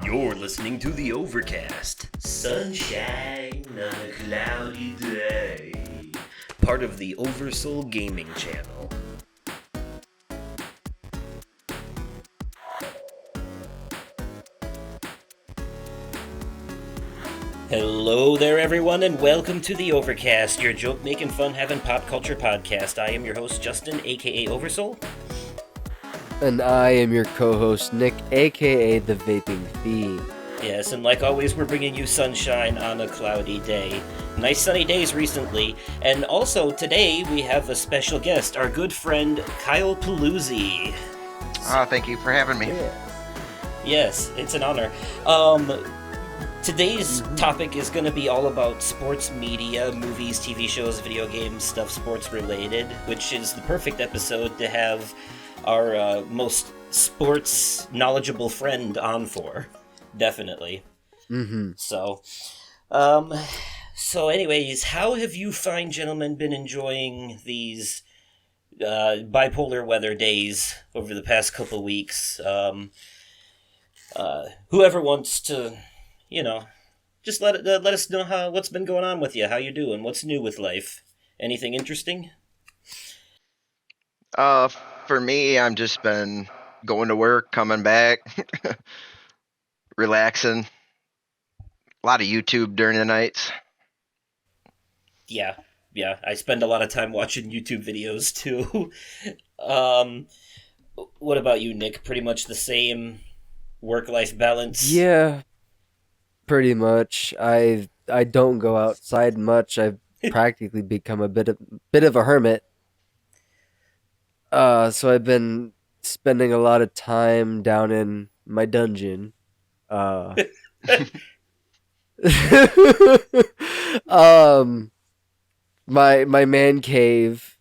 You're listening to the Overcast. Sunshine on a cloudy day. Part of the Oversoul Gaming channel. Hello there, everyone, and welcome to the Overcast, your joke-making, fun-having pop culture podcast. I am your host, Justin, aka Oversoul. And I am your co-host, Nick, aka The Vaping Fiend. Yes, and like always, we're bringing you sunshine on a cloudy day. Nice sunny days recently. And also, today, we have a special guest, our good friend, Kyle Paluzzi. Thank you for having me. Yes, it's an honor. Today's topic is going to be all about sports media, movies, TV shows, video games, stuff sports related, which is the perfect episode to have our most sports knowledgeable friend on for. Definitely. Mm-hmm. So anyways, how have you fine gentlemen been enjoying these bipolar weather days over the past couple weeks? Whoever wants to, just let us know what's been going on with you, how you doing, what's new with life, anything interesting? For me, I've just been going to work, coming back, relaxing. A lot of YouTube during the nights. Yeah, I spend a lot of time watching YouTube videos too. What about you, Nick? Pretty much the same work-life balance? Yeah, pretty much. I don't go outside much. I've practically become a bit of a hermit. So I've been spending a lot of time down in my dungeon. My man cave.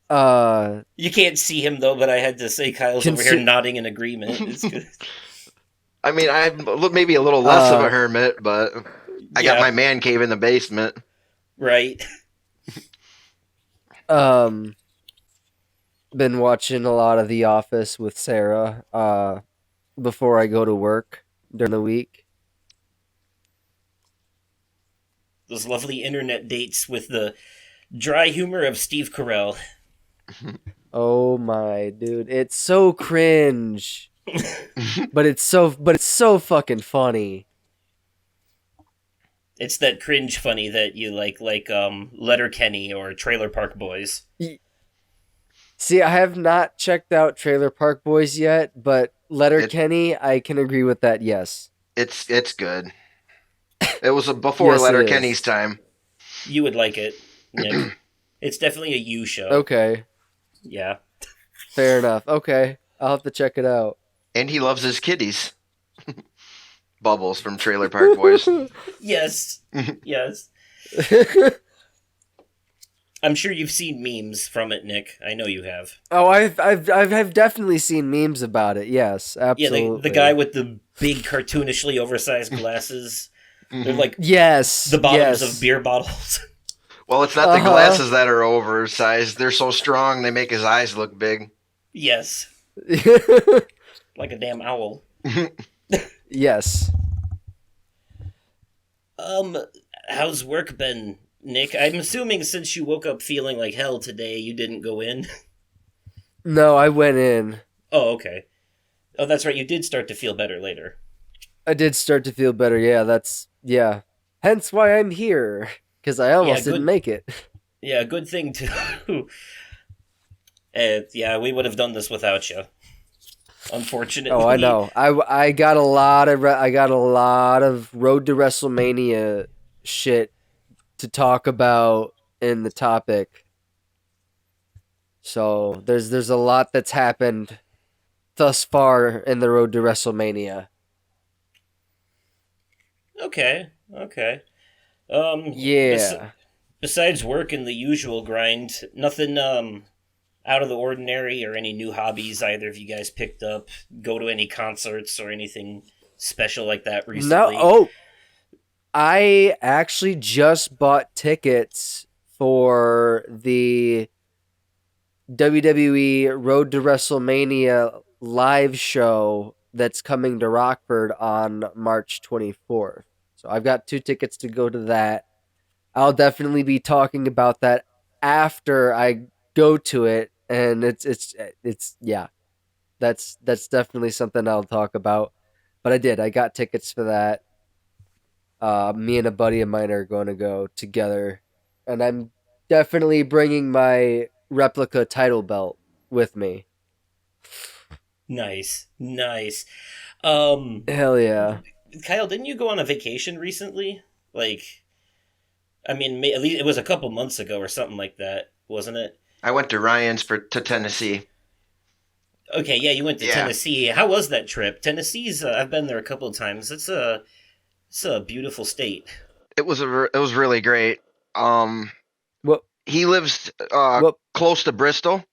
You can't see him though, but I had to say Kyle's over here nodding in agreement. It's good. I mean, I'm maybe a little less of a hermit, but I got my man cave in the basement. Right. Been watching a lot of The Office with Sarah before I go to work during the week. Those lovely internet dates with the dry humor of Steve Carell. Oh my dude, it's so cringe. but it's so fucking funny. It's that cringe funny that you like Letterkenny or Trailer Park Boys. See, I have not checked out Trailer Park Boys yet, but Letterkenny, I can agree with that, yes. It's good. It was before Yes, Letterkenny's time. You would like it, Nick. It's definitely a you show. Okay. Yeah. Fair enough. Okay. I'll have to check it out. And he loves his kitties. Bubbles from Trailer Park Boys. Yes. Yes. I'm sure you've seen memes from it, Nick. I know you have. Oh, I've definitely seen memes about it. Yes, absolutely. Yeah, the guy with the big cartoonishly oversized glasses. They're like the bottoms of beer bottles. Well, it's not the glasses that are oversized. They're so strong they make his eyes look big. Yes. Like a damn owl. Yes. How's work been, Nick? I'm assuming since you woke up feeling like hell today, you didn't go in. No, I went in. Oh, okay. Oh, that's right. You did start to feel better later. I did start to feel better. Yeah. Hence why I'm here, because I almost didn't make it. Yeah, good thing too. Yeah, we would have done this without you. Unfortunately. Oh, I know. I got a lot of Road to WrestleMania shit to talk about in the topic. So there's a lot that's happened thus far in the Road to WrestleMania. Okay. Yeah. Besides work and the usual grind, nothing out of the ordinary or any new hobbies either of you guys picked up? Go to any concerts or anything special like that recently? No. I actually just bought tickets for the WWE Road to WrestleMania live show that's coming to Rockford on March 24th. So I've got 2 tickets to go to that. I'll definitely be talking about that after I go to it, and it's yeah, that's definitely something I'll talk about. But I got tickets for that. Me and a buddy of mine are going to go together, and I'm definitely bringing my replica title belt with me. Nice, nice. Um, Hell yeah. Kyle, didn't you go on a vacation recently? Like, I mean, at least it was a couple months ago or something like that, wasn't it? I went to Ryan's to Tennessee. Okay, yeah, you went to Yeah, Tennessee. How was that trip? Tennessee's, I've been there a couple of times. It's a beautiful state. it was really great. Um, What he lives what close to Bristol,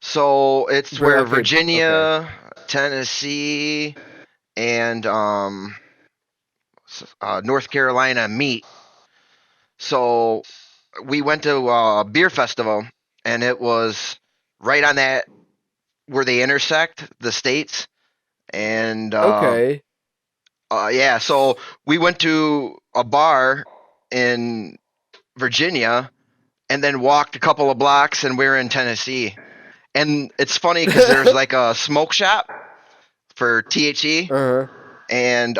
so it's where okay. Virginia, Tennessee, and North Carolina meet. So we went to a beer festival, and it was right on that where they intersect the states. And Okay. yeah, so we went to a bar in Virginia, and then walked a couple of blocks, and we are in Tennessee. And it's funny because there's like a smoke shop for THE, Uh-huh. and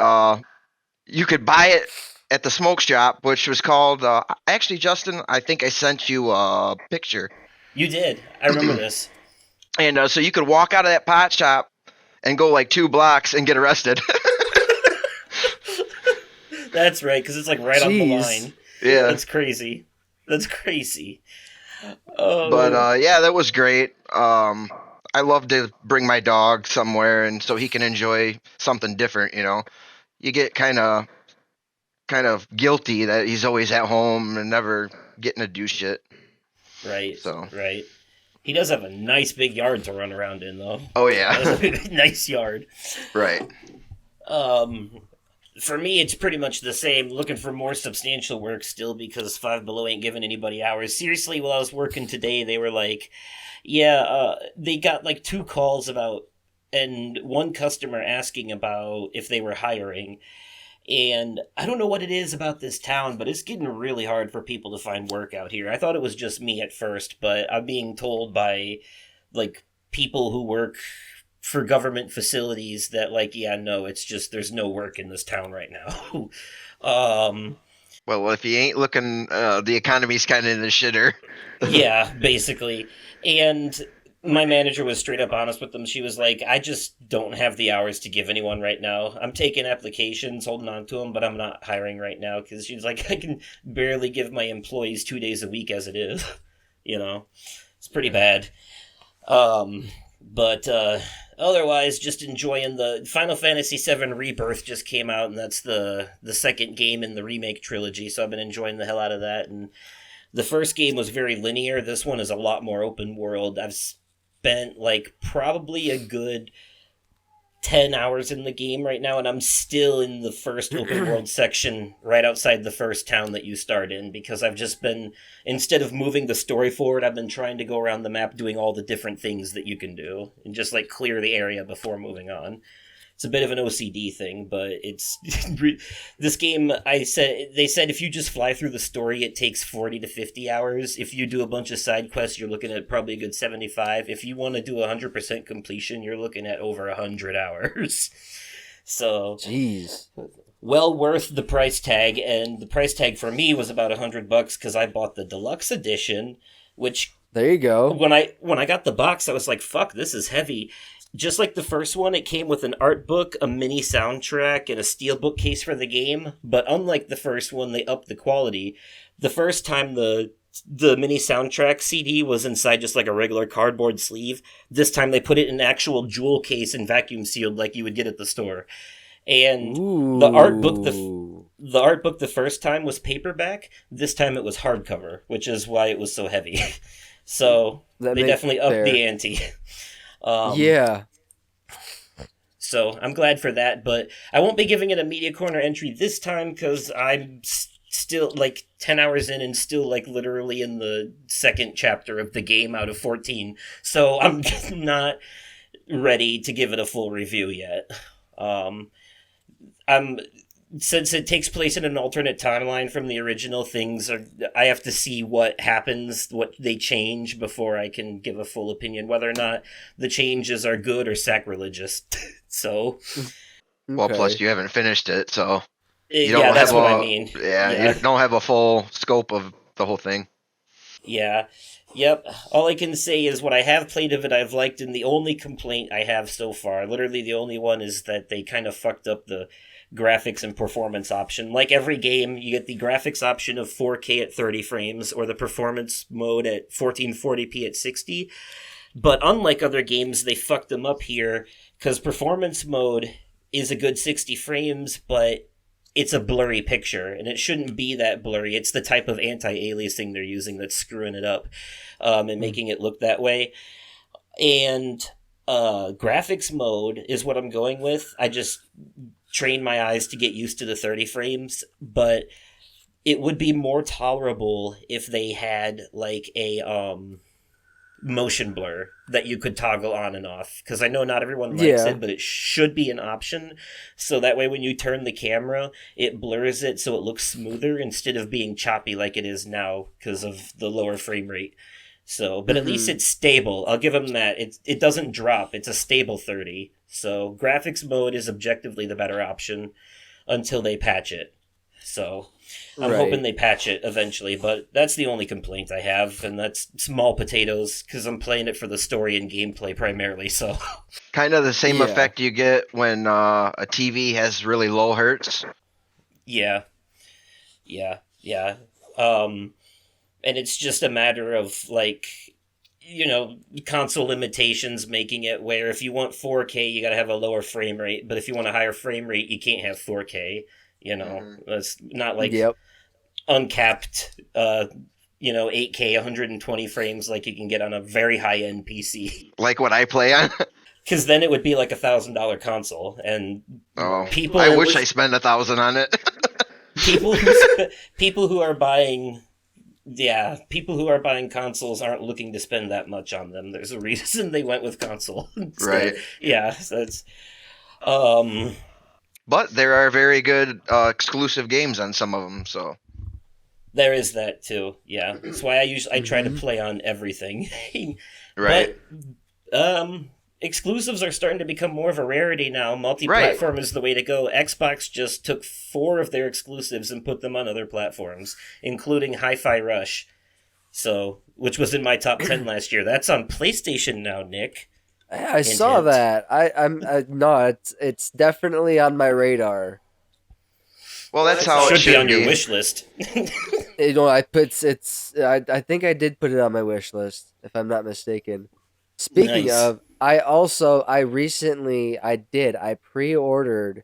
you could buy it at the smoke shop, which was called. Actually, Justin, I think I sent you a picture, You did. I remember this. and so you could walk out of that pot shop and go like 2 blocks and get arrested. That's right, because it's like right on the Jeez. line. Yeah, That's crazy. That's crazy. but Oh, yeah, that was great. I love to bring my dog somewhere, and so he can enjoy something different. You get kind of guilty that he's always at home and never getting to do shit. right, So, right. He does have a nice big yard to run around in, though. oh That is yeah, a nice yard. right. Um, for me, it's pretty much the same. Looking for more substantial work still because Five Below ain't giving anybody hours. Seriously, while I was working today, they were like, "Yeah, they got like 2 calls about, and one customer asking about if they were hiring." And I don't know what it is about this town, but it's getting really hard for people to find work out here. I thought it was just me at first, but I'm being told by like people who work for government facilities that like yeah no it's just there's no work in this town right now. um Well, if he ain't looking, the economy's kind of in the shitter. yeah, basically. And my manager was straight up honest with them. She was like, I just don't have the hours to give anyone right now. I'm taking applications, holding on to them, but I'm not hiring right now because she's like, I can barely give my employees 2 days a week as it is. you know it's pretty bad. But otherwise, just enjoying the Final Fantasy VII Rebirth just came out, and that's the second game in the remake trilogy. So I've been enjoying the hell out of that. And the first game was very linear. This one is a lot more open world. I've spent like probably a good 10 hours in the game right now, and I'm still in the first open world section right outside the first town that you start in because I've just been, instead of moving the story forward, I've been trying to go around the map doing all the different things that you can do and just like clear the area before moving on. It's a bit of an OCD thing, but it's this game. They said if you just fly through the story, it takes 40 to 50 hours. If you do a bunch of side quests, you're looking at probably a good 75. If you want to do 100% completion, you're looking at over 100 hours. So Jeez. well worth the price tag, and the price tag for me was about $100 because I bought the deluxe edition, which There you go. when I got the box, I was like, "Fuck, this is heavy." Just like the first one, it came with an art book, a mini soundtrack, and a steelbook case for the game. But unlike the first one, they upped the quality. The first time the mini soundtrack CD was inside just like a regular cardboard sleeve. This time they put it in an actual jewel case and vacuum sealed like you would get at the store. And the art book the art book the first time was paperback. This time it was hardcover, which is why it was so heavy. So That they makes definitely upped fair. the ante. Yeah. So I'm glad for that, but I won't be giving it a media corner entry this time because I'm still like 10 hours in and still like literally in the second chapter of the game out of 14. So I'm not ready to give it a full review yet. I'm Since it takes place in an alternate timeline from the original, I have to see what happens, what they change before I can give a full opinion whether or not the changes are good or sacrilegious. So Well, plus you haven't finished it, so you yeah, don't that's have what I mean. you don't have a full scope of the whole thing. Yeah. Yep. All I can say is what I have played of it I've liked, and the only complaint I have so far, literally the only one, is that they kind of fucked up the graphics and performance option. Like every game, you get the graphics option of 4K at 30 frames or the performance mode at 1440p at 60. But unlike other games, they fucked them up here because performance mode is a good 60 frames, but it's a blurry picture, and it shouldn't be that blurry. It's the type of anti-aliasing they're using that's screwing it up and making it look that way. And graphics mode is what I'm going with. I just train my eyes to get used to the 30 frames, but it would be more tolerable if they had like a motion blur that you could toggle on and off, because I know not everyone likes it, but it should be an option, so that way when you turn the camera it blurs it so it looks smoother instead of being choppy like it is now because of the lower frame rate. So, but at least it's stable. I'll give them that. It doesn't drop. It's a stable 30. So graphics mode is objectively the better option until they patch it. So I'm hoping they patch it eventually, but that's the only complaint I have, and that's small potatoes because I'm playing it for the story and gameplay primarily. So kind of the same effect you get when a TV has really low hertz. Yeah. And it's just a matter of like, console limitations making it where if you want 4K, you got to have a lower frame rate, but if you want a higher frame rate, you can't have 4K. That's not like uncapped, 8K 120 frames like you can get on a very high-end PC. Like what I play on? Because then it would be like $1,000 console, and people. I wish I spent $1,000 on it. people who are buying consoles aren't looking to spend that much on them. There's a reason they went with console instead. Right. Yeah, so that's But there are very good exclusive games on some of them, so there is that too. Yeah, that's why I try to play on everything. Right. But exclusives are starting to become more of a rarity now. Multi-platform is the way to go. Xbox just took 4 of their exclusives and put them on other platforms, including Hi-Fi Rush, which was in my top 10 last year. That's on PlayStation now, Nick. I saw that. No, it's definitely on my radar. Well, that's how it should be on your wish list. I think I did put it on my wish list, if I'm not mistaken. Speaking of, I pre-ordered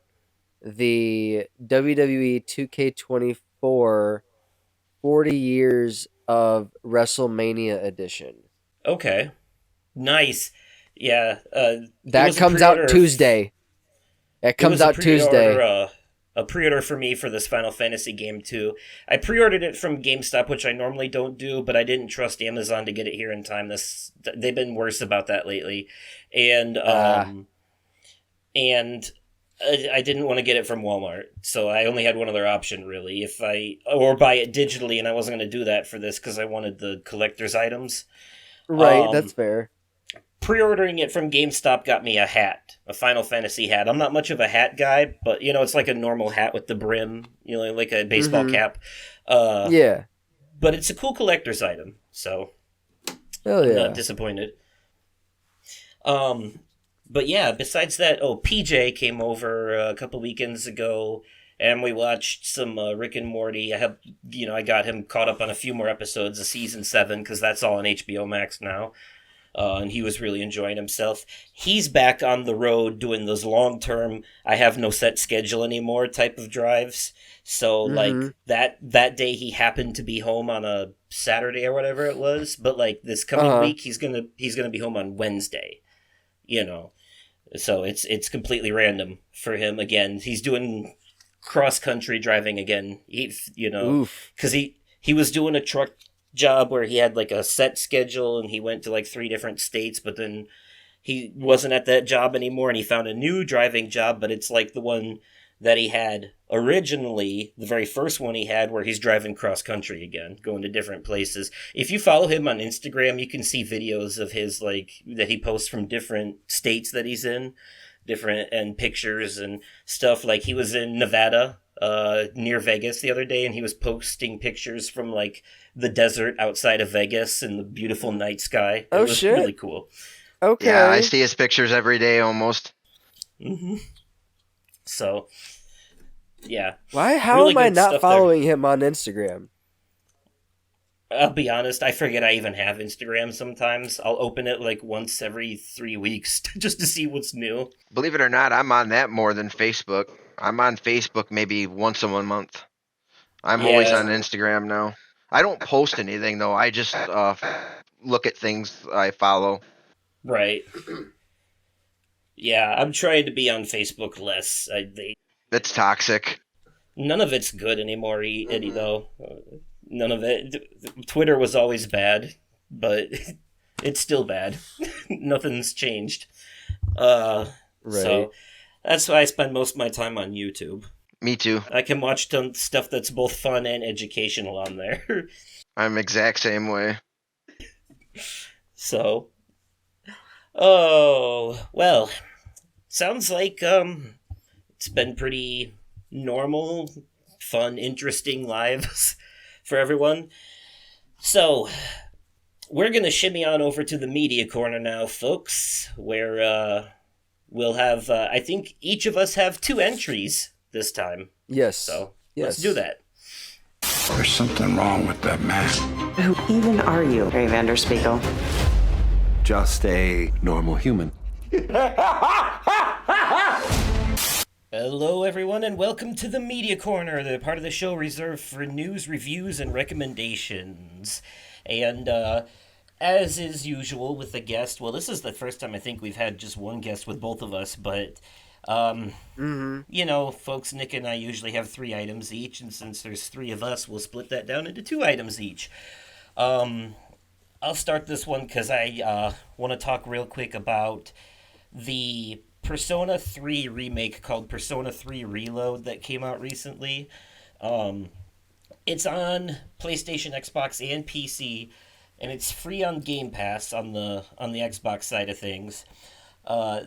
the WWE 2K24 40 Years of WrestleMania edition. Okay. Nice. Yeah. That comes out Tuesday. It comes out Tuesday. A pre-order for me for this Final Fantasy game too. I pre-ordered it from GameStop, which I normally don't do, but I didn't trust Amazon to get it here in time. They've been worse about that lately, and I didn't want to get it from Walmart, so I only had one other option really. Or buy it digitally, and I wasn't going to do that for this because I wanted the collector's items. Right, that's fair. Pre-ordering it from GameStop got me a hat, a Final Fantasy hat. I'm not much of a hat guy, but it's like a normal hat with the brim, like a baseball cap. Yeah. But it's a cool collector's item, so I'm not disappointed. But yeah, besides that, PJ came over a couple weekends ago, and we watched some Rick and Morty. I got him caught up on a few more episodes of season 7 because that's all on HBO Max now. And he was really enjoying himself. He's back on the road doing those long-term, I have no set schedule anymore type of drives. So, like, that day he happened to be home on a Saturday or whatever it was. But, like, this coming week, he's gonna be home on Wednesday. So it's completely random for him again. He's doing cross-country driving again. Because he was doing a truck job where he had like a set schedule and he went to like 3 different states, but then he wasn't at that job anymore and he found a new driving job, but it's like the one that he had originally, the very first one he had, where he's driving cross country again, going to different places. If you follow him on Instagram, you can see videos of his, like, that he posts from different states that he's in, different, and pictures and stuff. Like, he was in Nevada, near Vegas the other day, and he was posting pictures from, like, the desert outside of Vegas and the beautiful night sky. It was shit. really cool. Okay. Yeah, I see his pictures every day almost. Mm-hmm. So, yeah. How Really am I good not stuff following him on Instagram? I'll be honest, I forget I even have Instagram sometimes. I'll open it like once every 3 weeks just to see what's new. Believe it or not, I'm on that more than Facebook. I'm on Facebook maybe once a month. I'm always Yeah. on Instagram now. I don't post anything though. I just look at things I follow. Right. Yeah, I'm trying to be on Facebook less. It's toxic. None of it's good anymore, Eddie, though. None of it. Twitter was always bad, but it's still bad. Nothing's changed. Right. So that's why I spend most of my time on YouTube. Me too. I can watch stuff that's both fun and educational on there. I'm exact same way. So, oh, well, sounds like it's been pretty normal, fun, interesting lives for everyone. So, we're going to shimmy on over to the media corner now, folks, where we'll have, I think each of us have 2 entries this time. Yes. So, yes. Let's do that. There's something wrong with that man. Who even are you, Ray Vanderspiegel? Just a normal human. Hello, everyone, and welcome to the Media Corner, the part of the show reserved for news, reviews, and recommendations. And, as is usual with the guest, well, this is the first time I think we've had just one guest with both of us, but, you know, folks, Nick and I usually have 3 items each, and since there's 3 of us, we'll split that down into 2 items each. I'll start this one because I want to talk real quick about the Persona 3 remake called Persona 3 Reload that came out recently. It's on PlayStation, Xbox, and PC, and it's free on Game Pass on the Xbox side of things.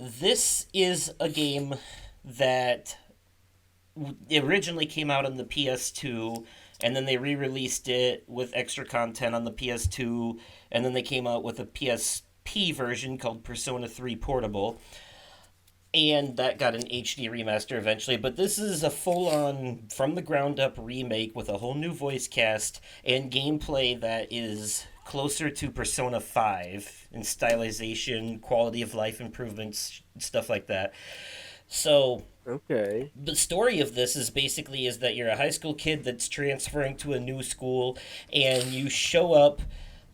This is a game that originally came out on the PS2, and then they re-released it with extra content on the PS2, and then they came out with a PSP version called Persona 3 Portable, and that got an HD remaster eventually. But this is a full-on, from-the-ground-up remake with a whole new voice cast and gameplay that is closer to Persona 5 in stylization, quality of life improvements, stuff like that. So, okay, the story of this is that you're a high school kid that's transferring to a new school, and you show up.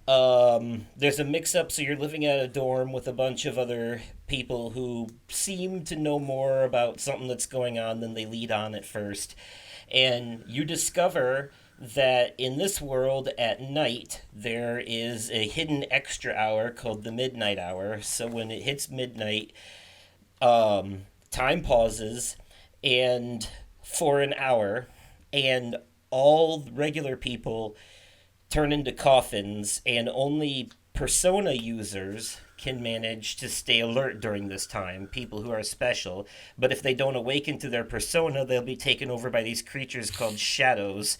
There's a mix-up, so you're living at a dorm with a bunch of other people who seem to know more about something that's going on than they lead on at first. And you discover that in this world at night, there is a hidden extra hour called the Midnight Hour. So when it hits midnight, time pauses and for an hour, and all regular people turn into coffins, and only Persona users can manage to stay alert during this time, people who are special. But if they don't awaken to their persona, they'll be taken over by these creatures called shadows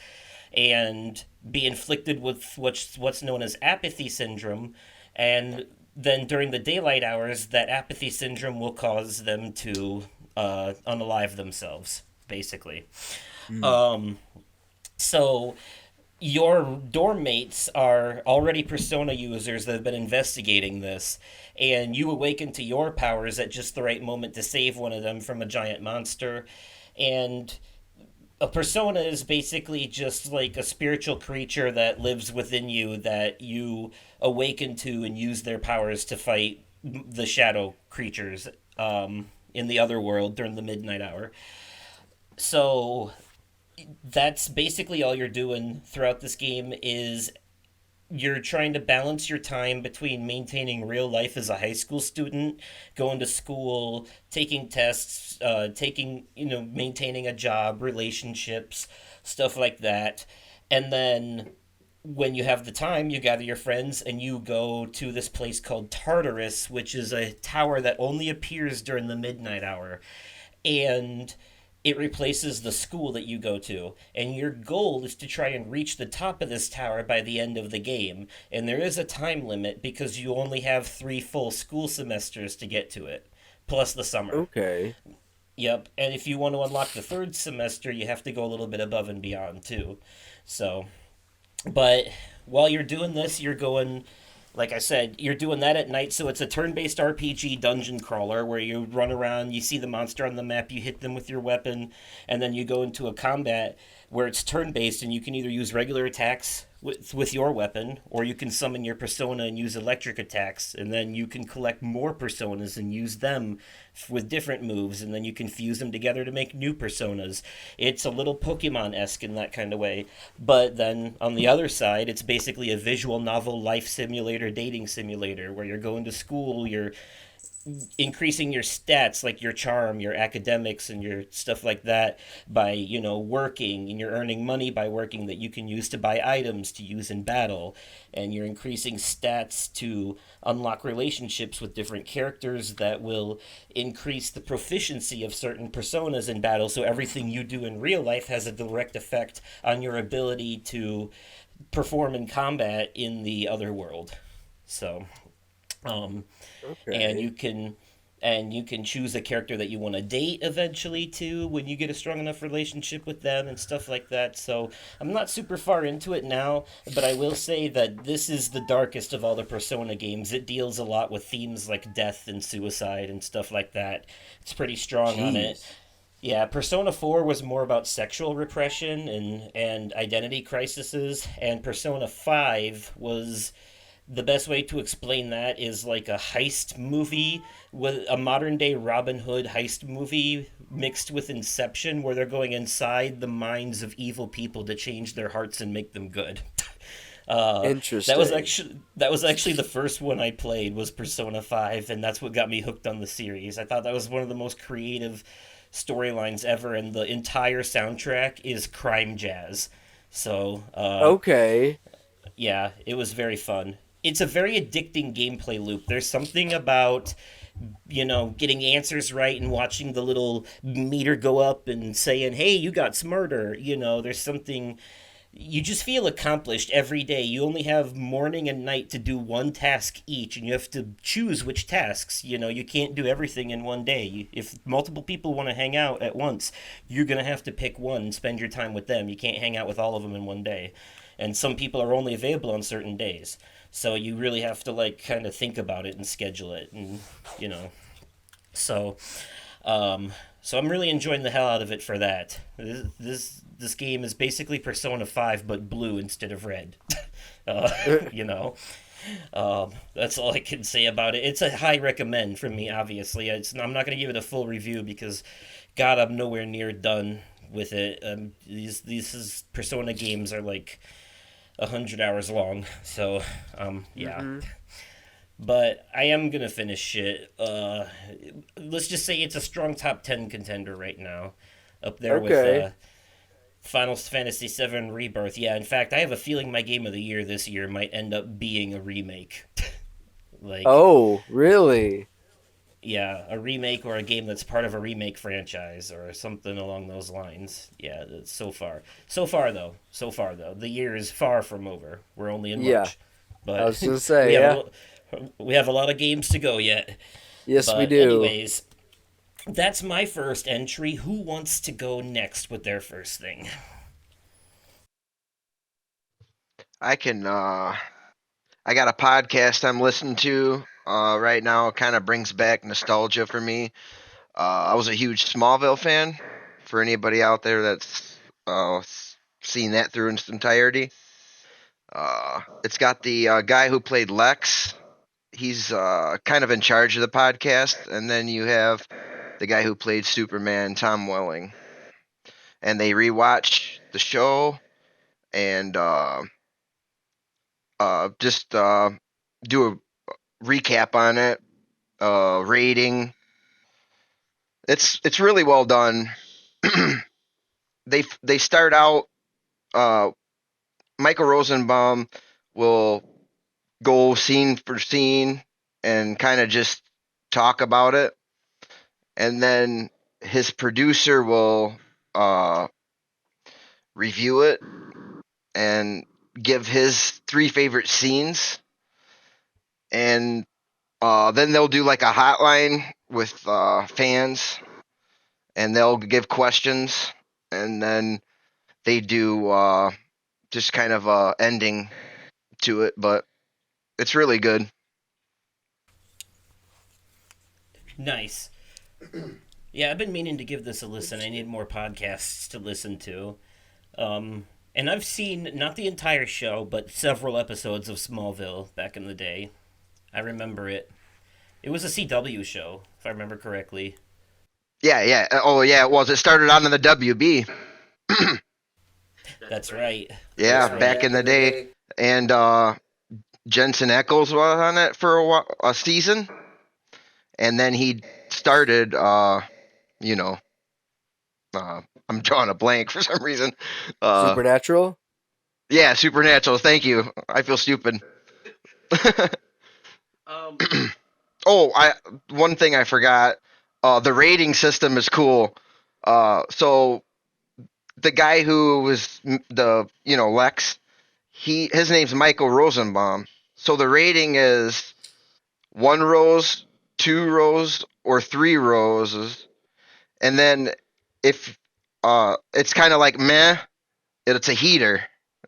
and be inflicted with what's known as apathy syndrome. And then during the daylight hours, that apathy syndrome will cause them to unalive themselves, basically. So your dorm mates are already Persona users that have been investigating this, and you awaken to your powers at just the right moment to save one of them from a giant monster. And a persona is basically just like a spiritual creature that lives within you that you awaken to and use their powers to fight the shadow creatures in the other world during the midnight hour. So that's basically all you're doing throughout this game is you're trying to balance your time between maintaining real life as a high school student, going to school, taking tests, taking, maintaining a job, relationships, stuff like that. And then when you have the time, you gather your friends and you go to this place called Tartarus, which is a tower that only appears during the midnight hour. And it replaces the school that you go to. And your goal is to try and reach the top of this tower by the end of the game. And there is a time limit because you only have 3 full school semesters to get to it, plus the summer. Okay. Yep. And if you want to unlock the third semester, you have to go a little bit above and beyond, too. So, but while you're doing this, you're going, like I said, you're doing that at night. So it's a turn-based RPG dungeon crawler where you run around, you see the monster on the map, you hit them with your weapon, and then you go into a combat where it's turn-based, and you can either use regular attacks with your weapon, or you can summon your persona and use electric attacks, and then you can collect more personas and use them with different moves, and then you can fuse them together to make new personas. It's a little Pokemon-esque in that kind of way. But then on the other side, it's basically a visual novel life simulator, dating simulator, where you're going to school, you're increasing your stats like your charm, your academics, and your stuff like that by, working, and you're earning money by working that you can use to buy items to use in battle, and you're increasing stats to unlock relationships with different characters that will increase the proficiency of certain personas in battle, so everything you do in real life has a direct effect on your ability to perform in combat in the other world. So um, and Okay. you can choose a character that you want to date eventually too when you get a strong enough relationship with them and stuff like that. So I'm not super far into it now, but I will say that this is the darkest of all the Persona games. It deals a lot with themes like death and suicide and stuff like that. It's pretty strong on it. Jeez. Yeah, Persona 4 was more about sexual repression and identity crises, and Persona 5 was, the best way to explain that is like a heist movie, with a modern day Robin Hood heist movie mixed with Inception, where they're going inside the minds of evil people to change their hearts and make them good. Uh, Interesting. that was actually the first one I played was Persona 5, and that's what got me hooked on the series. I thought that was one of the most creative storylines ever, and the entire soundtrack is crime jazz. So, Okay. yeah, it was very fun. It's a very addicting gameplay loop. There's something about, getting answers right and watching the little meter go up and saying, hey, you got smarter. There's something, you just feel accomplished every day. You only have morning and night to do one task each, and you have to choose which tasks. You can't do everything in one day. If multiple people want to hang out at once, you're going to have to pick one and spend your time with them. You can't hang out with all of them in one day. And some people are only available on certain days. So you really have to, like, kind of think about it and schedule it. And, you know. So, um, so I'm really enjoying the hell out of it for that. This game is basically Persona 5 but blue instead of red. You know. That's all I can say about it. It's a high recommend from me, obviously. I'm not going to give it a full review because, God, I'm nowhere near done with it. These Persona games are like 100 hours long, so yeah. Mm-hmm. But I am gonna finish it. Let's just say it's a strong top 10 contender right now, up there with Okay. Final Fantasy VII Rebirth. Yeah, in fact, I have a feeling my game of the year this year might end up being a remake. Like, Oh, really? yeah, a remake or a game that's part of a remake franchise or something along those lines. Yeah, so far though, the year is far from over. We're only in Yeah. March, I but was gonna we say, have yeah. a we have a lot of games to go yet. Yes, we But do. anyways, that's my first entry. Who wants to go next with their first thing? I can. I got a podcast I'm listening to right now. It kind of brings back nostalgia for me. I was a huge Smallville fan. For anybody out there that's seen that through in its entirety, it's got the guy who played Lex. He's kind of in charge of the podcast, and then you have the guy who played Superman, Tom Welling, and they rewatch the show, and just do a recap on it, rating. It's really well done. They start out. Uh, Michael Rosenbaum will go scene for scene and kind of just talk about it, and then his producer will review it and give his 3 favorite scenes, and then they'll do like a hotline with fans, and they'll give questions, and then they do just kind of a ending to it, but it's really good. Nice. Yeah, I've been meaning to give this a listen. I need more podcasts to listen to. And I've seen not the entire show, but several episodes of Smallville back in the day. I remember it. It was a CW show, if I remember correctly. Yeah. Oh, yeah, it was. It started out in the WB. That's right. Yeah, That's right. back in the day. And Jensen Ackles was on it for a season. And then he started, you know, I'm drawing a blank for some reason. Supernatural. Yeah, Supernatural. Thank you. I feel stupid. Oh, one thing I forgot. The rating system is cool. So the guy who was Lex, his name's Michael Rosenbaum. So the rating is 1 rose, 2 rose, or 3 roses, and then if it's kind of like meh, it's a heater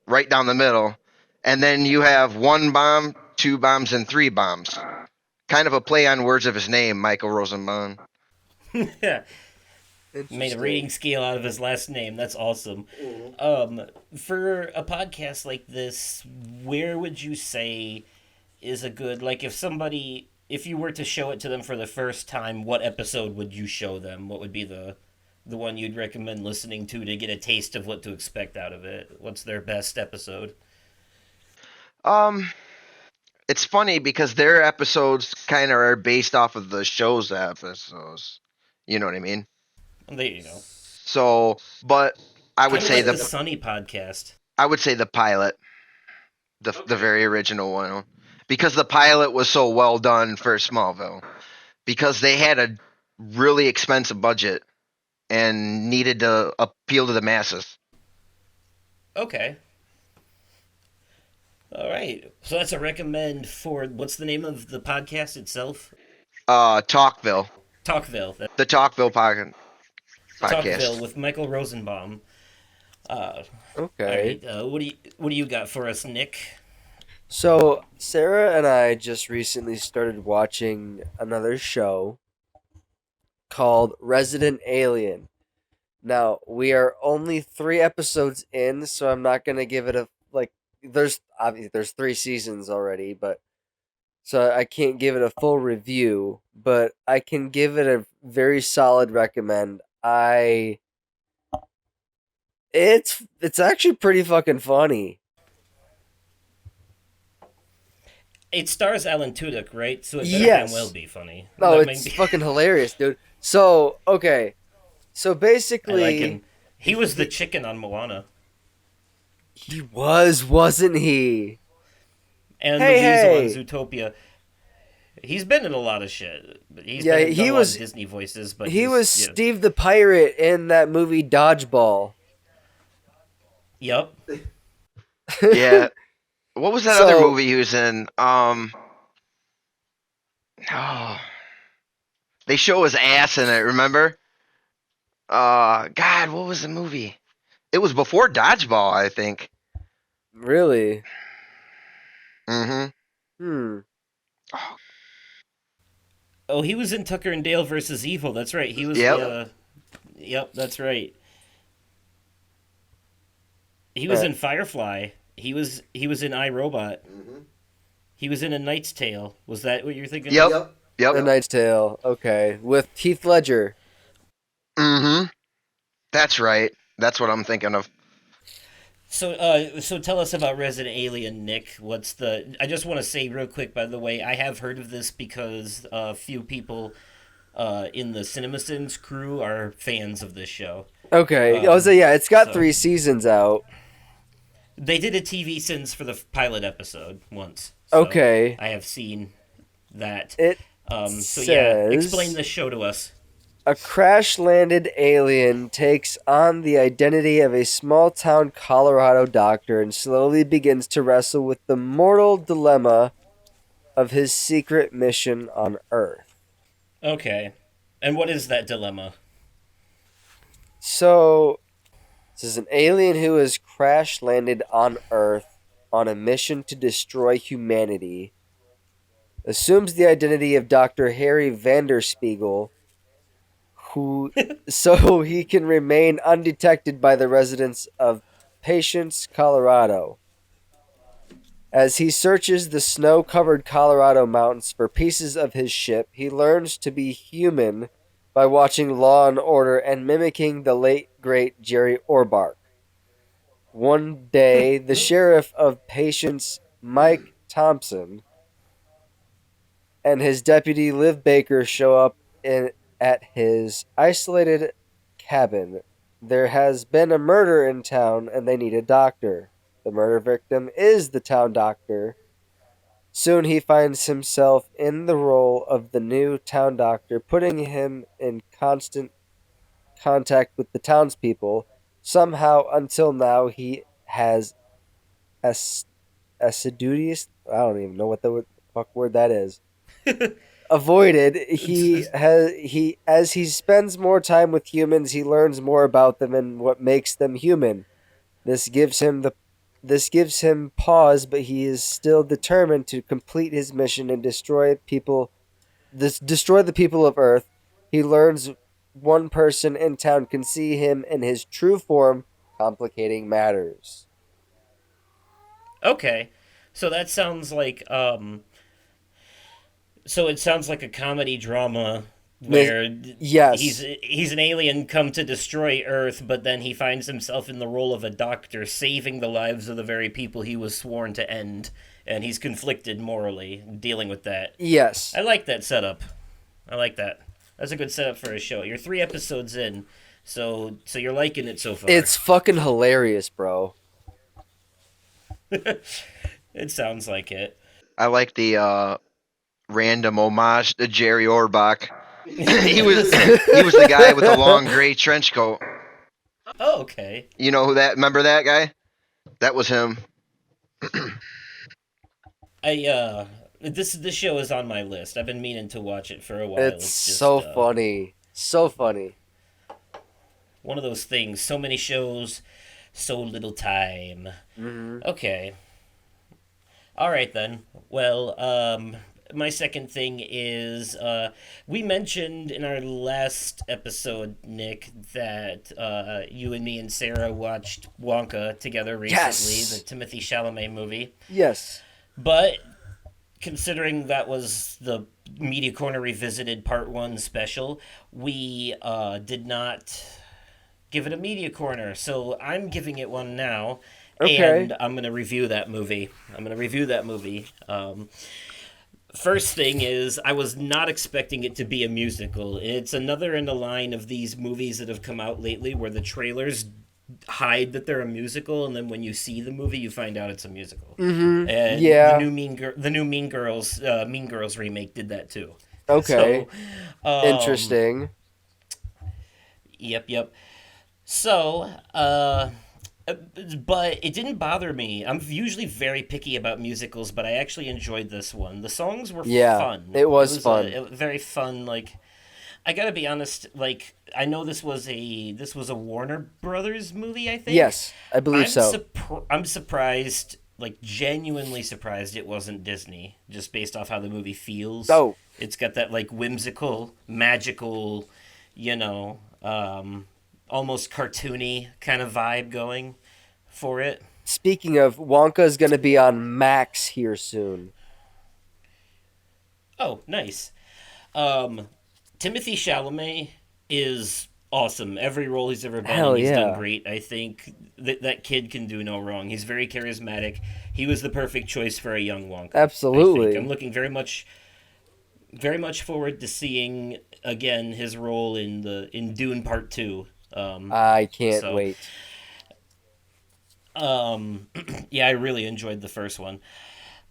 right down the middle, and then you have 1 bomb, 2 bombs, and 3 bombs. Kind of a play on words of his name, Michael Rosenbaum. Made a rating scale out of his last name. That's awesome. For a podcast like this, where would you say is a good, like, if you were to show it to them for the first time, what episode would you show them? What would be the one you'd recommend listening to get a taste of what to expect out of it? What's their best episode? Um, it's funny because their episodes kind of are based off of the show's episodes. You know what I mean? There you go. So, but I would Kind of say like the Sunny podcast. I would say the pilot, the very original one, because the pilot was so well done for Smallville, because they had a really expensive budget and needed to appeal to the masses. Okay. All right. So that's a recommend for what's the name of the podcast itself? Talkville, Talkville. the Talkville podcast. Talkville with Michael Rosenbaum. Okay. All right. What do you got for us, Nick? So Sarah and I just recently started watching another show called Resident Alien. Now we are only 3 episodes in, so I'm not gonna give it a like. There's obviously there's 3 seasons already, but so I can't give it a full review, but I can give it a very solid recommend. It's actually pretty fucking funny. It stars Alan Tudyk, right? So it better Yes. damn well be funny. No, That it's might be- fucking hilarious, dude. So, okay. So I basically, like him. He was the chicken on Moana. he wasn't he? And Hey, the weasel hey. on Zootopia. He's been in a lot of shit. He's Yeah, been in he a lot was- of Disney voices, but He he's- was yeah. Steve the Pirate in that movie Dodgeball. Yup. Yeah. What was that So- other movie he was in? Oh, they show his ass in it. Remember? God, what was the movie? It was before Dodgeball, I think. Really? Mm-hmm. Hmm. Oh, he was in Tucker and Dale versus Evil. That's right. He was Yep. Yep, that's right. He was in Firefly. He was in iRobot. He was in A Knight's Tale. Was that what you're thinking? Yep. of? Yep. The Knight's Tale. Okay, with Heath Ledger. Mm-hmm. That's right. That's what I'm thinking of. So tell us about Resident Alien, Nick. What's the? I just want to say real quick, by the way, I have heard of this because a few people in the CinemaSins crew are fans of this show. Okay. Oh, so yeah, it's got So 3 seasons out. they did a TV Sins for the pilot episode once. So Okay. I have seen that. It So yeah, explain says this show to us. a crash landed alien takes on the identity of a small town Colorado doctor and slowly begins to wrestle with the mortal dilemma of his secret mission on Earth. Okay, and what is that dilemma? So, this is an alien who has crash landed on Earth on a mission to destroy humanity. Assumes the identity of Dr. Harry Vanderspiegel, who so he can remain undetected by the residents of Patience, Colorado. As he searches the snow-covered Colorado mountains for pieces of his ship, he learns to be human by watching Law and Order and mimicking the late great Jerry Orbach. One day, the sheriff of Patience, Mike Thompson, and his deputy Liv Baker show up at his isolated cabin. There has been a murder in town and they need a doctor. The murder victim is the town doctor. Soon he finds himself in the role of the new town doctor, putting him in constant contact with the townspeople. Somehow, until now, he has assiduous. I don't even know what the fuck word that is. Avoided. He as he spends more time with humans, he learns more about them and what makes them human. This gives him the this gives him pause, but he is still determined to complete his mission and destroy the people of Earth. He learns one person in town can see him in his true form, complicating matters. Okay, so that sounds like so it sounds like a comedy drama where Yes. he's an alien come to destroy Earth, but then he finds himself in the role of a doctor, saving the lives of the very people he was sworn to end, and he's conflicted morally dealing with that. Yes. I like that setup. I like that. That's a good setup for a show. You're 3 episodes in, so you're liking it so far. It's fucking hilarious, bro. It sounds like it. I like the random homage to Jerry Orbach. he was the guy with the long gray trench coat. Oh, okay. You know who that? Remember that guy? That was him. This show is on my list. I've been meaning to watch it for a while. It's just, so funny. So funny. One of those things. So many shows, so little time. Mm-hmm. Okay. All right then. Well, my second thing is we mentioned in our last episode, Nick, that you and me and Sarah watched Wonka together recently, Yes. the Timothy Chalamet movie. Yes. But considering that was the Media Corner Revisited Part 1 special, we did not give it a Media Corner. So I'm giving it one now. Okay. And I'm going to review that movie. First thing is, I was not expecting it to be a musical. It's another in the line of these movies that have come out lately where the trailers hide that they're a musical, and then when you see the movie, you find out it's a musical. Mm-hmm. And Yeah. the new Mean Girls remake did that too. Okay. So, Interesting. Yep. So, but it didn't bother me. I'm usually very picky about musicals, but I actually enjoyed this one. The songs were fun. It was fun. Very fun. Like, I gotta be honest. Like, I know this was a Warner Brothers movie. I think. Yes, I believe so. I'm surprised. Like, genuinely surprised it wasn't Disney, just based off how the movie feels. Oh. It's got that, like, whimsical, magical, almost cartoony kind of vibe going for it. Speaking of, Wonka's going to be on Max here soon. Oh, nice. Timothy Chalamet is awesome. Every role he's ever been in, Hell he's done yeah. great. I think that kid can do no wrong. He's very charismatic. He was the perfect choice for a young Wonka. I think. I'm Absolutely. looking very much forward to seeing again his role in Dune Part Two. I can't So wait. yeah, I really enjoyed the first one.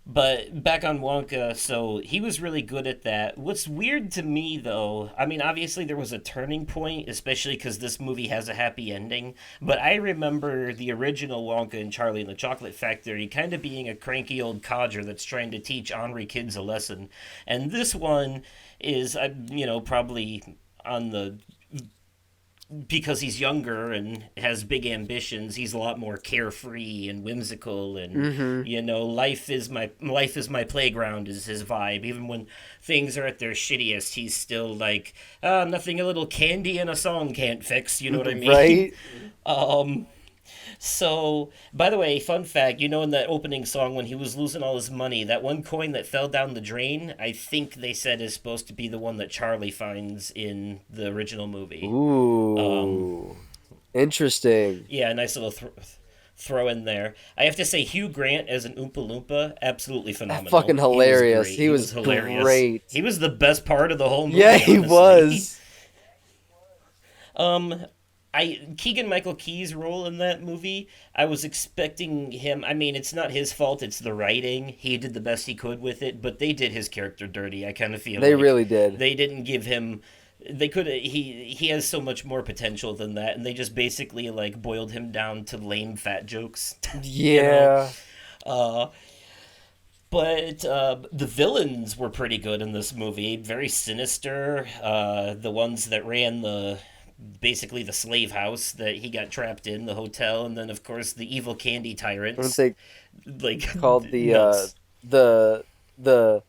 But back on Wonka, so he was really good at that. What's weird to me, though, I mean, obviously there was a turning point, especially because this movie has a happy ending. But I remember the original Wonka and Charlie and the Chocolate Factory kind of being a cranky old codger that's trying to teach ornery kids a lesson. And this one is, probably on the because he's younger and has big ambitions, he's a lot more carefree and whimsical, and Mm-hmm. life is my playground is his vibe. Even when things are at their shittiest, he's still like, nothing a little candy and a song can't fix. You know what I mean? Right? So, by the way, fun fact, in that opening song when he was losing all his money, that one coin that fell down the drain, I think they said is supposed to be the one that Charlie finds in the original movie. Ooh. Interesting. Yeah, nice little throw in there. I have to say, Hugh Grant as an Oompa Loompa, absolutely phenomenal. Fucking He was hilarious. great. He was hilarious. great. He was the best part of the whole movie. Yeah, he honestly. was. Keegan Michael Key's role in that movie, I was expecting him. I mean, it's not his fault, it's the writing. He did the best he could with it, but they did his character dirty. I kind of feel They like really did. they didn't give him they could he has so much more potential than that, and they just basically like boiled him down to lame fat jokes. you know? Yeah. Uh but the villains were pretty good in this movie. Very sinister. The ones that ran basically the slave house that he got trapped in, the hotel, and then of course the evil candy Weren't tyrants, they like called nuts. the the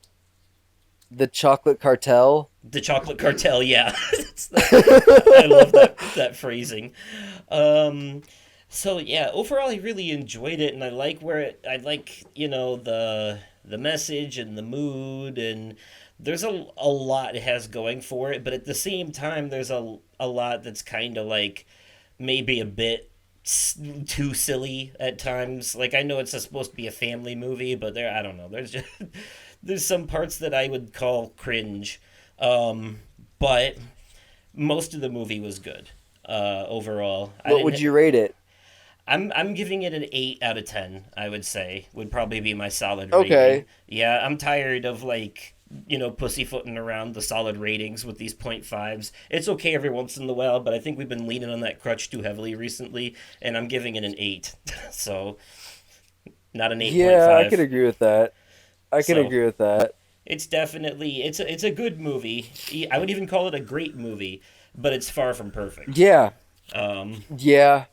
the chocolate cartel? The chocolate cartel, yeah. I love that phrasing. Um, so yeah, overall, I really enjoyed it, and I like I like the message and the mood, and there's a lot it has going for it, but at the same time, there's a lot that's kind of like maybe a bit too silly at times. Like I know it's supposed to be a family movie, but I don't know. There's just there's some parts that I would call cringe, but most of the movie was good. Overall, I What didn't. would you rate it? I'm giving it an 8 out of 10. I would say would probably be my solid rating. Okay. Yeah, I'm tired of like pussyfooting around the solid ratings with these point fives. It's okay every once in a while, but I think we've been leaning on that crutch too heavily recently, and I'm giving it an 8. So not an Yeah, I can 8.5. agree with that. I can So agree with that. it's definitely it's a good movie. I would even call it a great movie, but it's far from perfect. Yeah. Um, Yeah.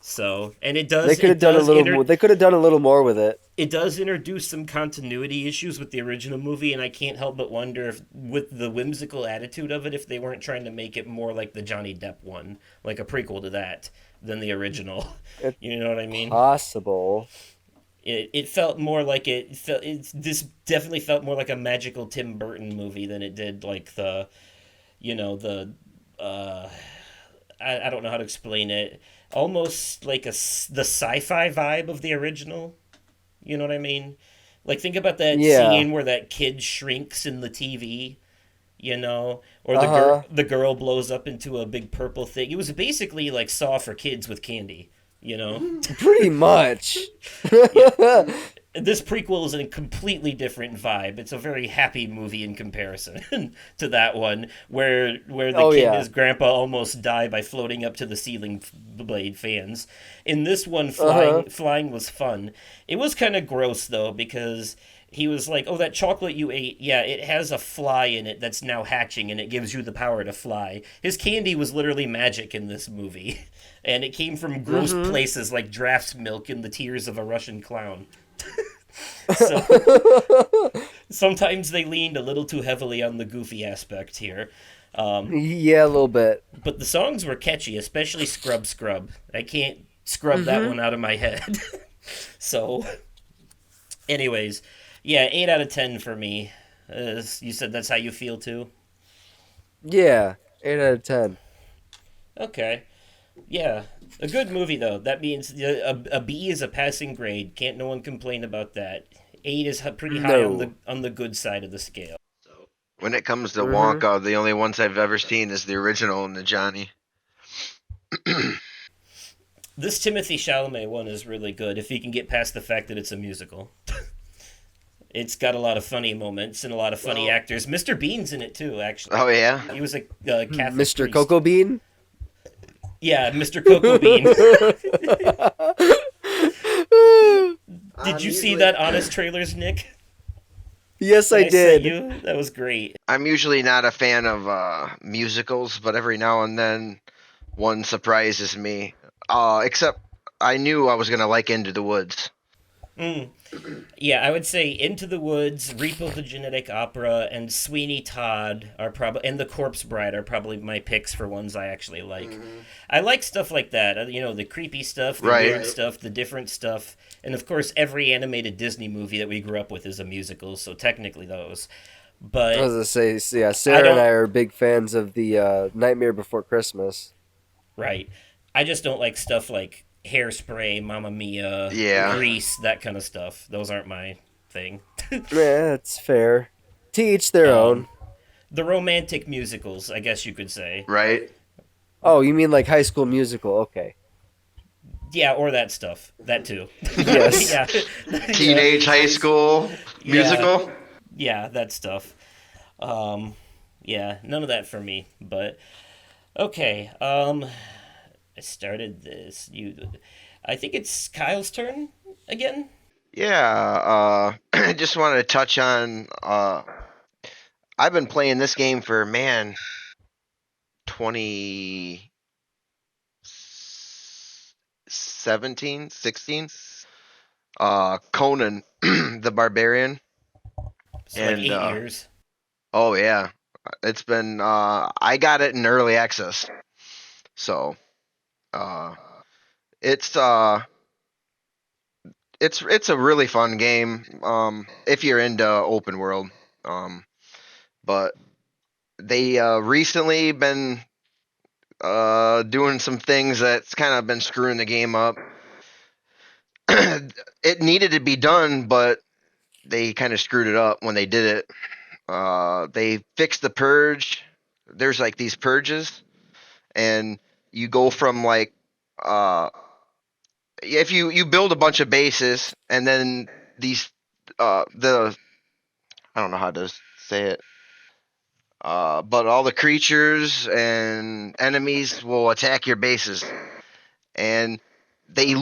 so and it They does could have it done a does little more. They could have done a little more with it. it does introduce some continuity issues with the original movie, and I can't help but wonder if, with the whimsical attitude of it, if they weren't trying to make it more like the Johnny Depp one, like a prequel to that, than the original. It's You know what I mean? possible. It felt more like this definitely felt more like a magical Tim Burton movie than it did like the uh, I don't know how to explain it. Almost like the sci-fi vibe of the original. You know what I mean? Like think about that Yeah. scene where that kid shrinks in the TV, or Uh huh. the girl blows up into a big purple thing. It was basically like Saw for kids with candy, you know? Pretty much. Yeah. This prequel is a completely different vibe. It's a very happy movie in comparison to that one, where the Oh kid and yeah. his grandpa almost die by floating up to the ceiling blade fans. In this one, Uh huh. flying was fun. It was kind of gross though because he was like, "Oh, that chocolate you ate, yeah, it has a fly in it that's now hatching, and it gives you the power to fly." His candy was literally magic in this movie, and it came from gross Mm-hmm. places like draft's milk and the tears of a Russian clown. So sometimes they leaned a little too heavily on the goofy aspect here. Yeah, a little bit. But the songs were catchy, especially Scrub Scrub. I can't scrub that Mm-hmm. one out of my head. So, anyways, yeah, 8 out of 10 for me. You said that's how you feel too? Yeah. 8 out of 10. Okay. Yeah. A good movie though. That means a B is a passing grade. Can't no one complain about that. 8 is pretty high on No. the good side of the scale. When it comes to Mm-hmm. Wonka, the only ones I've ever seen is the original and the Johnny. This Timothy Chalamet one is really good if you can get past the fact that it's a musical. It's got a lot of funny moments and a lot of funny actors. Mr. Bean's in it too, actually. Oh yeah. He was a Catholic Mr. priest. Cocoa Bean? Yeah, Mr. Cocoa Bean. Did you see that Honest Trailers, Nick? Yes, I Sent did. you? That was great. I'm usually not a fan of musicals, but every now and then one surprises me. Except I knew I was gonna like Into the Woods. Yeah, I would say Into the Woods, Repo the Genetic Opera, and Sweeney Todd are probably, and The Corpse Bride are probably my picks for ones I actually like. I like stuff like that. You know, the creepy stuff, the Right. weird stuff, the different stuff, and of course, every animated Disney movie that we grew up with is a musical. So technically, those. I was But gonna say, yeah, Sarah don't- and I are big fans of the Nightmare Before Christmas. right, I just don't like stuff like Hairspray, Mamma Mia, Yeah. Grease, that kind of stuff. Those aren't my thing. Yeah, that's fair. To each their own. The romantic musicals, I guess you could say. Right. Oh, you mean like High School Musical? Okay. Yeah, or that stuff. That too. Yes. yeah. Teenage high school musical. Yeah, that stuff. Yeah, none of that for me. But okay. I started this. I think it's Kyle's turn again. Yeah. I just wanted to touch on. I've been playing this game for 2017, 16. Conan the Barbarian. So like And, 8 years. Oh yeah, it's been. I got it in early access, so uh, it's it's a really fun game. If you're into open world. But they recently been doing some things that's kind of been screwing the game up. It needed to be done, but they kind of screwed it up when they did it. They fixed the purge. There's like these purges, and you go from like if you build a bunch of bases, and then these the I don't know how to say it. But all the creatures and enemies will attack your bases, and they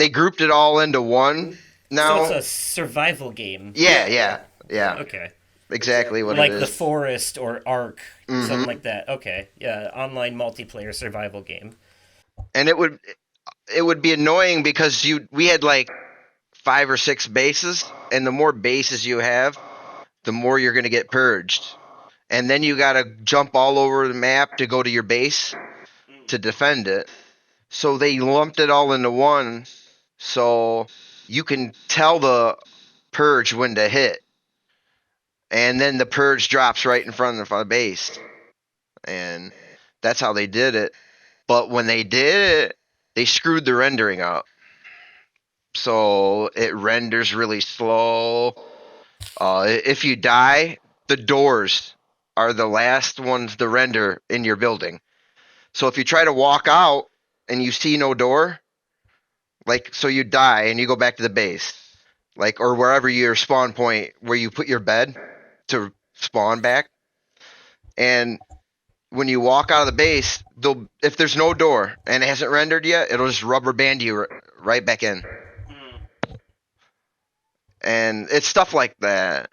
grouped it all into one now. So it's a survival game. Yeah. Okay. Exactly what Like it The is. Forest or Ark, something like that. Okay. Yeah, online multiplayer survival game. And it would be annoying because we had like 5 or 6 bases, and the more bases you have, the more you're going to get purged. And then you got to jump all over the map to go to your base to defend it. So they lumped it all into one, so you can tell the purge when to hit. And then the purge drops right in front of the base. And that's how they did it. But when they did it, they screwed the rendering up. So it renders really slow. If you die, the doors are the last ones to render in your building. So if you try to walk out and you see no door, like, so you die and you go back to the base, like, or wherever your spawn point where you put your bed to spawn back. And when you walk out of the base, if there's no door and it hasn't rendered yet, it'll just rubber band you right back in. And it's stuff like that.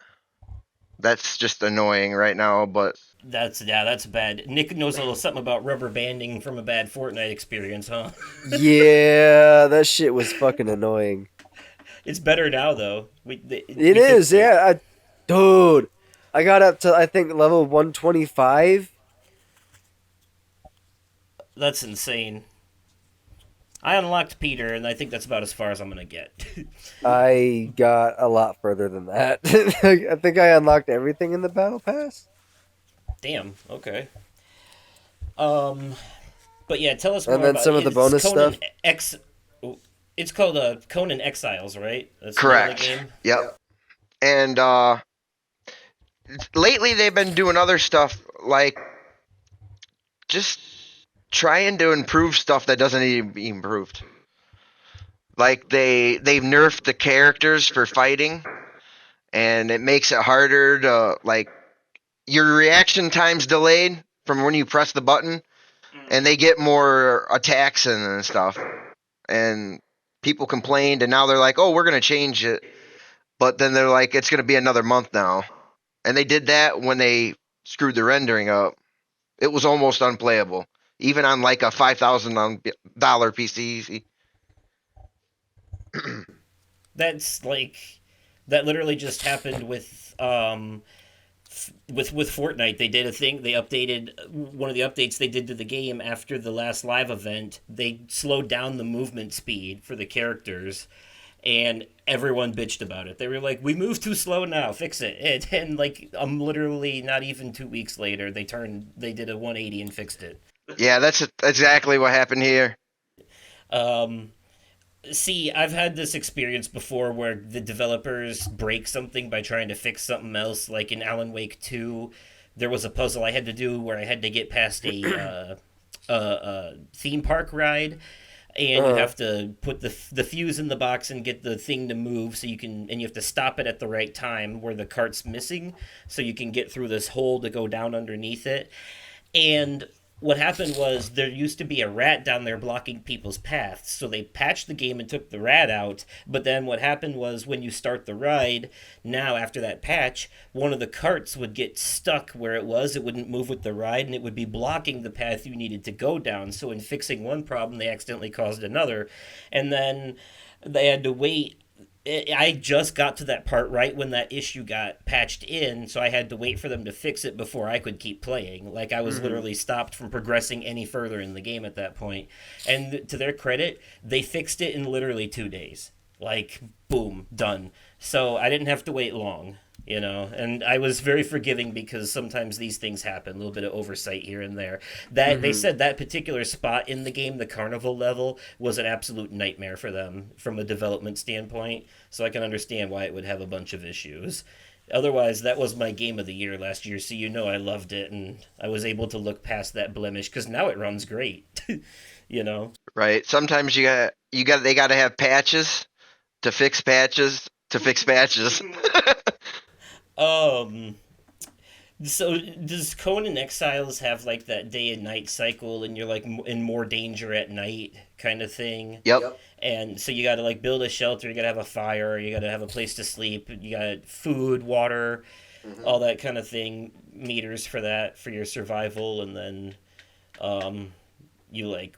That's just annoying right now, but That's bad. Nick knows a little something about rubber banding from a bad Fortnite experience, huh? Yeah, that shit was fucking annoying. It's better now though. It is, yeah. Dude, I got up to, I think, level 125. That's insane. I unlocked Peter, and I think that's about as far as I'm gonna get. I got a lot further than that. I think I unlocked everything in the battle pass. Damn. Okay. But But yeah, tell us And more then about some of the it's bonus Conan stuff. X. It's called Conan Exiles, right? That's the name of the Correct. game. Yep. And lately they've been doing other stuff like just trying to improve stuff that doesn't need to be improved. Like they've nerfed the characters for fighting, and it makes it harder to like your reaction time's delayed from when you press the button, and they get more attacks and stuff. And people complained, and now they're like, "Oh, we're gonna change it," but then they're like, "It's gonna be another month now." And they did that when they screwed the rendering up. It was almost unplayable, even on like a $5,000 PC. That's like that literally just happened with Fortnite. They did a thing. They updated one of the updates they did to the game after the last live event. They slowed down the movement speed for the characters, and everyone bitched about it. They were like, "We move too slow now. Fix it." And like, I'm literally not even 2 weeks later, they did a 180 and fixed it. Yeah, that's exactly what happened here. Um, See, I've had this experience before where the developers break something by trying to fix something else. Like in Alan Wake 2, there was a puzzle I had to do where I had to get past a theme park ride, and you Uh, have to put the fuse in the box and get the thing to move so you can, and you have to stop it at the right time where the cart's missing so you can get through this hole to go down underneath it. And what happened was there used to be a rat down there blocking people's paths. So they patched the game and took the rat out. But then what happened was when you start the ride, now after that patch, one of the carts would get stuck where it was. It wouldn't move with the ride and it would be blocking the path you needed to go down. So in fixing one problem, they accidentally caused another. And then they had to wait. I just got to that part right when that issue got patched in, so I had to wait for them to fix it before I could keep playing. Like, I was literally stopped from progressing any further in the game at that point. And to their credit, they fixed it in literally 2 days. Like, boom, done. So I didn't have to wait long, you know? And I was very forgiving because sometimes these things happen, a little bit of oversight here and there. That They said that particular spot in the game, the carnival level, was an absolute nightmare for them from a development standpoint, so I can understand why it would have a bunch of issues. Otherwise, that was my game of the year last year, so you know I loved it, and I was able to look past that blemish because now it runs great. you know? Right? Sometimes they got to have patches to fix patches to fix patches. Um, so does Conan Exiles have like that day and night cycle, and you're like in more danger at night kind of thing? Yep. And so you got to like build a shelter, you got to have a fire, you got to have a place to sleep, you got food, water, all that kind of thing, meters for that for your survival, and then you like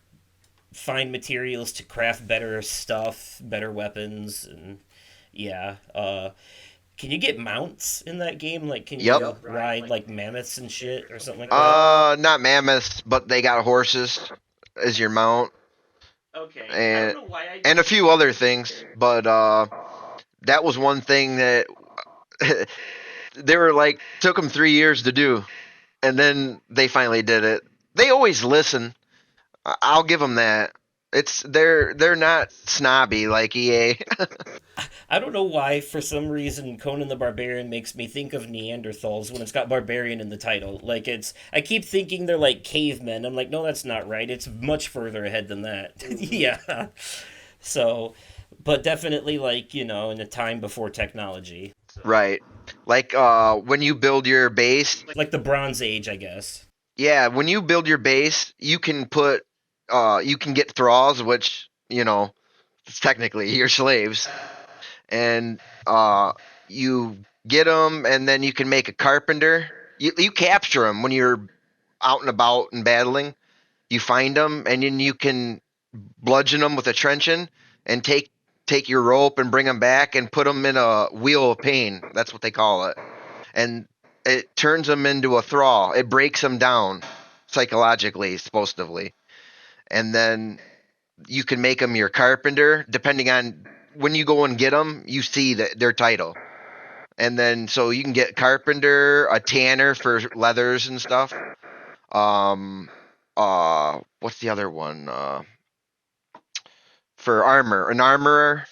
find materials to craft better stuff, better weapons, and yeah. Can you get mounts in that game? Like, can Yep. you ride like mammoths and shit or something like that? Not mammoths, but they got horses as your mount, Okay, I don't and know why I. and a few other things. But that was one thing that they were like took them 3 years to do, and then they finally did it. They always listen. I'll give them that. They're not snobby like EA. I don't know why, for some reason, Conan the Barbarian makes me think of Neanderthals when it's got barbarian in the title. Like, I keep thinking they're like cavemen. I'm like, no, that's not right. It's much further ahead than that. yeah. So, but definitely, like, in a time before technology. Right. Like when you build your base, Like the Bronze Age, I guess. yeah, when you build your base, you can get thralls, which, it's technically your slaves, and you get them, and then you can make a carpenter. You capture them when you're out and about and battling. You find them, and then you can bludgeon them with a truncheon and take your rope and bring them back and put them in a wheel of pain. That's what they call it. And it turns them into a thrall. It breaks them down psychologically, supposedly. And then you can make them your carpenter, depending on when you go and get them, you see their title. And then so you can get carpenter, a tanner for leathers and stuff. What what's the other one? For armor, an armorer,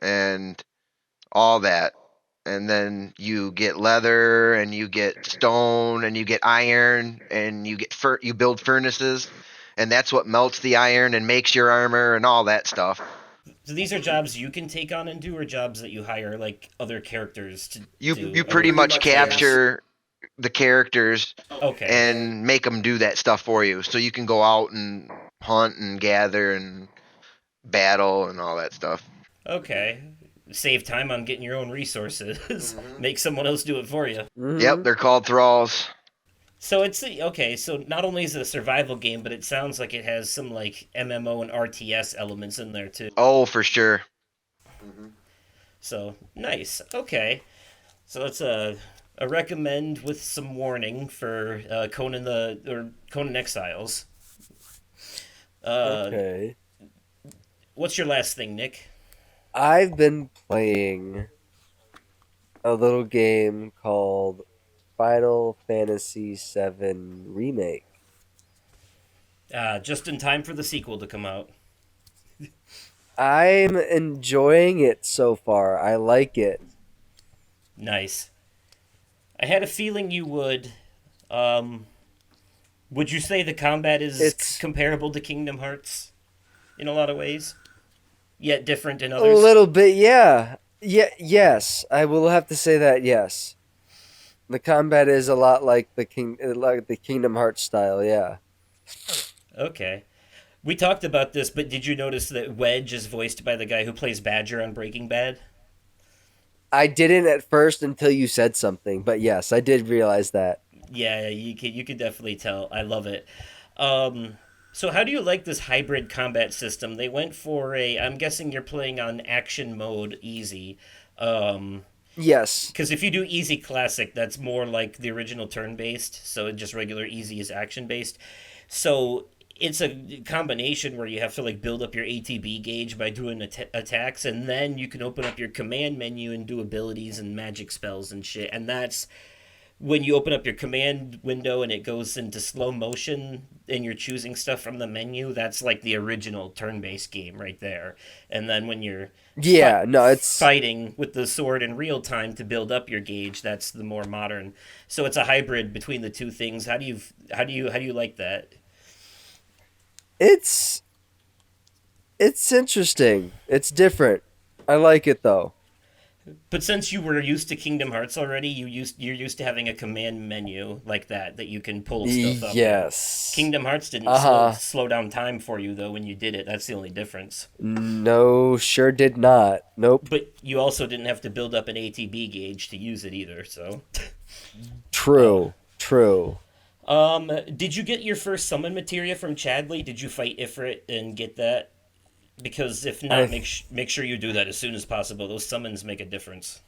and all that. And then you get leather, and you get stone, and you get iron, and you build furnaces, and that's what melts the iron and makes your armor and all that stuff. So these are jobs you can take on and do, or jobs that you hire like other characters to You do, other pretty much players? capture the characters Okay. and make them do that stuff for you, so you can go out and hunt and gather and battle and all that stuff. Okay. Save time on getting your own resources. Hmm. Make someone else do it for you. Yep, Hmm. they're called thralls. So it's okay. So not only is it a survival game, but it sounds like it has some like MMO and RTS elements in there too. Oh, for sure. So nice. Okay. So it's a recommend with some warning for Conan Exiles. Uh, Okay. what's your last thing, Nick? I've been playing a little game called Final Fantasy VII Remake. Just in time for the sequel to come out. I'm enjoying it so far. I like it. Nice. I had a feeling you would. Um, would you say the combat is It's comparable to Kingdom Hearts in a lot of ways, yet different in a others? little bit, yeah. Yeah, yes. I will have to say that, yes. The combat is a lot like the Kingdom Hearts style, yeah. Okay. We talked about this, but did you notice that Wedge is voiced by the guy who plays Badger on Breaking Bad? I didn't at first until you said something, but yes, I did realize that. Yeah, you could definitely tell. I love it. Um, so how do you like this hybrid combat system? They went for a. I'm guessing you're playing on action mode easy. Um, Yes. because if you do easy classic, that's more like the original turn based. So just regular easy is action based. So it's a combination where you have to like build up your ATB gauge by doing attacks, and then you can open up your command menu and do abilities and magic spells and shit. And that's when you open up your command window and it goes into slow motion and you're choosing stuff from the menu. That's like the original turn-based game right there. And then when you're Yeah, no, it's fighting with the sword in real time to build up your gauge, that's the more modern. So it's a hybrid between the two things. How do you like that? it's it's interesting. It's different. I like it though. But since you were used to Kingdom Hearts already, you're used to having a command menu like that you can pull stuff up in. Yes. Kingdom Hearts didn't slow Uh-huh. slow down time for you though when you did it. That's the only difference. No, sure did not. Nope. But you also didn't have to build up an ATB gauge to use it either. So, True. True. did you get your first summon materia from Chadley? Did you fight Ifrit and get that? Because if not, I make sure you do that as soon as possible. Those summons make a difference.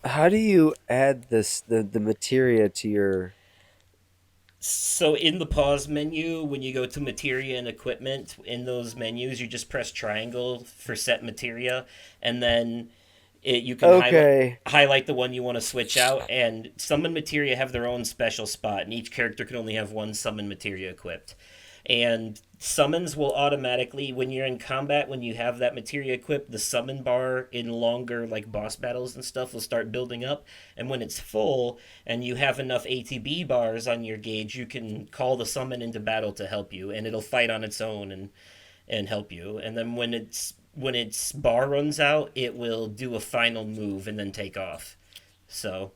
How do you add the materia to your So in the pause menu, when you go to materia and equipment, in those menus, you just press triangle for set materia, and then you can Okay. highlight the one you want to switch out. And summon materia have their own special spot, and each character can only have one summon materia equipped. And summons will automatically, when you're in combat, when you have that materia equipped, the summon bar in longer like boss battles and stuff will start building up. And when it's full and you have enough ATB bars on your gauge, you can call the summon into battle to help you, and it'll fight on its own and help you. And then when its bar runs out, it will do a final move and then take off. So,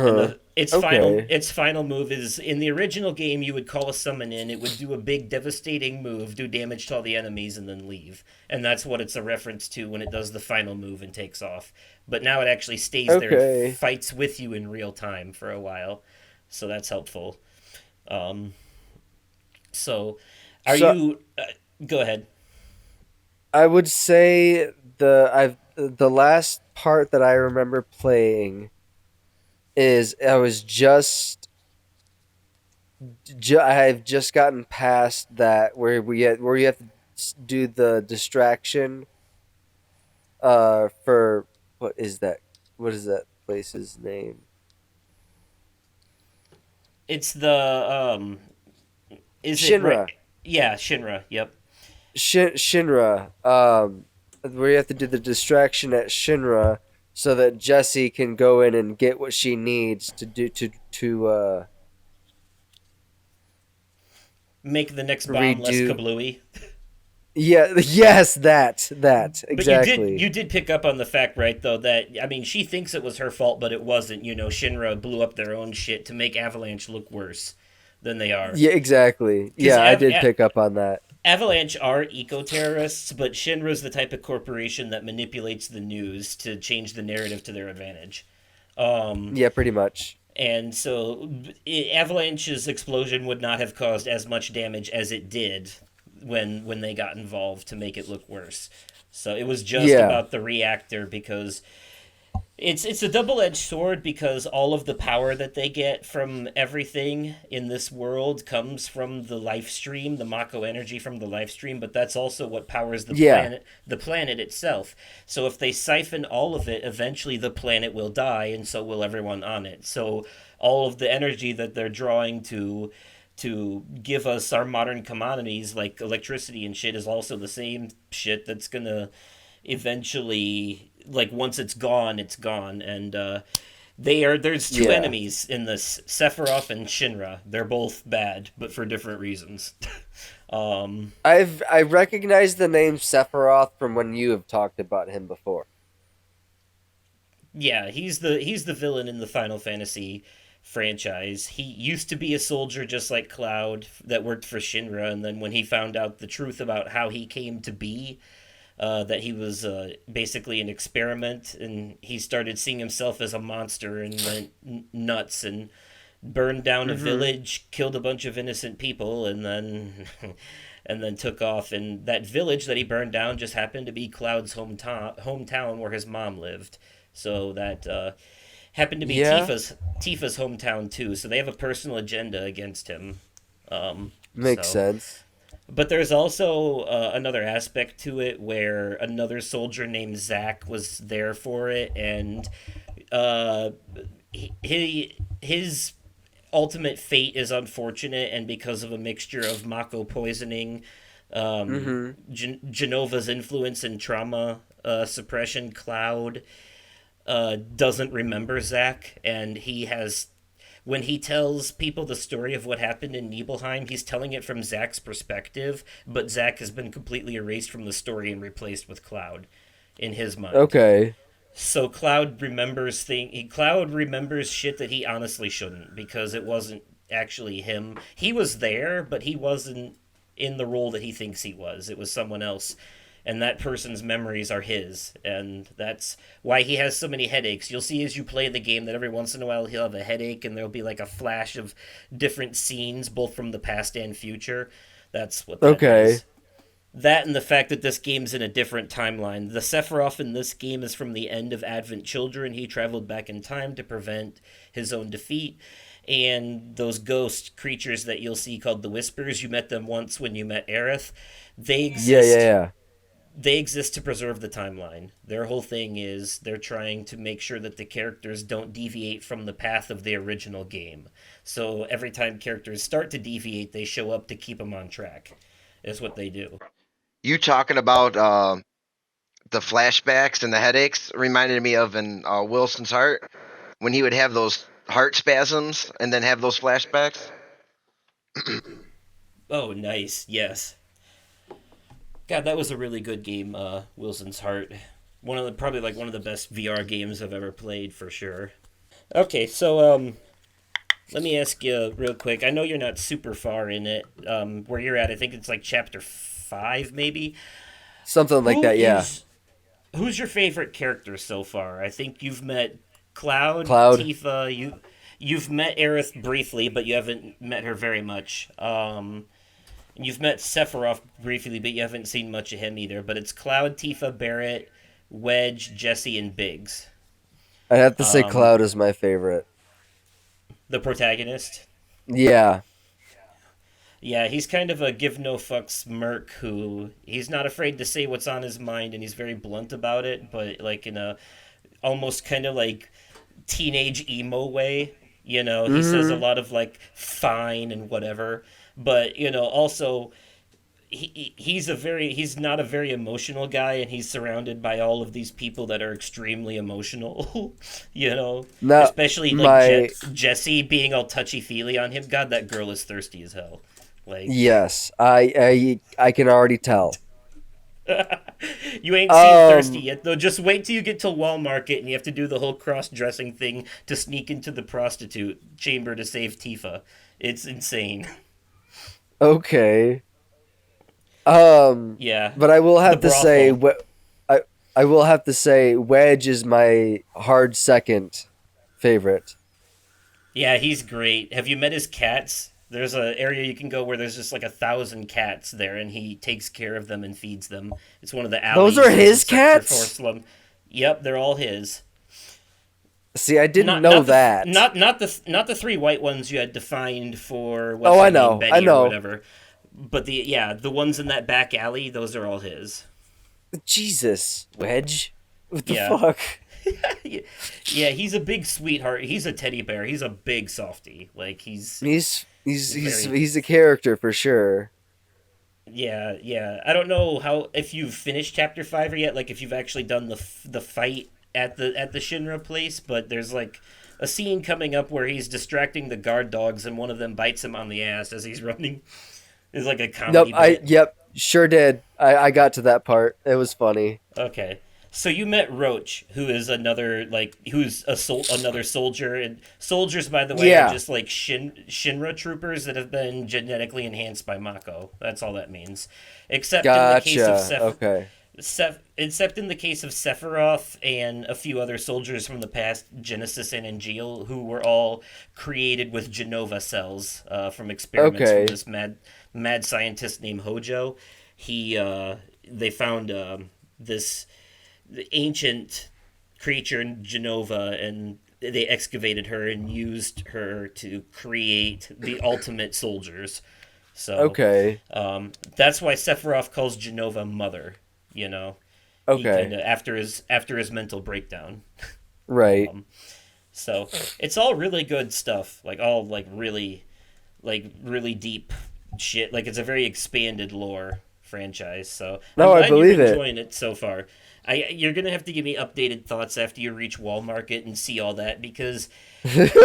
and Uh-huh. Okay. its final move is in the original game. You would call a summon in. It would do a big devastating move, do damage to all the enemies, and then leave. And that's what it's a reference to when it does the final move and takes off. But now it actually stays there and Okay. fights with you in real time for a while. So that's helpful. Um, so, are So you? Go ahead. I would say the last part that I remember playing is I've just gotten past that where you have to do the distraction for what is that place's name? It's the Is it right? Shinra. Yeah, Shinra. Yep. Shinra, where you have to do the distraction at Shinra so that Jessie can go in and get what she needs to do to Make the next bomb less redo. kablooey. Yeah, yes, that But you did exactly. you did pick up on the fact, right, though, that I mean, she thinks it was her fault, but it wasn't. Shinra blew up their own shit to make Avalanche look worse than they are. Yeah, exactly. Because Yeah, I did pick up on that. Avalanche are eco terrorists, but Shinra's the type of corporation that manipulates the news to change the narrative to their advantage. Yeah, pretty much. And so Avalanche's explosion would not have caused as much damage as it did when they got involved to make it look worse. So it was just Yeah. about the reactor because it's a double-edged sword because all of the power that they get from everything in this world comes from the life stream, the Mako energy from the life stream, but that's also what powers Yeah. the planet itself. So if they siphon all of it, eventually the planet will die and so will everyone on it. So all of the energy that they're drawing to give us our modern commodities like electricity and shit is also the same shit that's gonna eventually, like, once it's gone. And there's two Yeah. enemies in this, Sephiroth and Shinra. They're both bad but for different reasons. I recognize the name Sephiroth from when you have talked about him before. Yeah, he's the villain in the Final Fantasy franchise. He used to be a soldier just like Cloud that worked for Shinra, and then when he found out the truth about how he came to be, that he was basically an experiment, and he started seeing himself as a monster and went nuts and burned down a village, killed a bunch of innocent people, and then and then took off. And that village that he burned down just happened to be Cloud's hometown where his mom lived. So that happened to be Yeah. Tifa's hometown too. So they have a personal agenda against him. Makes So sense. but there's also another aspect to it where another soldier named Zach was there for it, and uh, his ultimate fate is unfortunate, and because of a mixture of Mako poisoning, Genova's influence and trauma suppression, Cloud doesn't remember Zach, and he has when he tells people the story of what happened in Nibelheim, he's telling it from Zach's perspective, but Zach has been completely erased from the story and replaced with Cloud in his mind. Okay. So Cloud remembers shit that he honestly shouldn't because it wasn't actually him. He was there, but he wasn't in the role that he thinks he was. It was someone else. And that person's memories are his, and that's why he has so many headaches. You'll see as you play the game that every once in a while he'll have a headache, and there'll be like a flash of different scenes, both from the past and future. That's what that Okay. is. That and the fact that this game's in a different timeline. The Sephiroth in this game is from the end of Advent Children. He traveled back in time to prevent his own defeat. And those ghost creatures that you'll see called the Whispers, you met them once when you met Aerith. They Yeah, yeah, exist yeah. they exist to preserve the timeline. Their whole thing is they're trying to make sure that the characters don't deviate from the path of the original game. So every time characters start to deviate, they show up to keep them on track. Is what they do. You talking about the flashbacks and the headaches reminded me of in Wilson's Heart when he would have those heart spasms and then have those flashbacks. Oh, nice. Yes. God, that was a really good game, Wilson's Heart. Probably like one of the best VR games I've ever played for sure. Okay, so let me ask you real quick. I know you're not super far in it. Where you're at, I think it's like chapter 5 maybe. Something like Who that, yeah. is who's your favorite character so far? I think you've met Cloud, Cloud. Tifa. You've met Aerith briefly, but you haven't met her very much. You've met Sephiroth briefly, but you haven't seen much of him either. But it's Cloud, Tifa, Barrett, Wedge, Jesse, and Biggs. I'd have to say Cloud is my favorite. The protagonist. Yeah. Yeah, he's kind of a give no fucks merc who he's not afraid to say what's on his mind, and he's very blunt about it, but like in a almost kind of like teenage emo way. He says a lot of like fine and whatever, but also he's not a very emotional guy, and he's surrounded by all of these people that are extremely emotional. No, Especially like my Jesse being all touchy feely on him. God, that girl is thirsty as hell. Like, yes, I can already tell. you ain't seen thirsty Um, yet though. Just wait till you get to Walmart and you have to do the whole cross-dressing thing to sneak into the prostitute chamber to save Tifa. It's insane. okay. Yeah, But I will the have to say, brothel. I I will have to say, Wedge is my hard second favorite. Yeah, he's great. Have you met his cats? There's a area you can go where there's just like 1,000 cats there, and he takes care of them and feeds them. It's one of the Those alleys are of the his Sector 4 cats. slum. Yep, they're all his. See, I didn't Not know not the that. not the three white ones you had defined for what's Oh, her I name, know, I Betty or know. whatever. But the ones in that back alley, those are all his. Jesus, Wedge. What the Yeah. fuck? Yeah, he's a big sweetheart. He's a teddy bear. He's a big softie. Like very. He's a character for sure. Yeah, yeah. I don't know how if you've finished chapter 5 or yet. Like if you've actually done the fight at the Shinra place, but there's like a scene coming up where he's distracting the guard dogs and one of them bites him on the ass as he's running. It's like a Nope. comedy bit. Yep. Sure did. I got to that part. It was funny. Okay. So you met Roach, who is another another soldier, and soldiers, by the way, are Yeah. just like Shinra troopers that have been genetically enhanced by Mako. That's all that means, except in the case of Gotcha. Okay. Except in the case of Sephiroth and a few other soldiers from the past, Genesis and Angeal, who were all created with Genova cells from experiments from Okay. this mad scientist named Hojo. They found this the ancient creature in Genova, and they excavated her and used her to create the ultimate soldiers. So Okay. that's why Sephiroth calls Genova mother. You know, he Okay. kind of after his mental breakdown. Right. So it's all really good stuff. Like all like really deep shit. Like it's a very expanded lore franchise. So No, I'm I glad believe you're it. enjoying it so far. You're gonna have to give me updated thoughts after you reach Wall Market and see all that because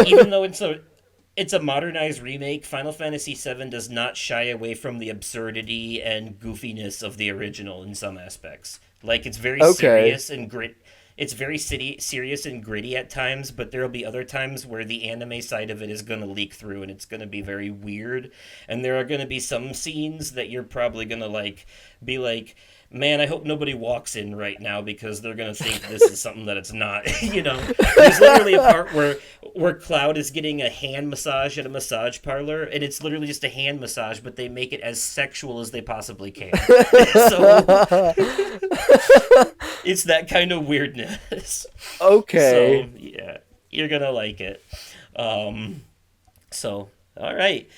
even though it's a modernized remake, Final Fantasy VII does not shy away from the absurdity and goofiness of the original in some aspects. Like it's very Okay. serious and grit. It's very serious and gritty at times, but there'll be other times where the anime side of it is going to leak through and it's going to be very weird. And there are going to be some scenes that you're probably going to be like, man, I hope nobody walks in right now because they're going to think this is something that it's not. There's literally a part where Cloud is getting a hand massage at a massage parlor, and it's literally just a hand massage, but they make it as sexual as they possibly can. So it's that kind of weirdness. Okay. So yeah, you're gonna like it. So all right.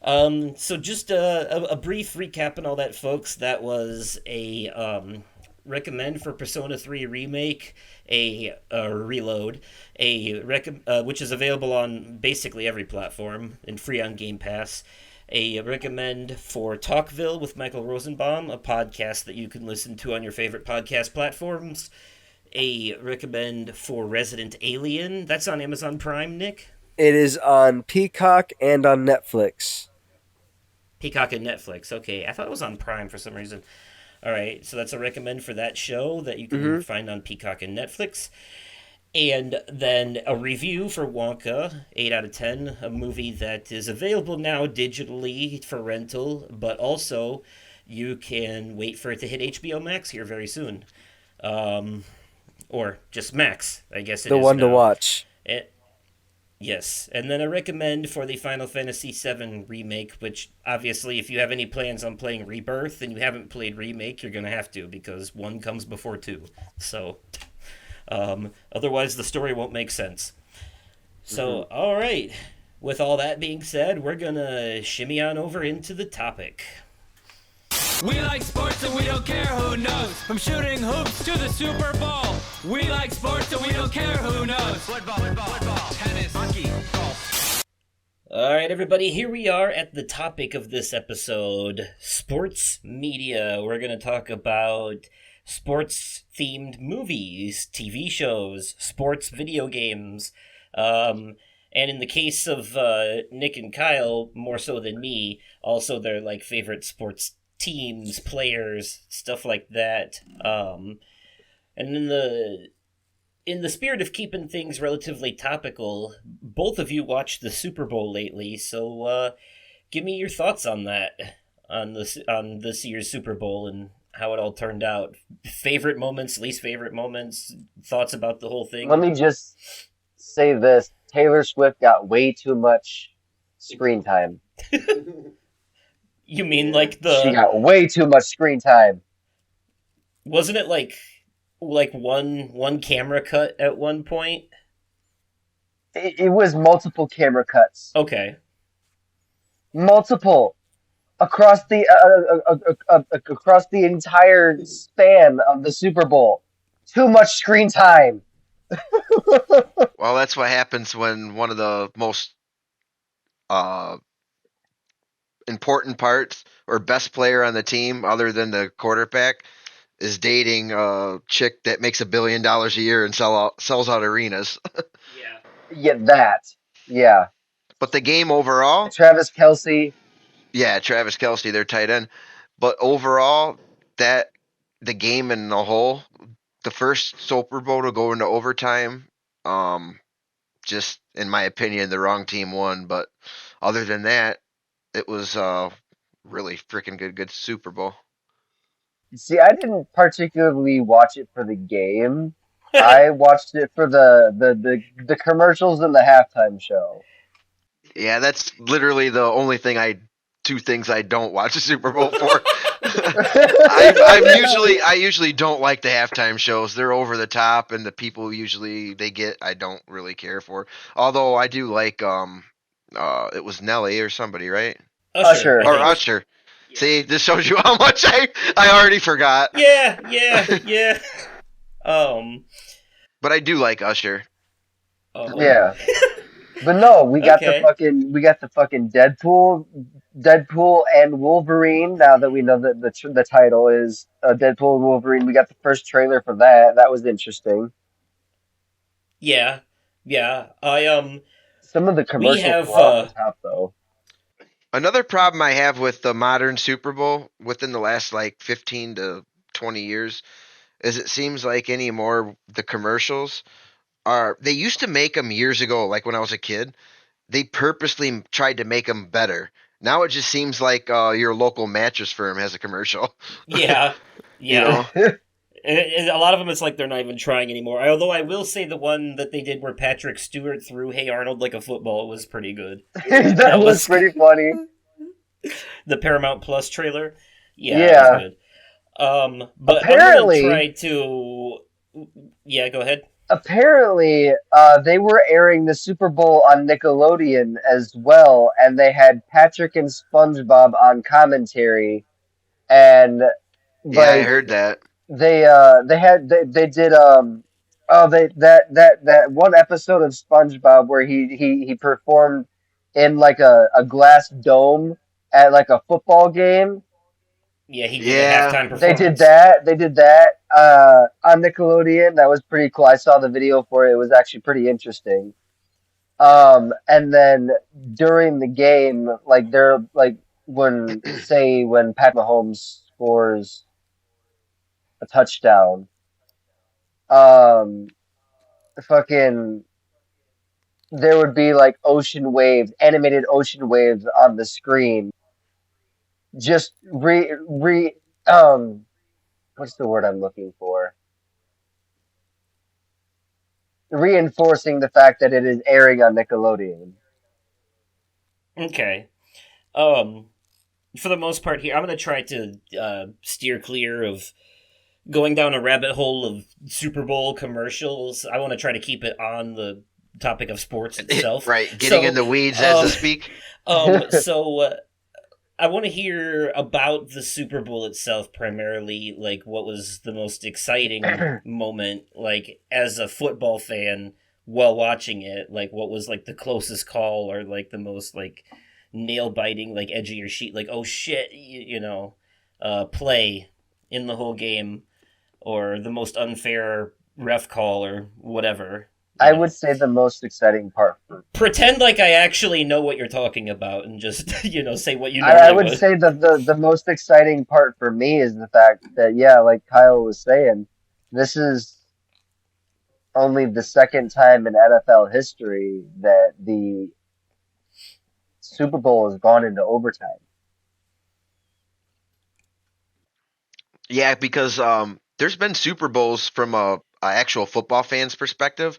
So just a brief recap and all that, folks. That was a recommend for Persona 3 remake, a reload, which is available on basically every platform and free on Game Pass. A recommend for Talkville with Michael Rosenbaum, a podcast that you can listen to on your favorite podcast platforms. A recommend for Resident Alien. That's on Amazon Prime, Nick. It is on Peacock and on Netflix. Peacock and Netflix. Okay, I thought it was on Prime for some reason. All right, so that's a recommend for that show that you can find on Peacock and Netflix. And then a review for Wonka, 8 out of 10, a movie that is available now digitally for rental, but also you can wait for it to hit HBO Max here very soon. Or just Max, I guess it The is one to now. watch. Yes, and then I recommend for the Final Fantasy VII Remake, which obviously if you have any plans on playing Rebirth and you haven't played Remake, you're going to have to because 1 comes before 2. So... otherwise, the story won't make sense. So, all right. With all that being said, we're gonna shimmy on over into the topic. We like sports and we don't care who knows. From shooting hoops to the Super Bowl. We like sports and we don't care who knows. Football, tennis, hockey, golf. All right, everybody, here we are at the topic of this episode, sports media. We're going to talk about sports-themed movies, TV shows, sports video games, and in the case of Nick and Kyle, more so than me, also their like favorite sports teams, players, stuff like that. And in the spirit of keeping things relatively topical, both of you watched the Super Bowl lately, so give me your thoughts on that, on this year's Super Bowl and how it all turned out. Favorite moments, least favorite moments, thoughts about the whole thing. Let me just say this: Taylor Swift got way too much screen time. You mean like She got way too much screen time. wasn't it like one camera cut at one point? It was multiple camera cuts. Okay. Multiple across the across the entire span of the Super Bowl. Too much screen time. Well, that's what happens when one of the most important parts or best player on the team, other than the quarterback, is dating a chick that makes $1 billion a year and sells out arenas. Yeah, that. Yeah. But the game overall, Travis Kelce. yeah, Travis Kelce, their tight end. But overall, that the game in the whole, the first Super Bowl to go into overtime, just in my opinion, the wrong team won. But other than that, it was really freaking good Super Bowl. See, I didn't particularly watch it for the game. I watched it for the commercials and the halftime show. Yeah, that's literally the only two things I don't watch the Super Bowl for. I usually don't like the halftime shows. They're over the top, and the people usually they get I don't really care for. Although I do like it was Nelly or somebody, right? Usher. Or Usher. Yeah. See, this shows you how much I already forgot. Yeah. But I do like Usher. Yeah. But no, we got Okay. the fucking Deadpool and Wolverine. Now that we know that the title is Deadpool and Wolverine, we got the first trailer for that. That was interesting. Yeah. Some of the commercials have, were off the top though. Another problem I have with the modern Super Bowl within the last like 15 to 20 years is it seems like anymore the commercials they used to make them years ago, like when I was a kid. They purposely tried to make them better. Now it just seems like your local mattress firm has a commercial. Yeah. You know? And a lot of them, it's like they're not even trying anymore. Although I will say the one that they did where Patrick Stewart threw "Hey Arnold" like a football was pretty good. that was pretty funny. The Paramount Plus trailer, Yeah. That was good. But apparently, I'm gonna try to. Yeah, go ahead. Apparently, they were airing the Super Bowl on Nickelodeon as well, and they had Patrick and SpongeBob on commentary, and Yeah, I heard that. they did that one episode of SpongeBob where he performed in like a glass dome at like a football game. Yeah, he did a halftime performance. They did that on Nickelodeon. That was pretty cool. I saw the video for it. It was actually pretty interesting. And then during the game, like they're like when Pat Mahomes scores a touchdown, fucking there would be like animated ocean waves on the screen. Just what's the word I'm looking for? Reinforcing the fact that it is airing on Nickelodeon. Okay. For the most part here, I'm going to try to steer clear of going down a rabbit hole of Super Bowl commercials. I want to try to keep it on the topic of sports itself. Right, getting in the weeds as to speak. So I want to hear about the Super Bowl itself primarily, like what was the most exciting moment, like as a football fan, while watching it? Like, what was like the closest call, or like the most like nail biting, like edge of your sheet, like oh shit, play in the whole game, or the most unfair ref call or whatever. I would say the most exciting part for Pretend like I actually know what you're talking about, and just say what you know. I would say the most exciting part for me is the fact that, yeah, like Kyle was saying, this is only the second time in NFL history that the Super Bowl has gone into overtime. Yeah, because there's been Super Bowls from a actual football fan's perspective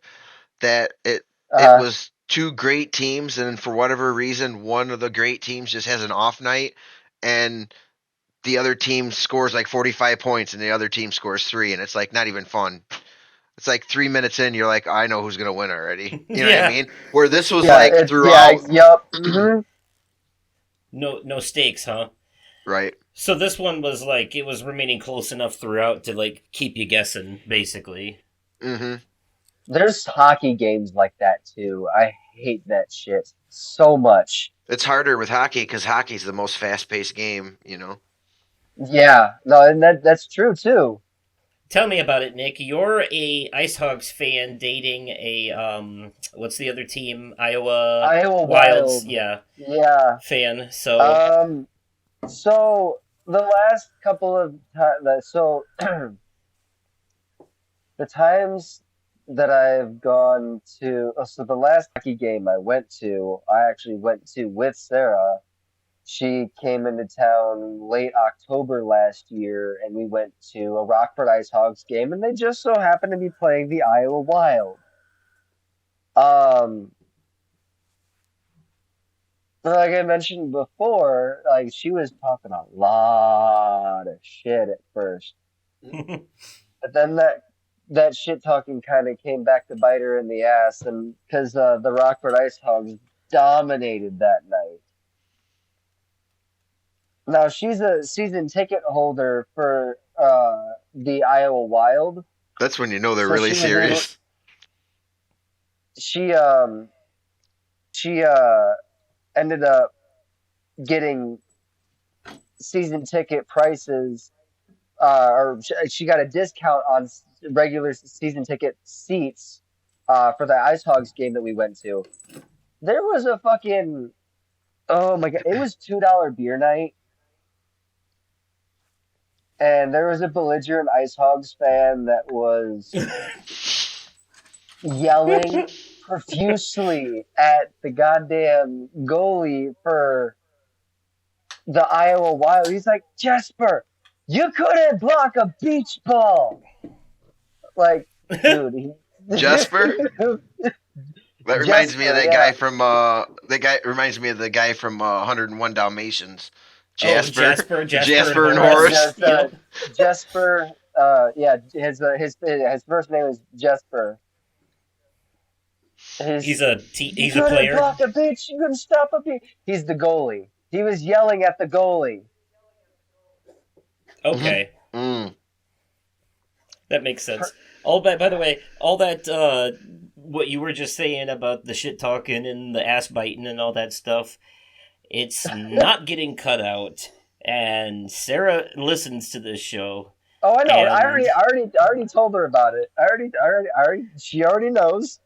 that it was two great teams, and for whatever reason, one of the great teams just has an off night, and the other team scores like 45 points, and the other team scores 3, and it's like not even fun. It's like 3 minutes in, you're like, I know who's gonna win already. You know what I mean? Where this was throughout. Mm-hmm. No stakes, huh? Right. So this one was like, it was remaining close enough throughout to like keep you guessing, basically. Mm-hmm. There's hockey games like that too. I hate that shit so much. It's harder with hockey because hockey's the most fast-paced game, Yeah, no, and that's true too. Tell me about it, Nick. You're a Ice Hogs fan dating a what's the other team? Iowa Wilds. Yeah. Fan. So so the last couple of times, the times that I've gone to, so the last hockey game I actually went to with Sarah. She came into town late October last year, and we went to a Rockford Ice Hogs game, and they just so happened to be playing the Iowa Wild. Like I mentioned before, like she was talking a lot of shit at first, but then that shit talking kind of came back to bite her in the ass, and because the Rockford Ice Hogs dominated that night. Now, she's a season ticket holder for the Iowa Wild. That's when you know they're really serious. She ended up getting season ticket prices, or she got a discount on regular season ticket seats for the Ice Hogs game that we went to. There was a fucking, oh my god, it was $2 beer night. And there was a belligerent Ice Hogs fan that was yelling profusely at the goddamn goalie for the Iowa Wild. He's like, Jesper, you couldn't block a beach ball. Like, dude. Jesper? That reminds me of that guy from reminds me of the guy from 101 Dalmatians. Jasper and Horace. Jesper. His first name is Jesper. He's a player. Block a bitch. You couldn't stop a bitch. He's the goalie. He was yelling at the goalie. Okay. Mm-hmm. That makes sense. By the way, all that what you were just saying about the shit talking and the ass biting and all that stuff. It's not getting cut out, and Sarah listens to this show. Oh, I know. I already told her about it. She already knows.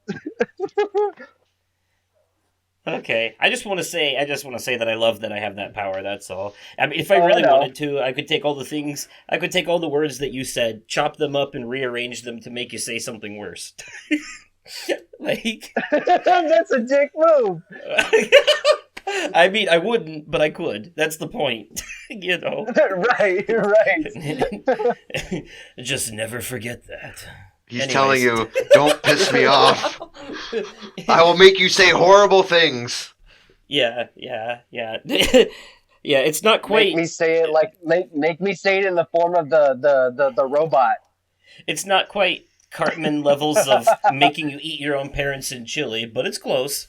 Okay, I just want to say that I love that I have that power. That's all. I mean, if I really wanted to, I could take all the words that you said, chop them up, and rearrange them to make you say something worse. Like that's a dick move. I mean, I wouldn't, but I could. That's the point, Right. Just never forget that. He's telling you, don't piss me off. I will make you say horrible things. Yeah. Yeah, it's not quite. Make me say it make me say it in the form of the robot. It's not quite Cartman levels of making you eat your own parents in chili, but it's close.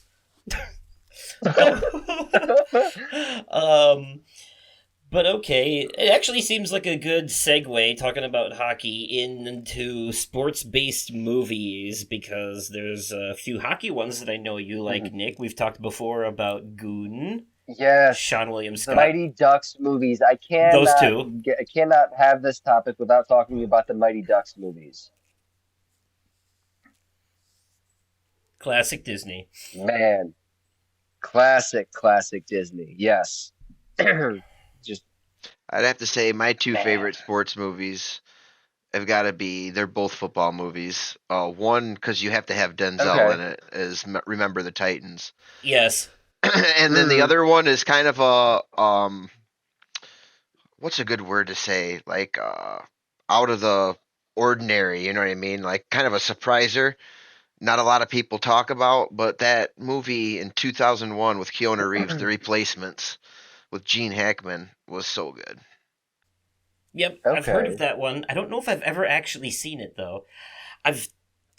But okay, it actually seems like a good segue talking about hockey into sports-based movies because there's a few hockey ones that I know you like, Nick. We've talked before about Goon, Yes, Sean William the Scott. Mighty Ducks movies. Those two. I cannot have this topic without talking about the Mighty Ducks movies. Classic Disney. Man, classic Disney. Yes. Just I'd have to say my two Man. favorite sports movies have got to be, they're both football movies. One, because you have to have Denzel in it, is Remember the Titans. Yes. And then the other one is kind of a, what's a good word to say? Like, out of the ordinary, you know what I mean? Like, kind of a surpriser. Not a lot of people talk about, but that movie in 2001 with Keanu Reeves, The Replacements, with Gene Hackman, was so good. Yep, I've heard of that one. I don't know if I've ever actually seen it, though. I've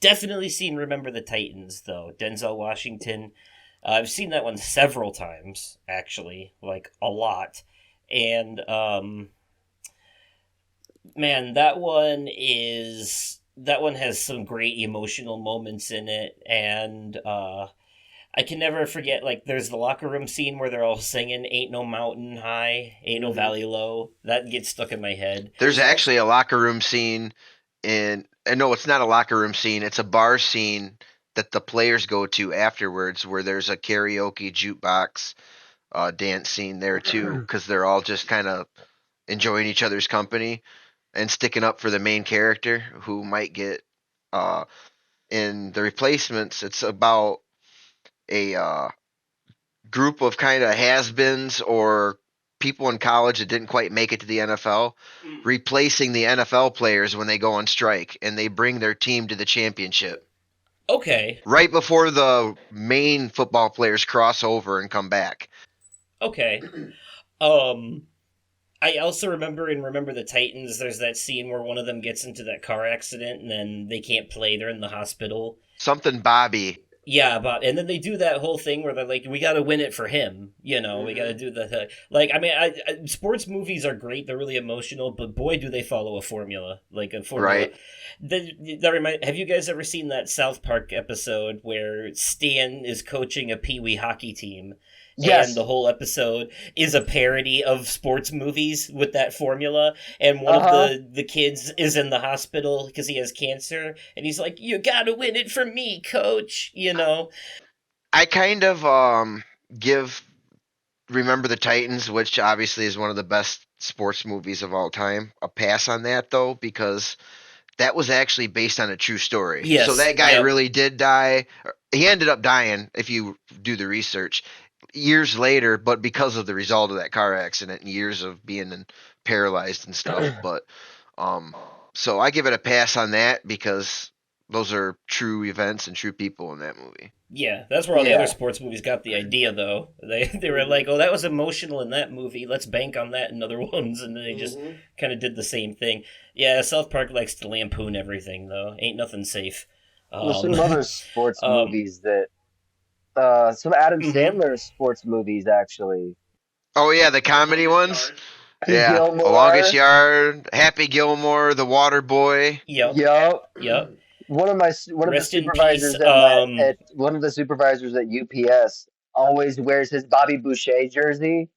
definitely seen Remember the Titans, though. Denzel Washington. I've seen that one several times, actually. Like, a lot. And, man, that one has some great emotional moments in it, and, I can never forget, like, there's the locker room scene where they're all singing Ain't No Mountain High, Ain't No Valley Low. That gets stuck in my head. There's actually a locker room scene and no, it's not a locker room scene. It's a bar scene that the players go to afterwards where there's a karaoke jukebox dance scene there too because they're all just kind of enjoying each other's company and sticking up for the main character who might get in The Replacements. It's about a group of kind of has-beens or people in college that didn't quite make it to the NFL, replacing the NFL players when they go on strike, and they bring their team to the championship. Okay. Right before the main football players cross over and come back. Okay. I also remember the Titans, there's that scene where one of them gets into that car accident and then they can't play, they're in the hospital. Something Bobby. Yeah, and then they do that whole thing where they're like, we got to win it for him. You know, we got to do like, I mean, sports movies are great. They're really emotional, but boy, do they follow a formula. Like a formula. Right. Have you guys ever seen that South Park episode where Stan is coaching a Pee Wee hockey team? Yes. And the whole episode is a parody of sports movies with that formula. And one of the kids is in the hospital because he has cancer. And he's like, you got to win it for me, coach. You know? I kind of give Remember the Titans, which obviously is one of the best sports movies of all time, a pass on that, though, because that was actually based on a true story. Yes. So that guy really did die. He ended up dying, if you do the research, years later, but because of the result of that car accident and years of being paralyzed and stuff. But so I give it a pass on that because those are true events and true people in that movie. Yeah, that's where all the other sports movies got the idea, though. They were like, oh, that was emotional in that movie. Let's bank on that in other ones. And then they just kind of did the same thing. Yeah, South Park likes to lampoon everything, though. Ain't nothing safe. There's some other sports movies that... some Adam Sandler sports movies, actually. Oh, yeah, the comedy ones? Yeah, Gilmore. The Longest Yard, Happy Gilmore, The Water Boy. Yep. One of the supervisors at UPS always wears his Bobby Boucher jersey,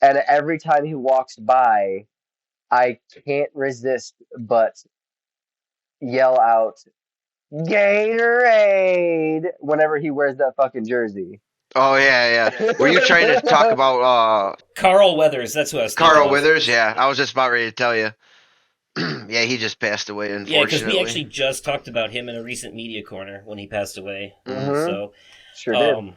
and every time he walks by, I can't resist but yell out Gatorade whenever he wears that fucking jersey. Oh, yeah. Were you trying to talk about Carl Weathers? That's who I was thinking Carl of. Weathers? Yeah, I was just about ready to tell you. Yeah, he just passed away, unfortunately. Yeah, because we actually just talked about him in a recent media corner when he passed away. So, sure did.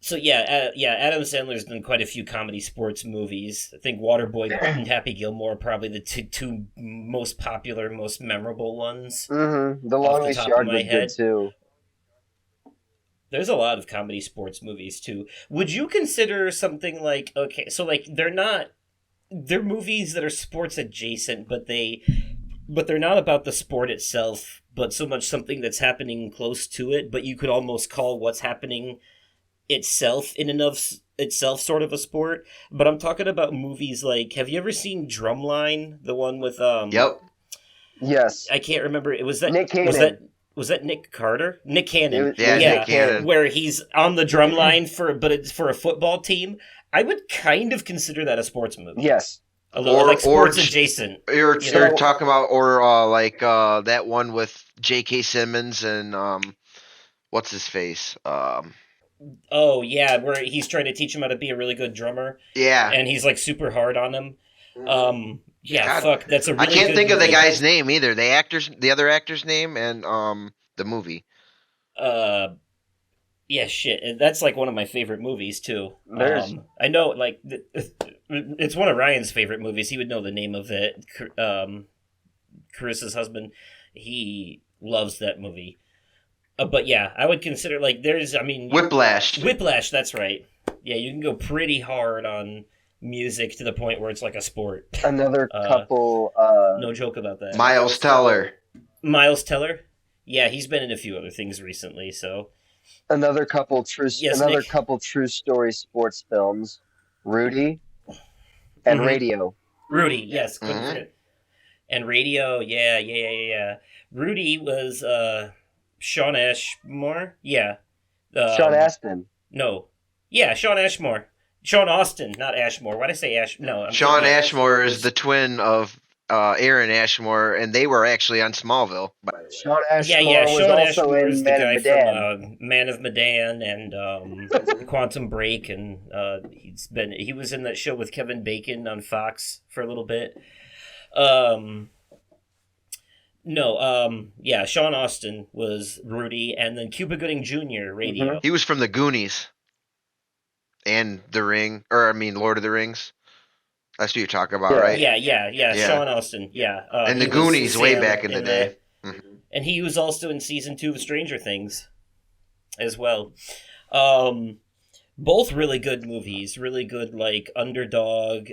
So Adam Sandler's done quite a few comedy sports movies. I think Waterboy and Happy Gilmore are probably the two most popular, most memorable ones. Mm-hmm. The Longest Yard was good too. There's a lot of comedy sports movies too. Would you consider something like they're movies that are sports adjacent, but they're not about the sport itself, but so much something that's happening close to it, but you could almost call what's happening itself in and of itself sort of a sport, but I'm talking about movies like, have you ever seen Drumline, the one with Yep. Yes. I can't remember, it was that Nick Cannon. was that Nick Carter? Nick Cannon. Yeah, Yeah, Nick Cannon. where he's on the drum line but it's for a football team. I would kind of consider that a sports movie. Yes. A little like sports adjacent. You're You know? talking about, or like that one with J.K. Simmons and what's his face? Oh yeah, where he's trying to teach him how to be a really good drummer. Yeah. And he's like super hard on him. Yeah, God, fuck, that's a really I can't good think of the movie. guy's name either. The other actor's name, and the movie. Yeah, shit. And that's like one of my favorite movies too. There's- I know, like, it's one of Ryan's favorite movies. He would know the name of it. Carissa's husband, he loves that movie. But yeah, I would consider, like, Whiplash. Whiplash, that's right. Yeah, you can go pretty hard on music to the point where it's like a sport. Another couple. No joke about that. Miles Teller. Miles Teller? Yeah, he's been in a few other things recently, so. Another couple true. Yes, another Nick. couple true story sports films. Rudy and Mhm. Radio. Rudy, yes. couldn't Mhm. forget. And Radio, yeah. Rudy was Sean Ashmore? Yeah. Sean Astin. No. Yeah, Sean Ashmore. Sean Austin, not Ashmore. Why'd I say Ash? No. Sean thinking- Ashmore is the twin of Aaron Ashmore, and they were actually on Smallville. Sean Ashmore Yeah, was Sean also Ashmore in is the Man guy of Medan. from Man of Medan and Quantum Break, and he was in that show with Kevin Bacon on Fox for a little bit. Yeah, Sean Austin was Rudy, and then Cuba Gooding Jr. Radio. He was from the Goonies and Lord of the Rings. That's what you're talking about, Yeah. right? Yeah. Sean Austin, yeah. And the he was Goonies way Sam back in the day. Mhm. And he was also in season 2 of Stranger Things as well. Both really good movies, really good, like, underdog,